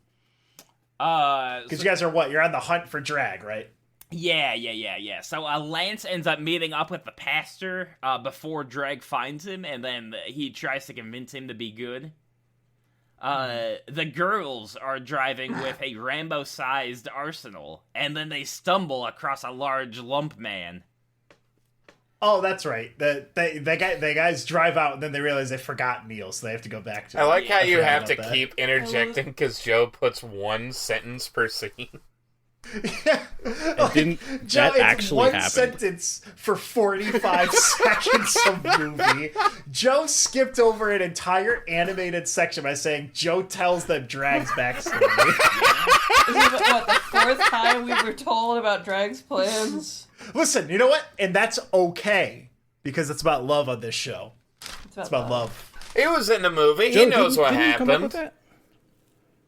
Because So- you guys are what? You're on the hunt for drag, right? Yeah. So Lance ends up meeting up with the pastor before Drag finds him, and then he tries to convince him to be good. The girls are driving with a Rambo-sized arsenal, and then they stumble across a large lump man. Oh, that's right. The guys drive out, and then they realize they forgot Neil, so they have to go back to I him. like how you forgot have to about that. keep interjecting because Joe puts one sentence per scene. Didn't Joe, that it's actually one happen? sentence for 45 seconds of movie. Joe skipped over an entire animated section by saying Joe tells them Drag's backstory. This is what, the fourth time we were told about Drag's plans? Listen, you know what? And that's okay, because it's about love on this show. It's about love. He was in the movie. He Joe, knows what didn't you come up with happened. that?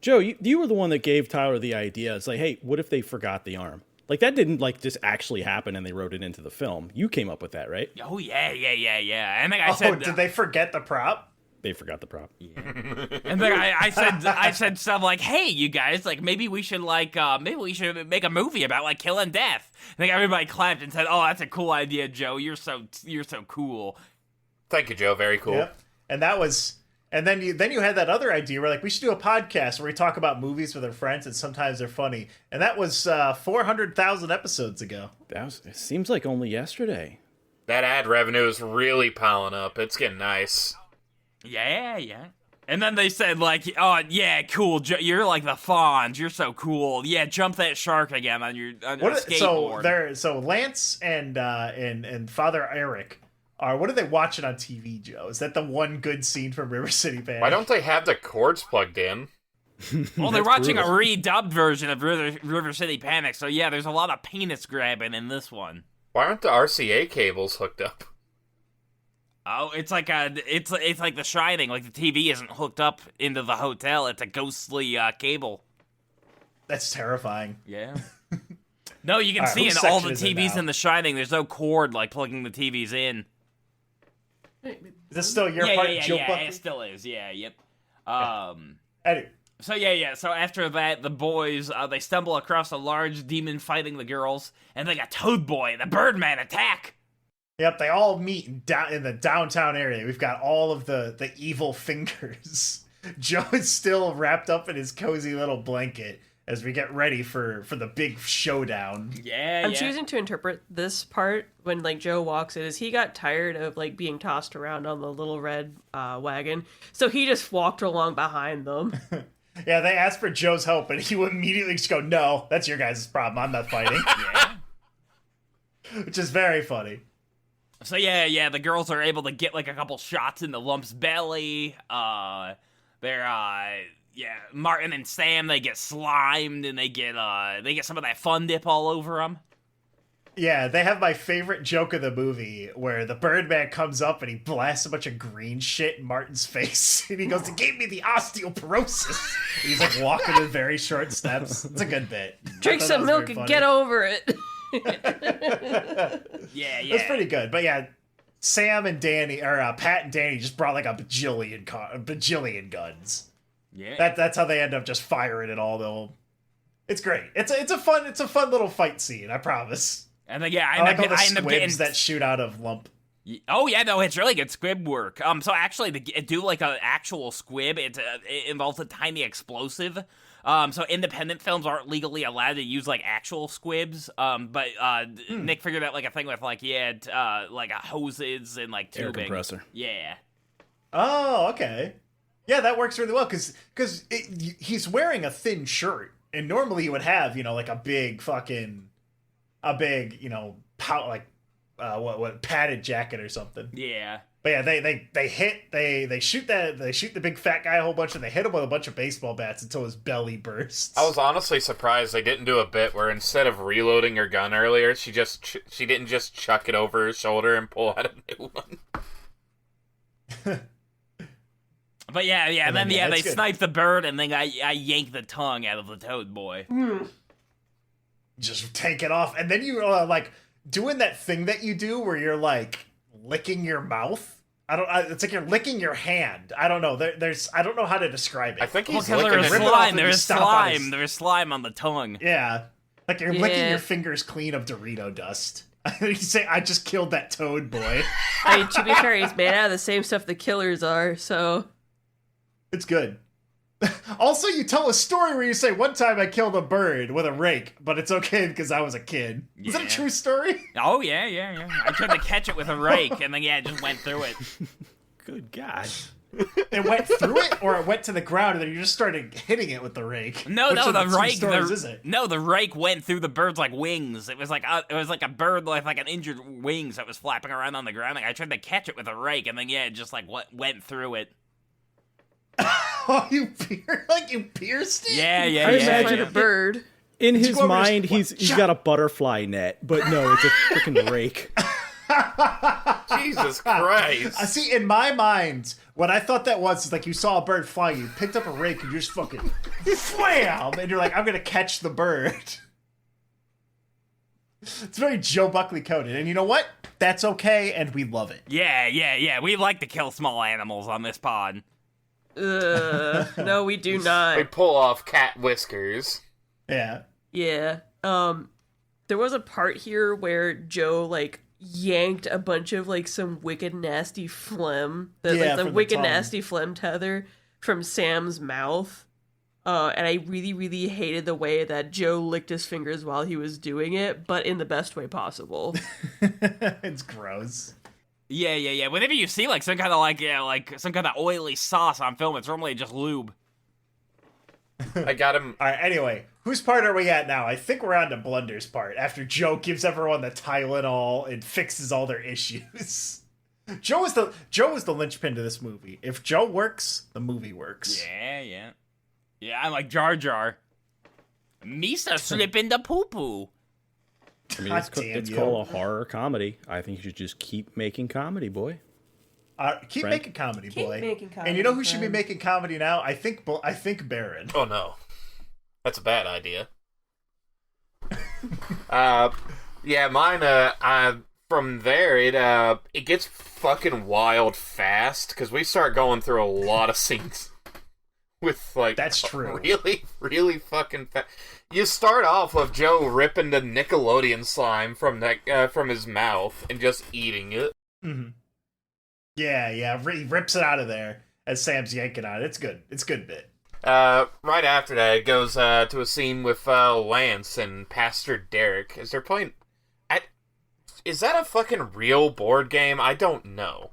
Joe, you were the one that gave Tyler the idea. It's like, hey, what if they forgot the arm? Like, that didn't, like, just actually happen and they wrote it into the film. You came up with that, right? Oh, yeah. And then I said... Did they forget the prop? They forgot the prop. And then I said stuff like, "Hey, you guys, like maybe we should make a movie about like killing death." I think everybody clapped and said, "Oh, that's a cool idea, Joe. You're so cool." Thank you, Joe. Very cool. Yep. And that was... And then you had that other idea where like we should do a podcast where we talk about movies with our friends and sometimes they're funny. And that was 400,000 episodes ago. It seems like only yesterday. That ad revenue is really piling up. It's getting nice. Yeah. And then they said like, "Oh yeah, cool. You're like the Fonz. You're so cool. Yeah, jump that shark again on your skateboard." So Lance and Father Eric are, what are they watching on TV, Joe? Is that the one good scene from River City Panic? Why don't they have the cords plugged in? Well, they're watching a redubbed version of River City Panic. So yeah, there's a lot of penis grabbing in this one. Why aren't the RCA cables hooked up? Oh, it's like The Shining. Like the TV isn't hooked up into the hotel. It's a ghostly cable. That's terrifying. Yeah. No, you can All right, see in whose all the section is it TVs now? in The Shining, there's no cord like plugging the TVs in. Is this still your Yeah, part, yeah, Joe Buckley? it still is. Yeah, yep. Anyway, So after that, the boys, they stumble across a large demon fighting the girls, and they got Toad Boy, the Birdman, attack! yep, they all meet in the downtown area. We've got all of the evil fingers. Joe is still wrapped up in his cozy little blanket as we get ready for the big showdown. Yeah, I'm choosing to interpret this part when like Joe walks in as he got tired of like being tossed around on the little red wagon, so he just walked along behind them. Yeah, they asked for Joe's help, and he would immediately just go, "No, that's your guys' problem. I'm not fighting." Yeah. Which is very funny. So yeah, the girls are able to get like a couple shots in the lump's belly. Martin and Sam, they get slimed and they get some of that fun dip all over them. Yeah, they have my favorite joke of the movie where the Birdman comes up and he blasts a bunch of green shit in Martin's face. And he goes, "It gave me the osteoporosis." And he's like walking in very short steps. It's a good bit. Drink some milk and get over it. Yeah. That's pretty good. But yeah, Sam and Danny, or Pat and Danny just brought like a bajillion guns. Yeah. That's how they end up just firing it all though. It's great. It's a fun little fight scene, I promise. And then I like all the end up getting that shoot out of lump. Oh yeah, no, it's really good squib work. So actually, to do like an actual squib, it involves a tiny explosive. So independent films aren't legally allowed to use like actual squibs. But Nick figured out like a thing with like like a hoses and like tubing. Air compressor. Yeah. Oh, okay. Yeah, that works really well because he's wearing a thin shirt, and normally you would have like a big padded jacket or something. Yeah. But yeah, they shoot the big fat guy a whole bunch, and they hit him with a bunch of baseball bats until his belly bursts. I was honestly surprised they didn't do a bit where instead of reloading her gun earlier, she didn't just chuck it over her shoulder and pull out a new one. But yeah, and then they good. snipe the bird, and then I yank the tongue out of the toad boy. Just take it off, and then you like doing that thing that you do where you're like licking your mouth. It's like you're licking your hand. I don't know. I don't know how to describe it. I think he's Well, licking there's it. slime. There's slime on the tongue. Yeah, like you're licking your fingers clean of Dorito dust. You say, "I just killed that toad boy." I mean, to be fair, he's made out of the same stuff the killers are, so It's good. Also, you tell a story where you say, "One time I killed a bird with a rake, but it's okay because I was a kid." Is that a true story? Oh, yeah. I tried to catch it with a rake, and then, it just went through it. Good God. It went through it, or it went to the ground, and then you just started hitting it with the rake? No, Which of the two rake. stories is it? No, the rake went through the bird's like wings. It was like a bird with like an injured wings that was flapping around on the ground. Like, I tried to catch it with a rake, and then it just like went through it. Oh, you pierced it? Yeah. I imagine a bird. In his go over mind, his- he's got a butterfly net, but no, it's a freaking rake. Jesus Christ. I see, in my mind, what I thought that was like you saw a bird flying, you picked up a rake, and you just fucking wham! And you're like, "I'm gonna catch the bird." It's very Joe Buckley coded, and you know what? That's okay, and we love it. Yeah. We like to kill small animals on this pod. No, we do not. We pull off cat whiskers. Yeah. Yeah. There was a part here where Joe like yanked a bunch of like some wicked nasty phlegm, the from the wicked tongue. nasty phlegm tether from Sam's mouth. And I really, really hated the way that Joe licked his fingers while he was doing it, but in the best way possible. It's gross. Yeah. Whenever you see like some kind of some kind of oily sauce on film, it's normally just lube. I got him. All right, anyway, whose part are we at now? I think we're on to Blunder's part, after Joe gives everyone the Tylenol and fixes all their issues. Joe is the linchpin to this movie. If Joe works, the movie works. Yeah. I'm like Jar Jar. Misa slipping the poo-poo. I mean, God damn it's you. called a horror comedy. I think you should just keep making comedy, boy. Keep Frank? making comedy, Keep boy. making comedy, and you know who should be friend. making comedy now? I think Baron. Oh no. That's a bad idea. Yeah, mine, from there, it gets fucking wild fast, because we start going through a lot of scenes with, like... That's true. Really, really fucking fast. You start off with Joe ripping the Nickelodeon slime from his mouth and just eating it. Mm-hmm. Yeah, he rips it out of there as Sam's yanking on it. It's good. It's a good bit. Right after that, it goes to a scene with Lance and Pastor Derek. Is that a fucking real board game? I don't know.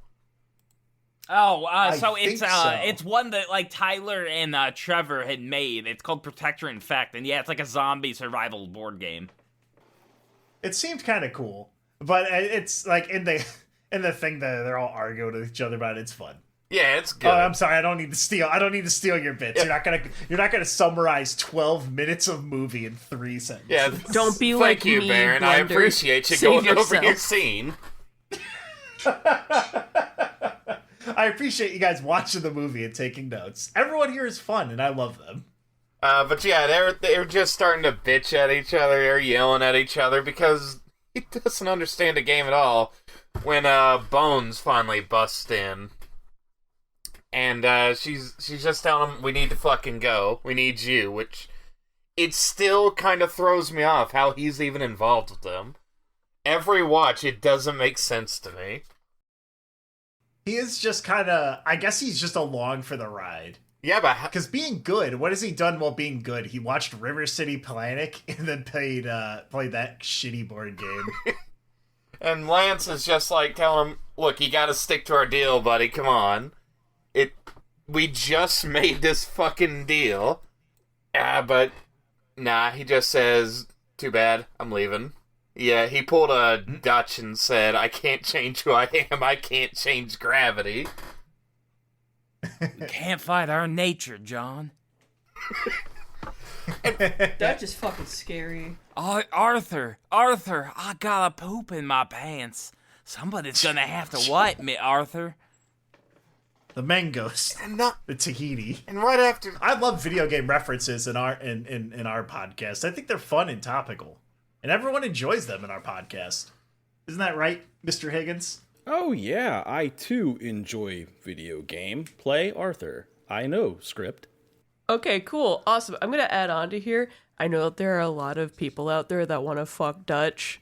Oh, so think it's so. it's one that like Tyler and Trevor had made. It's called Protector Infect, and yeah, it's like a zombie survival board game. It seemed kind of cool, but it's like in the and the thing that they're all arguing with each other about. It's fun. Yeah, it's good. Oh, I'm sorry. I don't need to steal your bits. Yeah. You're not gonna summarize 12 minutes of movie in 3 sentences. Yeah, Don't be like thank you, me, Baron. I Blender. appreciate you Save going over your yourself. scene. I appreciate you guys watching the movie and taking notes. Everyone here is fun, and I love them. But yeah, they're just starting to bitch at each other. They're yelling at each other because he doesn't understand the game at all. When Bones finally busts in, and she's just telling him, "We need to fucking go. We need you." Which it still kind of throws me off how he's even involved with them. Every watch, it doesn't make sense to me. He is just kind of... I guess he's just along for the ride. Yeah, but Because being good, what has he done while being good? He watched River City Panic and then played that shitty board game. and Lance is just like telling him, "Look, you got to stick to our deal, buddy. Come on. We just made this fucking deal." But nah, he just says, "Too bad, I'm leaving." Yeah, he pulled a Dutch and said, "I can't change who I am. I can't change gravity." You can't fight our nature, John. That's just fucking scary. Arthur, I got a poop in my pants. Somebody's gonna have to wipe me, Arthur. The mangoes. And not, The Tahiti. and right after, I love video game references in our podcast. I think they're fun and topical. And everyone enjoys them in our podcast. Isn't that right, Mr. Higgins? Oh yeah, I too enjoy video game. Play Arthur. I know script. Okay, cool. Awesome. I'm going to add on to here. I know that there are a lot of people out there that want to fuck Dutch.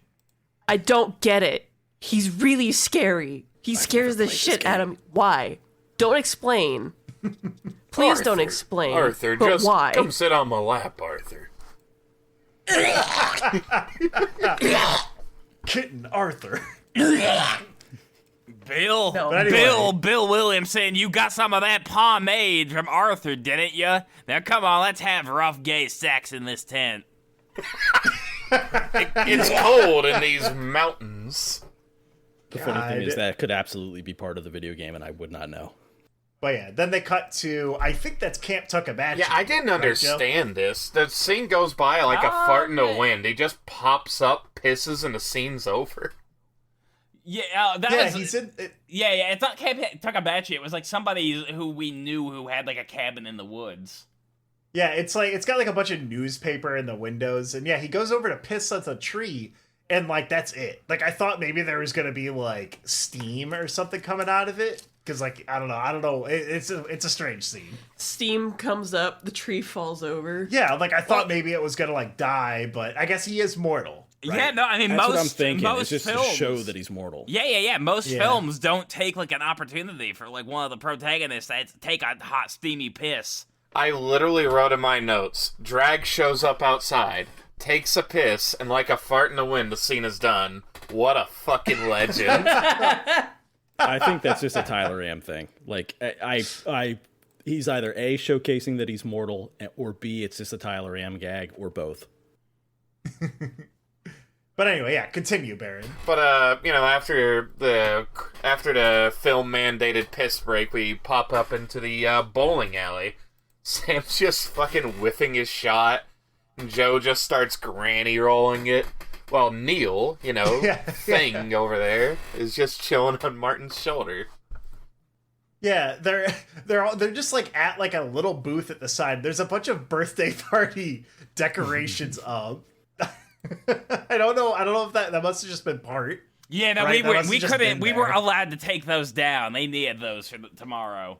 I don't get it. He's really scary. He scares the shit out of me. Why? Don't explain. Please don't explain. Arthur, but just why? come sit on my lap, Arthur. Kitten Arthur. Bill, No. But anyway. Bill Williams saying you got some of that pomade from Arthur, didn't you? Now come on, let's have rough gay sex in this tent. It's cold in these mountains. The funny thing is God. that could absolutely be part of the video game, and I would not know. But yeah, then they cut to, I think that's Camp Tuckabatchee. Yeah, I didn't Right, understand this. The scene goes by like a fart in the yeah. wind. He just pops up, pisses, and the scene's over. Yeah, that Yeah, was. he's in... Yeah, it's not Tuckabatchee. It was like somebody who we knew who had like a cabin in the woods. Yeah, it's got like a bunch of newspaper in the windows, and yeah, he goes over to piss at the tree, and like that's it. Like I thought maybe there was gonna be like steam or something coming out of it, because like I don't know. It's a strange scene. Steam comes up, the tree falls over. Yeah, like I thought maybe it was gonna like die, but I guess he is mortal. Right? Yeah, no, I mean That's most what I'm thinking. most It's just films, to show that he's mortal. Yeah. Most Yeah. films don't take like an opportunity for like one of the protagonists to take a hot steamy piss. I literally wrote in my notes, Drag shows up outside, takes a piss, and like a fart in the wind, the scene is done. What a fucking legend. I think that's just a Tyler Amm thing. Like, he's either A, showcasing that he's mortal, or B, it's just a Tyler Amm gag, or both. But anyway, yeah, continue, Baron. But, after the film mandated piss break, we pop up into the bowling alley. Sam's just fucking whiffing his shot, and Joe just starts granny rolling it, while Neil, Thing over there, is just chilling on Martin's shoulder. Yeah, they're just like at like a little booth at the side. There's a bunch of birthday party decorations up. I don't know if that must have just been part. Yeah, no, Right, that must have we just couldn't. been We there. weren't allowed to take those down. They needed those for tomorrow.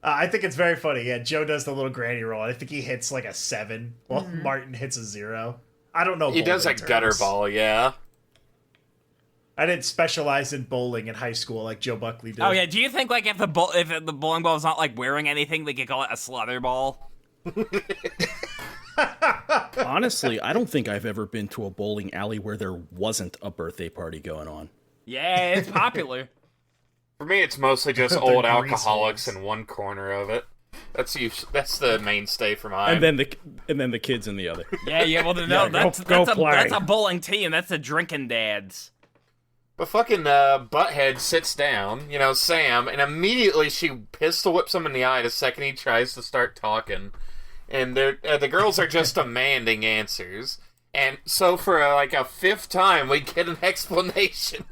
I think it's very funny. Yeah, Joe does the little granny roll. I think he hits like a 7, while Martin hits a 0. I don't know. He does a bowling gutter terms. ball, yeah. I didn't specialize in bowling in high school like Joe Buckley did. Oh yeah, do you think like if the bowling ball is not like wearing anything, they could call it a sluther ball? Honestly, I don't think I've ever been to a bowling alley where there wasn't a birthday party going on. Yeah, it's popular. For me, it's mostly just They're old grease alcoholics holes. in one corner of it. That's the mainstay for mine. And then the kids in the other. Yeah, well, no, that's a bowling team. That's the drinking dads. But fucking Butthead sits down, Sam, and immediately she pistol whips him in the eye the second he tries to start talking. And the girls are just demanding answers. And so for a fifth time, we get an explanation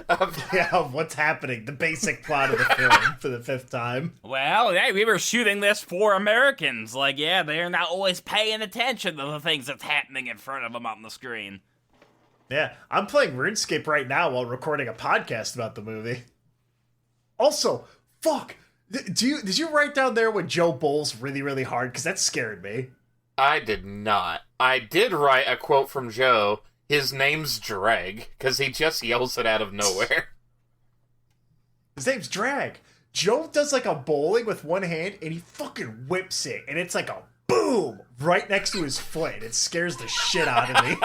of what's happening, the basic plot of the film for the fifth time. Well, hey, we were shooting this for Americans. They're not always paying attention to the things that's happening in front of them on the screen. Yeah, I'm playing RuneScape right now while recording a podcast about the movie. Also, fuck, did you write down there when Joe bowls really, really hard? Because that scared me. I did not. I did write a quote from Joe. His name's Drag, because he just yells it out of nowhere. His name's Drag. Joe does a bowling with one hand, and he fucking whips it, and it's like a boom right next to his foot. It scares the shit out of me.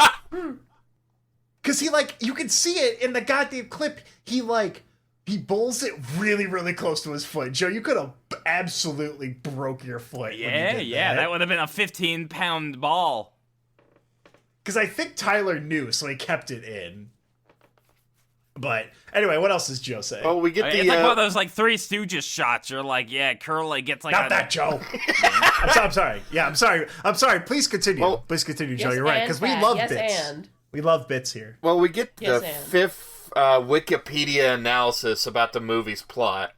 Because you can see it in the goddamn clip. He bowls it really, really close to his foot. Joe, you could have absolutely broke your foot. Yeah, that would have been a 15-pound ball. Because I think Tyler knew, so he kept it in. But anyway, what else does Joe say? Oh, we get it's like one of those Three Stooges shots. You're Curly gets not that, Joe. I'm sorry. Yeah, I'm sorry. Please continue. Well, Please continue, Joe. Yes, You're right, because we love bits. We love bits here. Well, we get the fifth Wikipedia analysis about the movie's plot.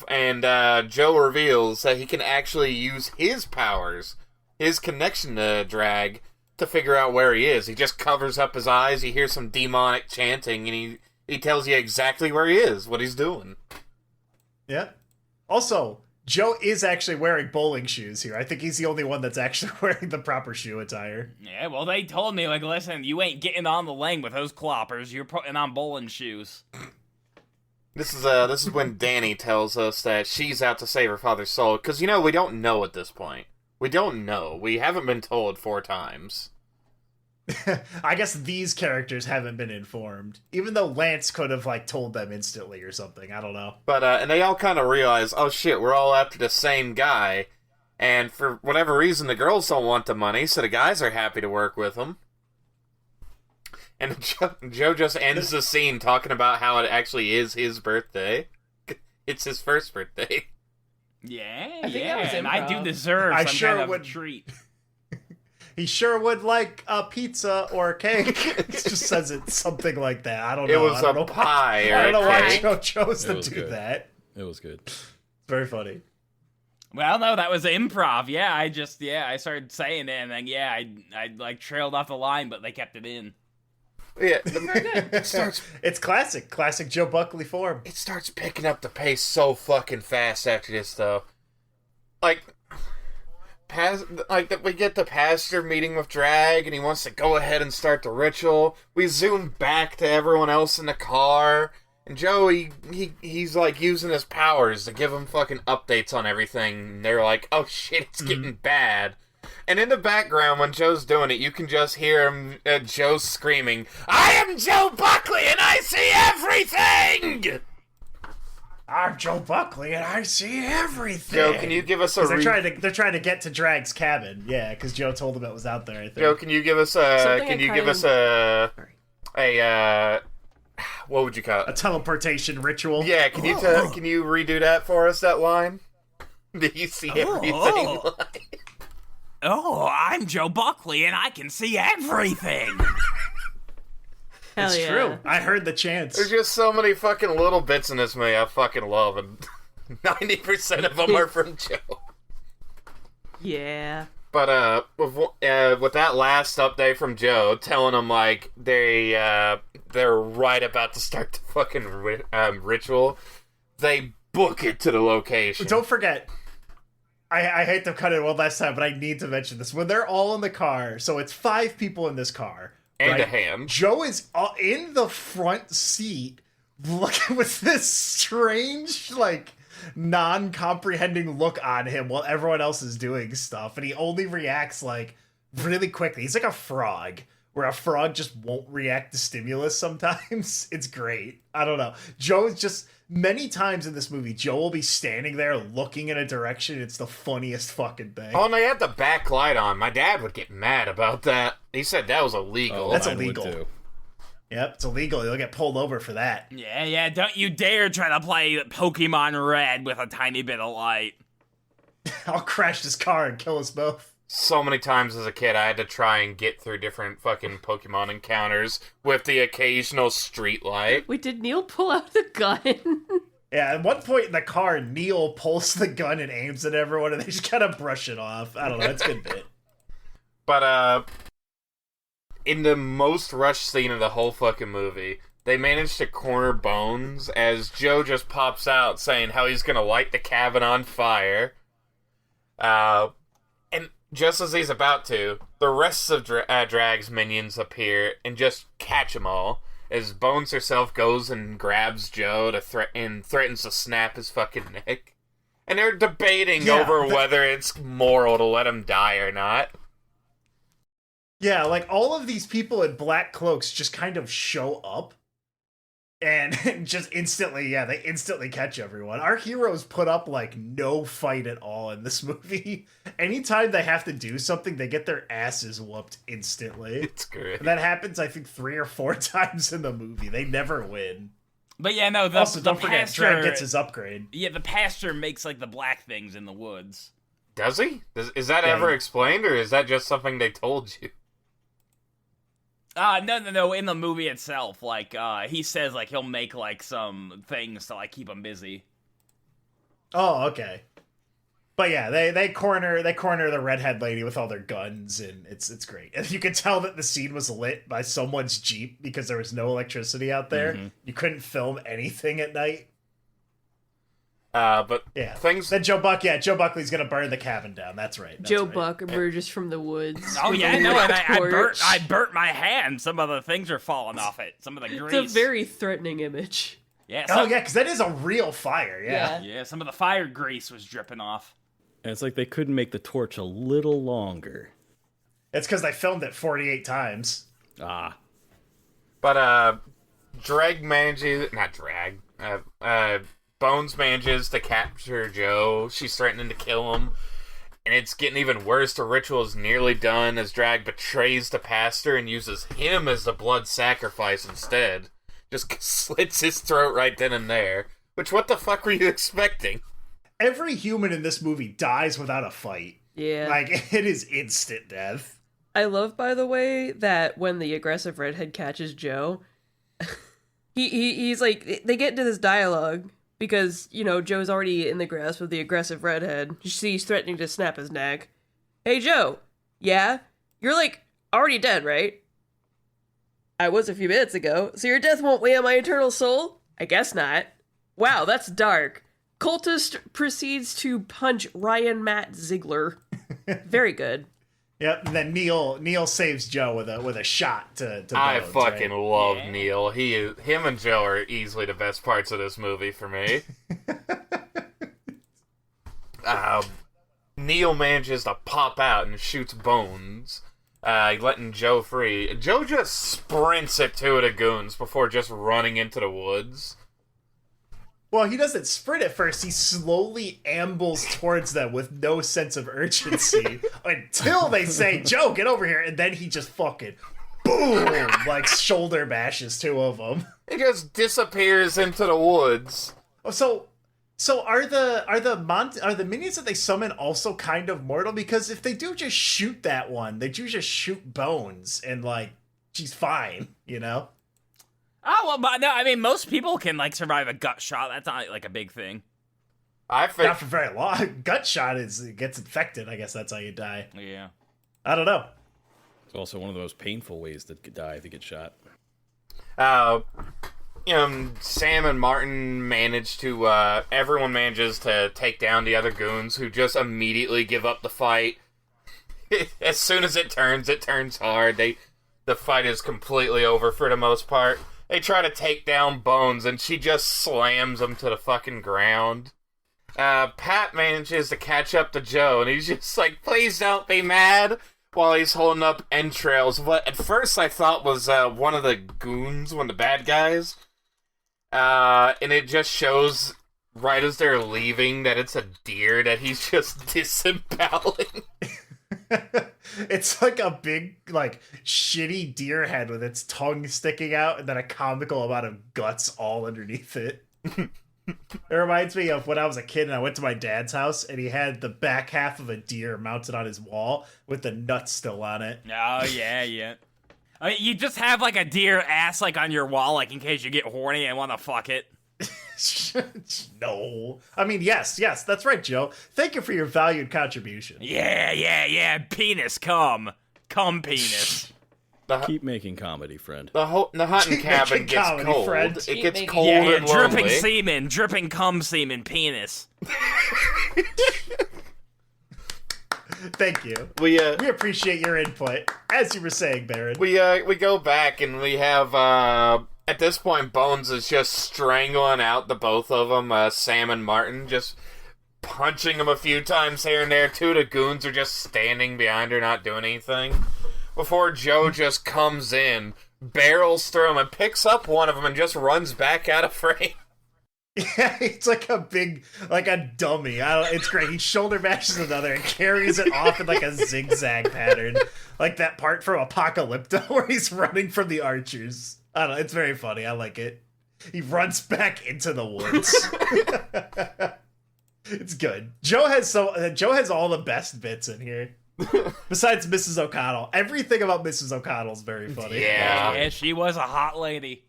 And Joe reveals that he can actually use his powers, his connection to Drag, to figure out where he is. He just covers up his eyes, you hear some demonic chanting, and he tells you exactly where he is, what he's doing. Yeah. Also, Joe is actually wearing bowling shoes here. I think he's the only one that's actually wearing the proper shoe attire. Yeah, well, they told me, listen, you ain't getting on the lane with those cloppers. You're putting on bowling shoes. This is when Danny tells us that she's out to save her father's soul, because, we don't know at this point. We don't know. We haven't been told 4 times. I guess these characters haven't been informed. Even though Lance could have, told them instantly or something. I don't know. But, and they all kind of realize, oh shit, we're all after the same guy. And for whatever reason, the girls don't want the money, so the guys are happy to work with them. And Joe just ends the scene talking about how it actually is his birthday. It's his first birthday. Yeah, I think that was and improv. I do deserve some kind of a treat. He sure would like a pizza or a cake. It just says it something like that. I don't know. It was a pie or I don't know why cake. Joe chose to do good. that. It was good. It's very funny. Well, no, that was improv. Yeah, I started saying it, and then, I trailed off the line, but they kept it in. Yeah, Very good. It's classic Joe Buckley form. It starts picking up the pace so fucking fast after this, though. We get the pastor meeting with Drag, and he wants to go ahead and start the ritual. We zoom back to everyone else in the car, and Joe, he's using his powers to give him fucking updates on everything. And they're like, oh shit, it's getting bad. And in the background, when Joe's doing it, you can just hear him, Joe screaming, I am Joe Buckley, and I see everything! I'm Joe Buckley, and I see everything. Joe, can you give us a... They're trying to get to Drag's cabin. Yeah, because Joe told them it was out there, I think. Joe, can you give us a... what would you call it? A teleportation ritual. Yeah, can you redo that for us, that line? Do you see everything? Oh, I'm Joe Buckley, and I can see everything. Hell It's yeah. true. I heard the chants. There's just so many fucking little bits in this movie I fucking love, and 90% of them are from Joe. Yeah. But with that last update from Joe, telling them they're right about to start the fucking ritual, they book it to the location. Don't forget, I hate to cut it one last time, but I need to mention this. When they're all in the car, so it's 5 people in this car. And right? a ham. Joe is in the front seat, looking with this strange, non-comprehending look on him while everyone else is doing stuff, and he only reacts, really quickly. He's like a frog, where a frog just won't react to stimulus sometimes. It's great. I don't know. Joe is just... many times in this movie, Joe will be standing there looking in a direction. It's the funniest fucking thing. Oh, and they had the backlight on. My dad would get mad about that. He said that was illegal. That's mine would illegal. too. Yep, it's illegal. You'll get pulled over for that. Yeah, don't you dare try to play Pokemon Red with a tiny bit of light. I'll crash this car and kill us both. So many times as a kid, I had to try and get through different fucking Pokemon encounters with the occasional street light. Wait, did Neil pull out the gun? Yeah, at one point in the car, Neil pulls the gun and aims at everyone, and they just kind of brush it off. I don't know, it's a good bit. But, in the most rushed scene of the whole fucking movie, they managed to corner Bones as Joe just pops out saying how he's gonna light the cabin on fire. And just as he's about to, the rest of Drag's minions appear and just catch them all, as Bones herself goes and grabs Joe and threatens to snap his fucking neck. And they're debating over whether it's moral to let him die or not. Yeah, like, all of these people in black cloaks just kind of show up and just instantly, they instantly catch everyone. Our heroes put up, like, no fight at all in this movie. Anytime they have to do something, they get their asses whooped instantly. It's great. And that happens, I think, 3 or 4 times in the movie. They never win. But yeah, no, Also, don't forget, Drag gets his upgrade. Yeah, the pastor makes, like, the black things in the woods. Does he? Is that ever explained, or is that just something they told you? No, in the movie itself, like, he says, like, he'll make, like, some things to, like, keep him busy. Oh, okay. But yeah, they corner the redhead lady with all their guns, and it's great. And you can tell that the scene was lit by someone's Jeep because there was no electricity out there. Mm-hmm. You couldn't film anything at night. But yeah, things. Then Joe Buckley's gonna burn the cabin down. That's right. Joe Buck emerges from the woods. Oh yeah, no, and I burnt my hand. Some of the things are falling off it. Some of the grease. It's a very threatening image. Yeah. Because that is a real fire. Yeah. Some of the fire grease was dripping off. And it's like they couldn't make the torch a little longer. It's because they filmed it 48 times. Ah. But Bones manages to capture Joe. She's threatening to kill him. And it's getting even worse. The ritual is nearly done as Drag betrays the pastor and uses him as the blood sacrifice instead. Just slits his throat right then and there. Which, what the fuck were you expecting? Every human in this movie dies without a fight. Yeah. Like, it is instant death. I love, by the way, that when the aggressive redhead catches Joe, he's like, they get into this dialogue. Because, Joe's already in the grasp of the aggressive redhead. She's threatening to snap his neck. Hey, Joe. Yeah? You're, like, already dead, right? I was a few minutes ago. So your death won't weigh on my eternal soul? I guess not. Wow, that's dark. Cultist proceeds to punch Ryan Matt Ziegler. Very good. Yep, and then Neil saves Joe with a shot to I Bones, fucking right? love Neil. Him and Joe are easily the best parts of this movie for me. Neil manages to pop out and shoots Bones, letting Joe free. Joe just sprints at 2 of the goons before just running into the woods. Well, he doesn't sprint at first. He slowly ambles towards them with no sense of urgency until they say, Joe, get over here. And then he just fucking, boom, like shoulder bashes 2 of them. He just disappears into the woods. Oh, so are the minions that they summon also kind of mortal? Because if they do just shoot that one, they do just shoot Bones and, like, she's fine, Oh, well, but no, I mean, most people can, like, survive a gut shot. That's not, like, a big thing. Not for very long. Gut shot it gets infected. I guess that's how you die. Yeah. I don't know. It's also one of those painful ways to die if you get shot. Sam and Martin everyone manages to take down the other goons who just immediately give up the fight. As soon as it turns hard. The fight is completely over for the most part. They try to take down Bones, and she just slams them to the fucking ground. Pat manages to catch up to Joe, and he's just like, please don't be mad, while he's holding up entrails. What at first I thought was one of the goons, one of the bad guys. And it just shows right as they're leaving that it's a deer that he's just disemboweling. It's like a big, like, shitty deer head with its tongue sticking out and then a comical amount of guts all underneath it. It reminds me of when I was a kid and I went to my dad's house and he had the back half of a deer mounted on his wall with the nuts still on it. Oh, yeah. I mean, you just have, like, a deer ass, like, on your wall, like, in case you get horny and want to fuck it. No. I mean, yes, that's right, Joe. Thank you for your valued contribution. Yeah. Penis, come. Come, penis. Keep making comedy, friend. The hunting cabin gets comedy, cold. friend. It Keep gets making- cold Yeah, and lonely. dripping semen, dripping cum semen, penis. Thank you. We We appreciate your input. As you were saying, Baron. we go back and we have at this point Bones is just strangling out the both of them, Sam and Martin, just punching them a few times here and there. Two of the goons are just standing behind her, not doing anything. Before Joe just comes in, barrels through him, and picks up one of them and just runs back out of frame. Yeah, it's like a big, like a dummy. It's great. He shoulder bashes another and carries it off in like a zigzag pattern. Like that part from Apocalypto where he's running from the archers. I don't know, it's very funny. I like it. He runs back into the woods. It's good. Joe has all the best bits in here. Besides Mrs. O'Connell. Everything about Mrs. O'Connell is very funny. Yeah. She was a hot lady.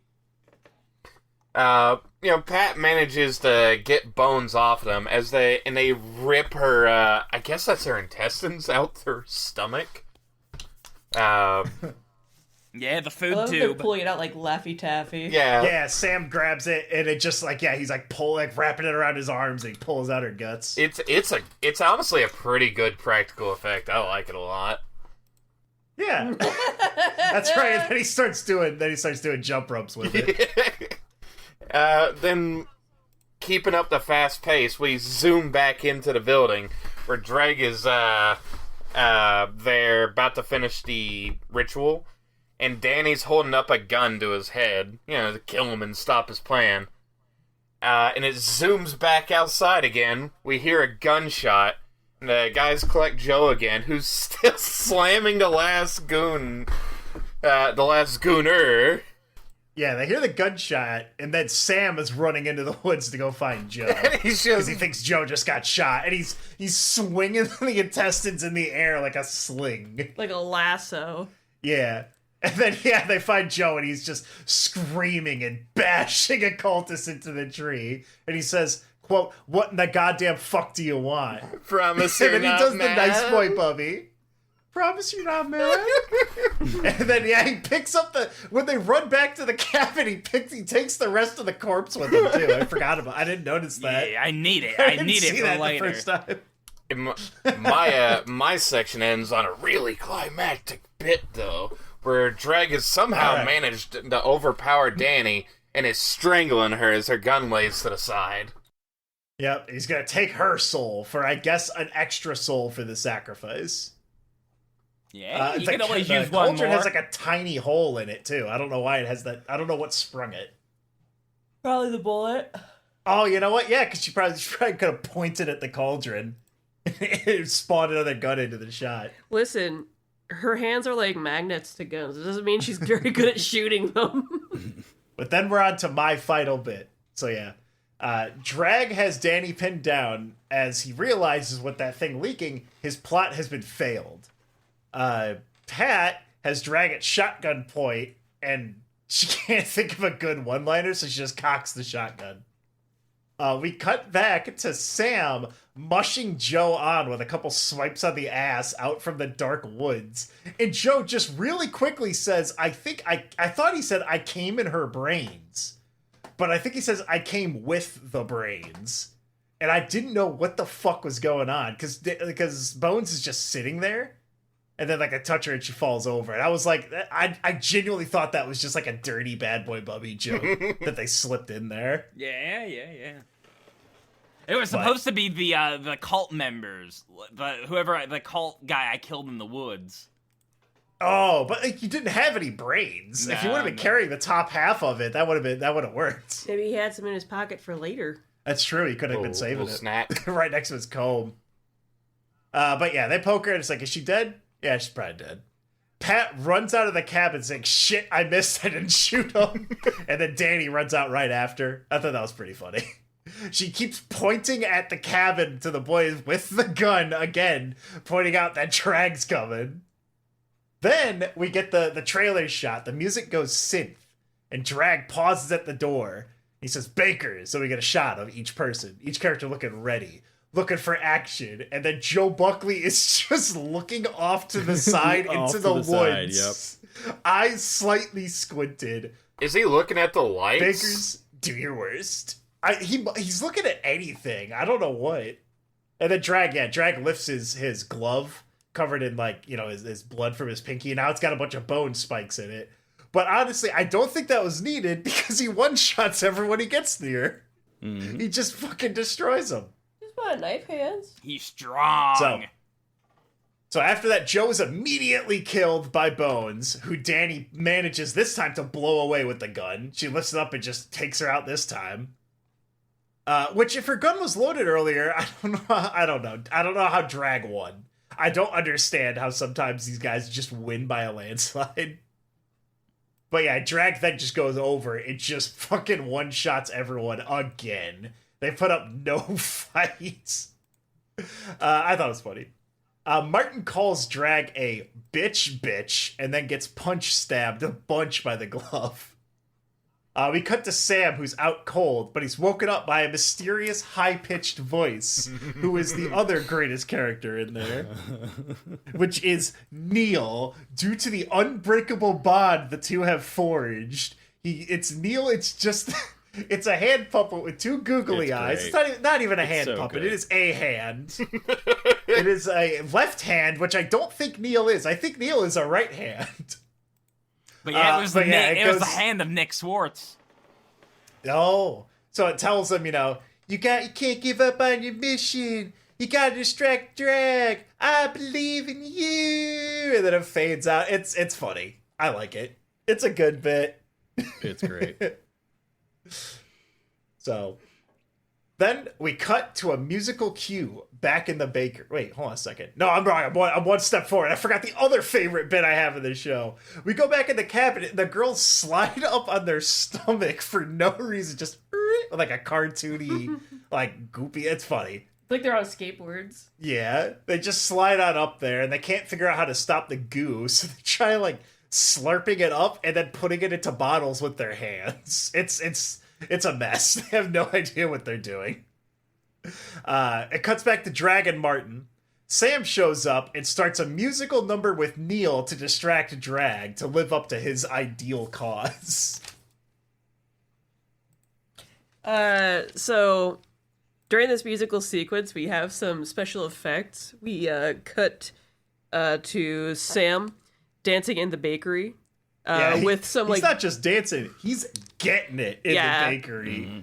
Pat manages to get Bones off them as they rip her, I guess that's her intestines out her stomach. Yeah, the I food love they're tube. pulling it out like Laffy Taffy. Yeah. Yeah, Sam grabs it and it just like, he's like wrapping it around his arms and he pulls out her guts. It's honestly a pretty good practical effect. I like it a lot. Yeah. That's right. And then he starts doing jump ropes with it. Then, keeping up the fast pace, we zoom back into the building where Dreg is they're about to finish the ritual, and Danny's holding up a gun to his head, to kill him and stop his plan. And it zooms back outside again. We hear a gunshot, and the guys collect Joe again, who's still slamming the last gooner. Yeah, they hear the gunshot, and then Sam is running into the woods to go find Joe. He's Because just he thinks Joe just got shot, and he's swinging the intestines in the air like a sling. Like a lasso. Yeah. And then, they find Joe, and he's just screaming and bashing a cultist into the tree. And he says, quote, "What in the goddamn fuck do you want?" promise And you're then he not does mad. the nice boy, Bubby. Promise you're not mad? And then, he picks up when they run back to the cabin, he takes the rest of the corpse with him, too. I didn't notice that. Yeah, I need it. I I didn't need see it that for later. the first time. My section ends on a really climactic bit, though, where Dreg has somehow Alright. managed to overpower Danny and is strangling her as her gun lays to the side. Yep, he's gonna take her soul for, I guess, an extra soul for the sacrifice. Yeah, you the- can always the use one cauldron more. has like a tiny hole in it too. I don't know why it has that. I don't know what sprung it. Probably the bullet. Oh, you know what? Yeah, because she probably could have pointed at the cauldron. It spawned another gun into the shot. Listen, her hands are like magnets to guns. It doesn't mean she's very good at shooting them. But then we're on to my final bit. So yeah, Drag has Danny pinned down as he realizes with that thing leaking, his plot has been failed. Pat has Drag at shotgun point, and she can't think of a good one-liner, so she just cocks the shotgun. We cut back to Sam mushing Joe on with a couple swipes on the ass out from the dark woods. And Joe just really quickly says, I thought he said, "I came in her brains." But I think he says, "I came with the brains." And I didn't know what the fuck was going on, because Bones is just sitting there. And then, I touch her and she falls over. And I was like, I genuinely thought that was just like a dirty bad boy Bubby joke that they slipped in there. Yeah. It was supposed to be the cult members, the cult guy I killed in the woods. Oh, but like, you didn't have any brains. If you would have been carrying the top half of it, that would have worked. Maybe he had some in his pocket for later. That's true. He could have been saving it. Snack. Right next to his comb. But yeah, they poke her and it's like, is she dead? Yeah, she's probably dead. Pat runs out of the cabin saying, shit, I missed. I didn't shoot him. And then Danny runs out right after. I thought that was pretty funny. She keeps pointing at the cabin to the boys with the gun again, pointing out that Drag's coming. Then we get the trailer shot. The music goes synth, and Drag pauses at the door. He says, Baker. So we get a shot of each person, each character looking ready, looking for action. And then Joe Buckley is just looking off to the side into the woods. Yep. Eyes slightly squinted. Is he looking at the lights? Baker's, do your worst. He's looking at anything. I don't know what. And then Drag lifts his glove, covered in, like, you know, his blood from his pinky, and now it's got a bunch of bone spikes in it. But honestly, I don't think that was needed because he one-shots everyone he gets near. Mm-hmm. He just fucking destroys them. He's got knife hands. He's strong. So after that, Joe is immediately killed by Bones, who Danny manages this time to blow away with the gun. She lifts it up and just takes her out this time. Which, if her gun was loaded earlier, I don't know how Drag won. I don't understand how sometimes these guys just win by a landslide. But yeah, Drag then just goes over. It just fucking one-shots everyone again. They put up no fights. I thought it was funny. Martin calls Drag a bitch, and then gets punch-stabbed a bunch by the glove. We cut to Sam, who's out cold, but he's woken up by a mysterious, high-pitched voice, who is the other greatest character in there, which is Neil. Due to the unbreakable bond the two have forged, it's Neil. It's just, it's a hand puppet with two googly eyes. It's not even a hand puppet. Good. It is a hand. It is a left hand, which I don't think Neil is. I think Neil is a right hand. But yeah, it was the hand of Nick Swartz. Oh, so it tells him, you can't give up on your mission. You gotta distract Drag. I believe in you. And then it fades out. It's funny. I like it. It's a good bit. It's great. So then we cut to a musical cue back in the baker. Wait, hold on a second. No, I'm wrong. I'm one step forward. I forgot the other favorite bit I have in this show. We go back in the cabin, and the girls slide up on their stomach for no reason, just like a cartoony, like goopy. It's funny. It's like they're on skateboards. Yeah, they just slide on up there, and they can't figure out how to stop the goo, so they try like slurping it up and then putting it into bottles with their hands. It's a mess. They have no idea what they're doing. It cuts back to Drag and Martin. Sam shows up and starts a musical number with Neil to distract Drag to live up to his ideal cause. So during this musical sequence, we have some special effects. We cut to Sam dancing in the bakery. With some he's not just dancing, he's getting it in the bakery. Mm-hmm.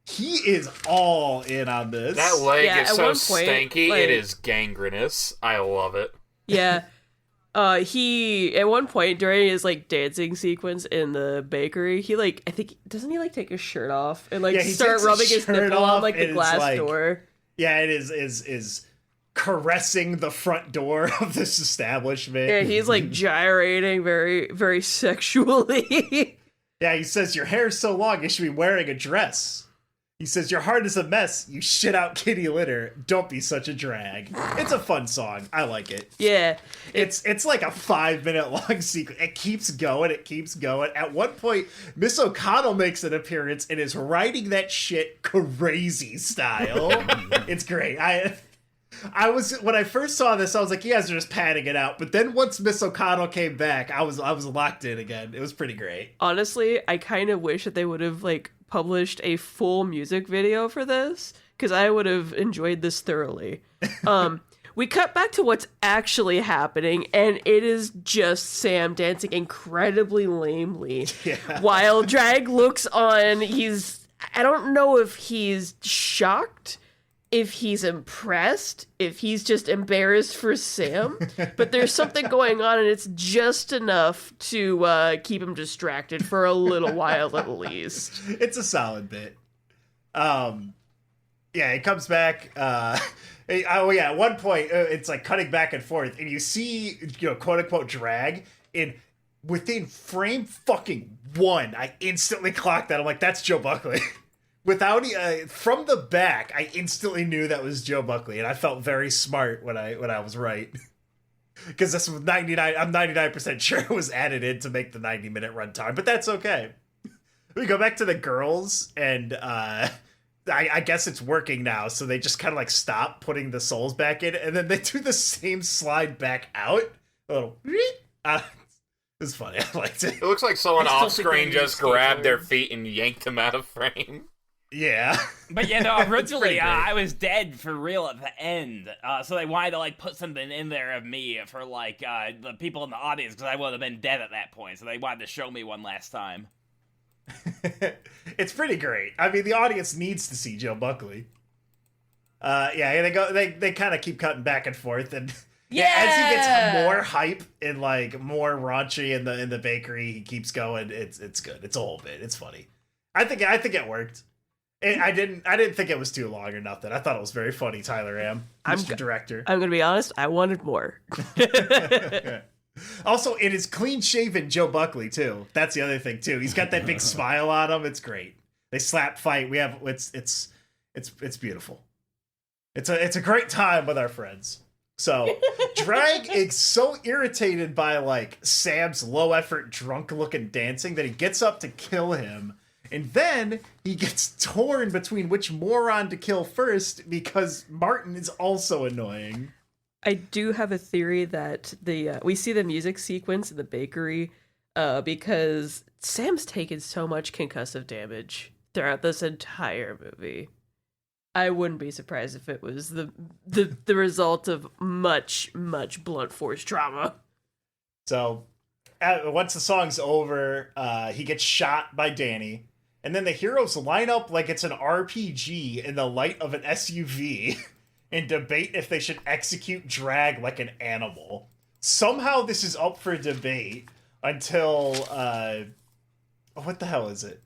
He is all in on this. That leg is so stanky, it is gangrenous. I love it. Yeah. He, at one point during his, dancing sequence in the bakery, he, doesn't he, take his shirt off and, start rubbing his nipple on, the glass door? Yeah, it is caressing the front door of this establishment. Yeah, he's, gyrating very, very sexually. Yeah, he says, your hair's so long, you should be wearing a dress. He says, your heart is a mess. You shit out kitty litter. Don't be such a drag. It's a fun song. I like it. Yeah. It's like a 5-minute long sequence. It keeps going. It keeps going. At one point, Miss O'Connell makes an appearance and is writing that shit crazy style. It's great. I was, when I first saw this, I was like, you guys are just padding it out. But then once Miss O'Connell came back, I was locked in again. It was pretty great. Honestly, I kind of wish that they would have, published a full music video for this, because I would have enjoyed this thoroughly. We cut back to what's actually happening, and it is just Sam dancing incredibly lamely. Yeah. While Drag looks on, I don't know if he's shocked, if he's impressed, if he's just embarrassed for Sam, but there's something going on, and it's just enough to keep him distracted for a little while at least. It's a solid bit. Yeah, it comes back. At one point, it's like cutting back and forth, and you see, quote unquote, drag within frame fucking one. I instantly clocked that. I'm like, that's Joe Buckley. From the back, I instantly knew that was Joe Buckley, and I felt very smart when I was right. Because this was 99. I'm 99% sure it was added in to make the 90-minute runtime, but that's okay. We go back to the girls, and I guess it's working now, so they just kind of like stop putting the souls back in, and then they do the same slide back out. A little. It's funny. I liked it. It looks like someone off screen just grabbed their feet and yanked them out of frame. Yeah. But originally I was dead for real at the end, so they wanted to like put something in there of me for like the people in the audience, because I would have been dead at that point, so they wanted to show me one last time. It's pretty great. I mean, the audience needs to see Joe Buckley. They kind of keep cutting back and forth, and as he gets more hype and like more raunchy in the bakery, he keeps going. It's good. It's a whole bit. It's funny. I think it worked. I didn't think it was too long or nothing. I thought it was very funny, Tyler Amm, Mr. Director. I'm gonna be honest, I wanted more. Also, it is clean-shaven Joe Buckley too. That's the other thing too. He's got that big smile on him. It's great. They slap fight. It's beautiful. It's a great time with our friends. So Drag is so irritated by like Sam's low effort drunk looking dancing that he gets up to kill him. And then he gets torn between which moron to kill first, because Martin is also annoying. I do have a theory that we see the music sequence in the bakery because Sam's taken so much concussive damage throughout this entire movie. I wouldn't be surprised if it was the result of much blunt force trauma. So once the song's over, he gets shot by Danny. And then the heroes line up like it's an RPG in the light of an SUV and debate if they should execute Drag like an animal. Somehow this is up for debate until, what the hell is it?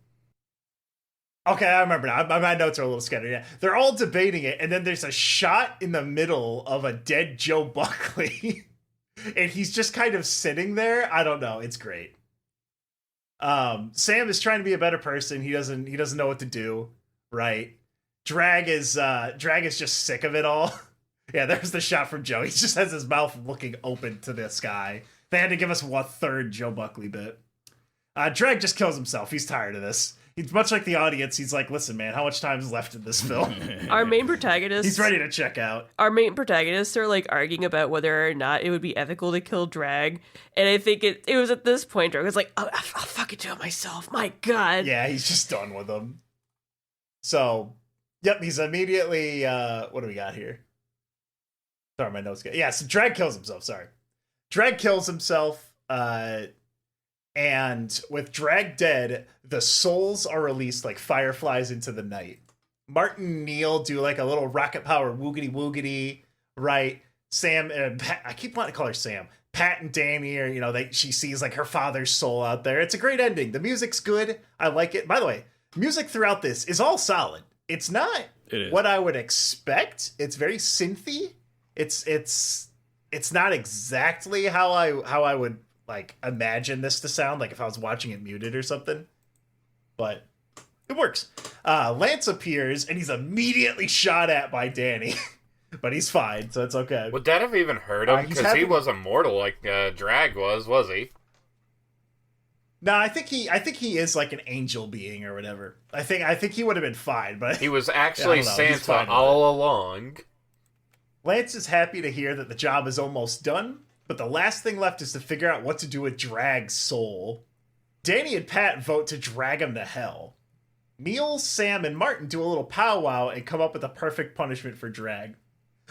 Okay, I remember now. My notes are a little scattered. Yeah, they're all debating it, and then there's a shot in the middle of a dead Joe Buckley, and he's just kind of sitting there. I don't know. It's great. Sam is trying to be a better person. He doesn't know what to do. Right. Drag is just sick of it all. Yeah, there's the shot from Joe. He just has his mouth looking open to the sky. They had to give us 1/3 Joe Buckley bit. Drag just kills himself. He's tired of this. He's much like the audience. He's like, listen, man, how much time is left in this film? Our main protagonists... He's ready to check out. Our main protagonists are, like, arguing about whether or not it would be ethical to kill Drag. And I think it was at this point Drag was like, oh, I'll fucking do it myself. My God. Yeah, he's just done with them. So, yep, he's immediately... what do we got here? Sorry, my notes get... Yeah, so Drag kills himself, sorry. Drag kills himself, and with Drag dead, the souls are released like fireflies into the night. Martin and Neil do like a little rocket power woogity woogity, right? Sam and Pat, I keep wanting to call her Sam. Pat and Danny are, she sees like her father's soul out there. It's a great ending. The music's good. I like it. By the way, music throughout this is all solid. It's not what I would expect. It's very synthy. It's not exactly how I would like imagine this to sound, like if I was watching it muted or something, but it works. Lance appears and he's immediately shot at by Danny, but he's fine, so it's okay. Would that have even hurt him? Because he was immortal like Drag was he? No, I think he is like an angel being or whatever. I think he would have been fine, but he was actually Santa all along. Lance is happy to hear that the job is almost done, but the last thing left is to figure out what to do with Drag's soul. Danny and Pat vote to drag him to hell. Neil, Sam, and Martin do a little powwow and come up with a perfect punishment for Drag.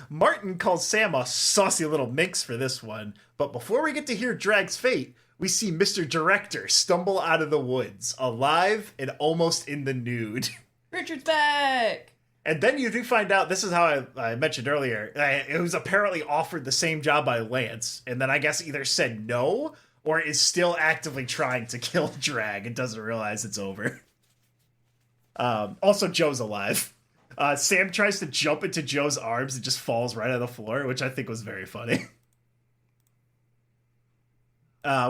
Martin calls Sam a saucy little minx for this one, but before we get to hear Drag's fate, we see Mr. Director stumble out of the woods, alive and almost in the nude. Richard's back! And then you do find out, this is how I mentioned earlier, it was apparently offered the same job by Lance, and then I guess either said no, or is still actively trying to kill Drag and doesn't realize it's over. Also, Joe's alive. Sam tries to jump into Joe's arms and just falls right on the floor, which I think was very funny.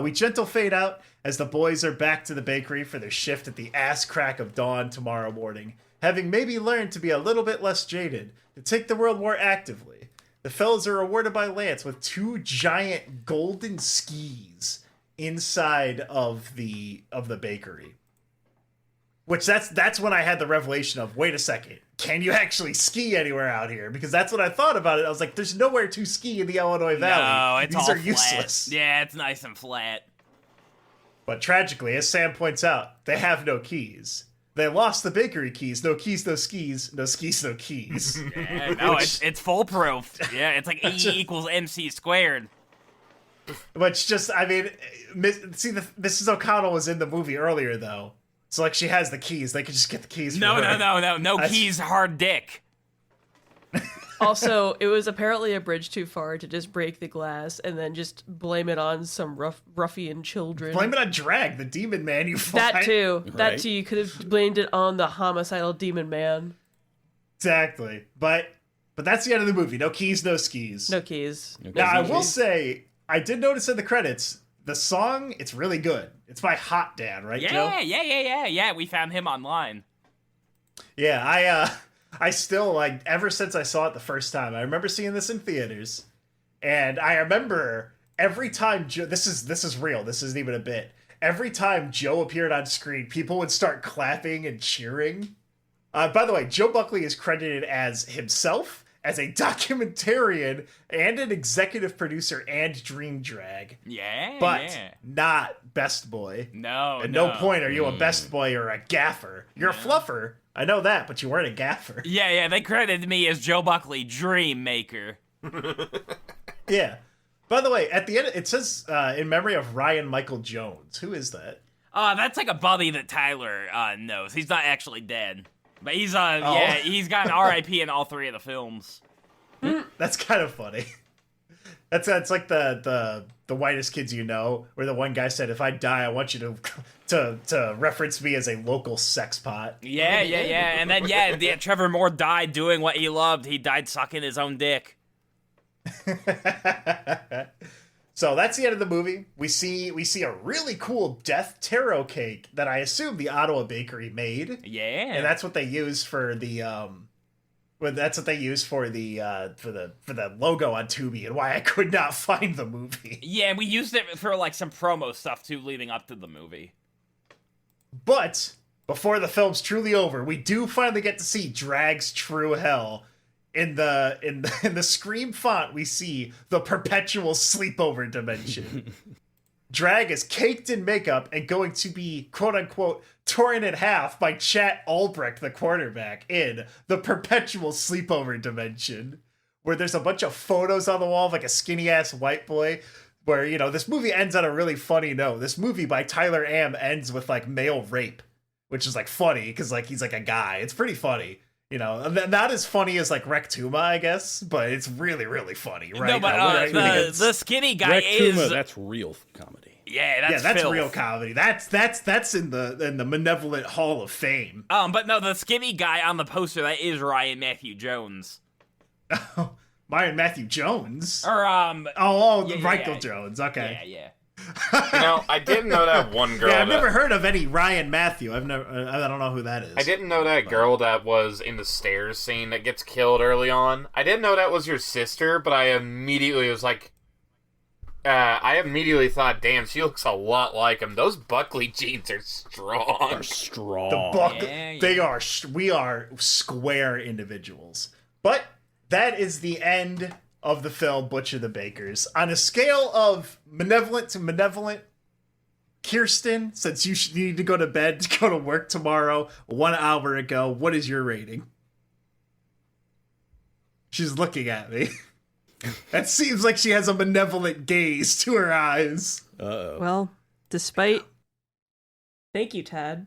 We gentle fade out as the boys are back to the bakery for their shift at the ass crack of dawn tomorrow morning, having maybe learned to be a little bit less jaded, to take the world more actively. The fellas are rewarded by Lance with 2 giant golden skis inside of the bakery. Which that's when I had the revelation of, wait a second, can you actually ski anywhere out here? Because that's what I thought about it. I was like, there's nowhere to ski in the Illinois Valley. No, it's These all are flat. useless. Yeah, it's nice and flat. But tragically, as Sam points out, they have no keys. They lost the bakery keys. No keys, no skis. No skis, no keys. Yeah, no, it's foolproof. Yeah, it's like E equals MC squared. Which just, I mean, see, Mrs. O'Connell was in the movie earlier, though. So, like, she has the keys. They could just get the keys from her. No keys, hard dick. Also, it was apparently a bridge too far to just break the glass and then just blame it on some ruffian children. Blame it on Drag, the demon man you fight. That too. Right. That too. You could have blamed it on the homicidal demon man. Exactly. But that's the end of the movie. No keys, no skis. No keys. Now, I will say, I did notice in the credits, the song, it's really good. It's by Hot Dan, right, Joe? Yeah. We found him online. Yeah, I still, like, ever since I saw it the first time, I remember seeing this in theaters, and I remember every time Joe, this is real, this isn't even a bit, every time Joe appeared on screen, people would start clapping and cheering. By the way, Joe Buckley is credited as himself, as a documentarian, and an executive producer and dream drag. Yeah, But not best boy. No, At no point are you a best boy or a gaffer. You're a fluffer. I know that, but you weren't a gaffer. Yeah, they credited me as Joe Buckley Dream-Maker. Yeah. By the way, at the end, it says, in memory of Ryan Michael Jones. Who is that? That's like a buddy that Tyler knows. He's not actually dead. But he's, Oh. he's got an RIP in all 3 of the films. That's kind of funny. That's like the whitest kids you know, where the one guy said, "If I die, I want you to reference me as a local sex pot." Yeah. And then, Trevor Moore died doing what he loved. He died sucking his own dick. So that's the end of the movie. We see a really cool death taro cake that I assume the Ottawa Bakery made. Yeah. And that's what they use for the that's what they use for the logo on Tubi, and why I could not find the movie. Yeah, and we used it for like some promo stuff too leading up to the movie. But before the film's truly over, we do finally get to see Drag's true hell. In the Screamfont, we see the perpetual sleepover dimension. Drag is caked in makeup and going to be, quote-unquote, torn in half by Chet Albrecht, the quarterback, in the perpetual sleepover dimension, where there's a bunch of photos on the wall of, like, a skinny-ass white boy, where, you know, this movie ends on a really funny note. This movie by Tyler Amm ends with, like, male rape, which is, like, funny, because, like, he's, like, a guy. It's pretty funny. You know, not as funny as, like, Rectuma, I guess, but it's really, really funny, right? No, but the skinny guy Rectuma, that's real comedy. Yeah, that's filth. Real filth. comedy. That's in the Manevolent Hall of Fame. But no, the skinny guy on the poster, that is Ryan Matthew Jones. Ryan Matthew Jones? Or, Michael Jones, okay. Yeah. You know, I didn't know that one girl. Yeah, I've never heard of any Ryan Matthew. I don't know who that is. I didn't know that girl that was in the stairs scene that gets killed early on. I didn't know that was your sister, but I immediately was like, I immediately thought, damn, she looks a lot like him. Those Buckley jeans are strong. They're strong. They are. We are square individuals. But that is the end of the film Butcher the Bakers. On a scale of malevolent to malevolent, Kirsten, since you need to go to bed to go to work tomorrow 1 hour ago, what is your rating? She's looking at me. That seems like she has a malevolent gaze to her eyes. Uh-oh. Well, despite... Thank you, Tad.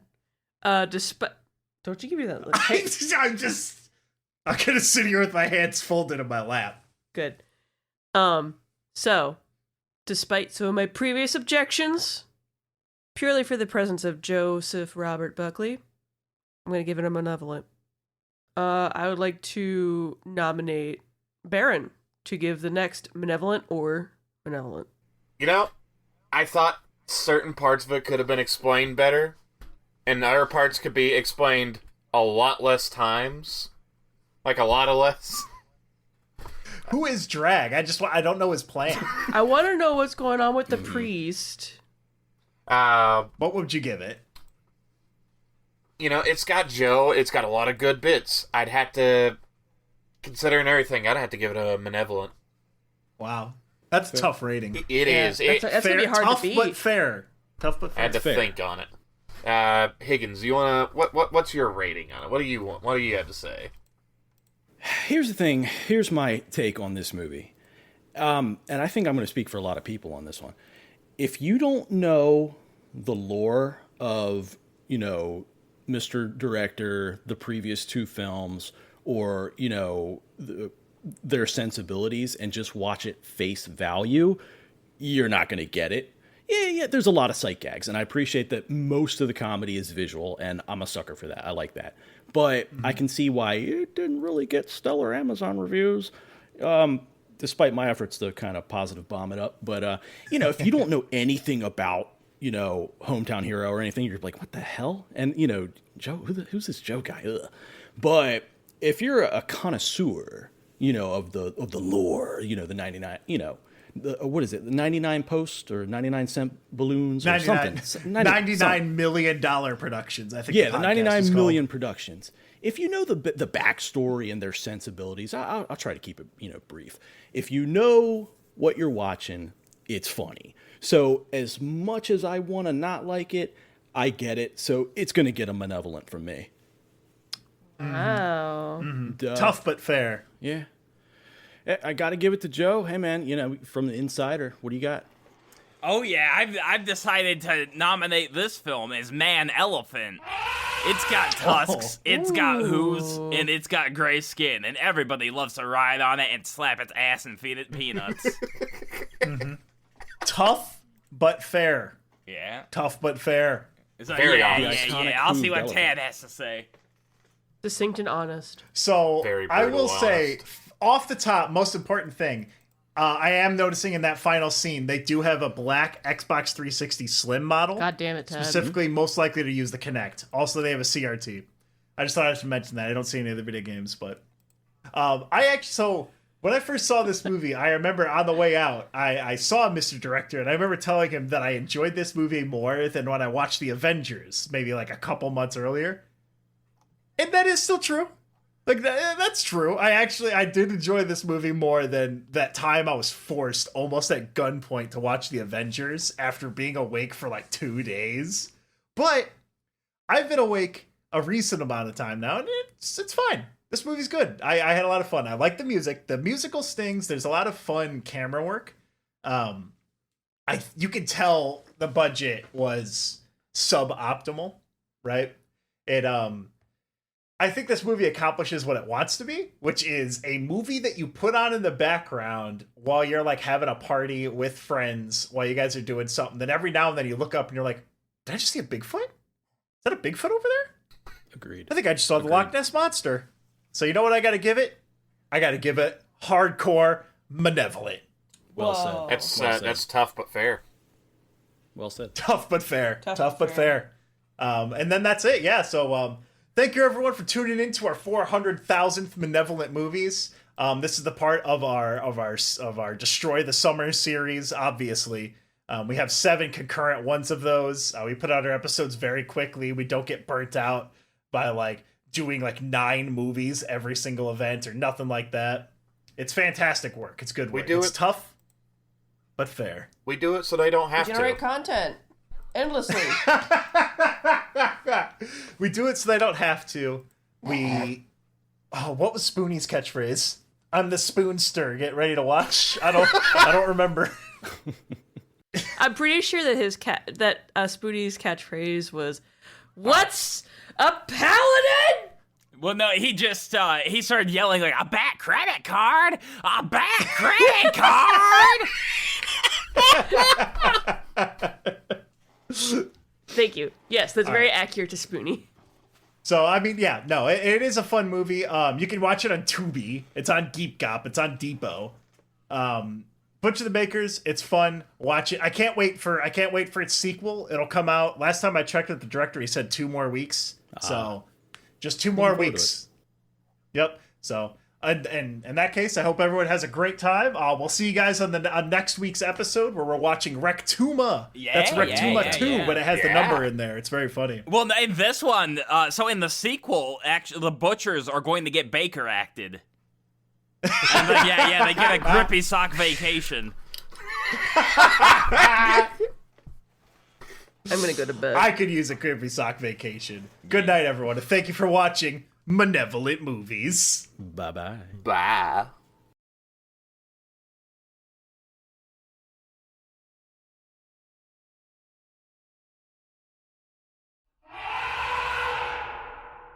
Don't you give me that look. Hey, I'm just... I'm gonna sit here with my hands folded in my lap. Good. So, despite some of my previous objections, purely for the presence of Joseph Robert Buckley, I'm going to give it a Manevolent. I would like to nominate Baron to give the next Manevolent or Manevolent. You know, I thought certain parts of it could have been explained better, and other parts could be explained a lot less times. Like, a lot of less. Who is Drag? I don't know his plan. I want to know what's going on with the priest. What would you give it? You know, it's got Joe. It's got a lot of good bits. I'd have to, considering everything, I'd have to give it a Manevolent. Wow. That's a tough rating. It is. That's going to be hard tough to beat. But fair. Tough but fair. I had to think on it. Higgins, you wanna what's your rating on it? What do you want? What do you have to say? Here's the thing. Here's my take on this movie. And I think I'm going to speak for a lot of people on this one. If you don't know the lore of, you know, Mr. Director, the previous two films, or, you know, their sensibilities, and just watch it face value, you're not going to get it. Yeah, there's a lot of sight gags, and I appreciate that most of the comedy is visual, and I'm a sucker for that. I like that. But I can see why it didn't really get stellar Amazon reviews, despite my efforts to kind of positive bomb it up. But, you know, if you don't know anything about, you know, Hometown Hero or anything, you're like, what the hell? And, you know, Joe, who's this Joe guy? Ugh. But if you're a connoisseur, you know, of the lore, you know, the 99, you know, what is it? The 99 post or 99-cent balloons or something? $99 million productions, I think. Yeah, the 99 million productions. If you know the backstory and their sensibilities, I'll try to keep it, you know, brief. If you know what you're watching, it's funny. So as much as I want to not like it, I get it. So it's going to get a Manevolent from me. Wow. Tough but fair. Yeah. I got to give it to Joe. Hey, man, you know, from the insider, what do you got? Oh, yeah, I've decided to nominate this film as Man Elephant. It's got tusks, it's got hooves, and it's got gray skin, and everybody loves to ride on it and slap its ass and feed it peanuts. Tough but fair. Yeah. Tough but fair. So, Very yeah. I'll see what Tad has to say. Succinct and honest. So Very I will brutal, say, honest. off the top, most important thing, I am noticing in that final scene, they do have a black Xbox 360 Slim model. God damn it, Ted. Specifically, most likely to use the Kinect. Also, they have a CRT. I just thought I should mention that. I don't see any other video games, but so when I first saw this movie, I remember on the way out, I saw Mr. Director, and I remember telling him that I enjoyed this movie more than when I watched The Avengers, maybe like a couple months earlier. And that is still true. Like, that's true. I did enjoy this movie more than that time I was forced almost at gunpoint to watch The Avengers after being awake for like 2 days. But I've been awake a recent amount of time now, and it's fine. This movie's good. I had a lot of fun. I like the music. The musical stings. There's a lot of fun camera work. You can tell the budget was suboptimal, right? I think this movie accomplishes what it wants to be, which is a movie that you put on in the background while you're like having a party with friends while you guys are doing something. Then every now and then you look up and you're like, did I just see a Bigfoot? Is that a Bigfoot over there? Agreed. I think I just saw the Loch Ness Monster. So you know what I got to give it? I got to give it hardcore Manevolent. Well said. That's tough but fair. Well said. Tough but fair. Tough but fair. And then that's it. Yeah. So thank you everyone for tuning in to our 400,000th Manevolent Movies. This is the part of our Destroy the Summer series. Obviously, we have 7 concurrent ones of those. We put out our episodes very quickly. We don't get burnt out by like doing like 9 movies every single event or nothing like that. It's fantastic work. It's good work. It's tough but fair. We do it so they don't have Generate to. content endlessly. We do it so they don't have to. What was Spoonie's catchphrase? I'm the Spoonster. Get ready to watch. I don't remember. I'm pretty sure that Spoonie's catchphrase was, "What's a paladin?" Well, no, he just, he started yelling like, a back credit card! A back credit card! Thank you. Yes, that's very accurate to Spoonie. So, I mean, yeah, no, it is a fun movie. You can watch it on Tubi. It's on Geek Gop. It's on Deepo. Butcher the Bakers, it's fun. Watch it. I can't wait for its sequel. It'll come out. Last time I checked with the director, he said 2 more weeks. So, just 2 more weeks. Yep. So, and in that case, I hope everyone has a great time. We'll see you guys on next week's episode where we're watching Rectuma. That's Rectuma 2, but it has the number in there. It's very funny. Well, in this one, so in the sequel, actually, the butchers are going to get Baker acted. And they get a grippy sock vacation. I'm gonna go to bed. I could use a grippy sock vacation. Good night, everyone, and thank you for watching Manevolent Movies. Bye-bye. Bye.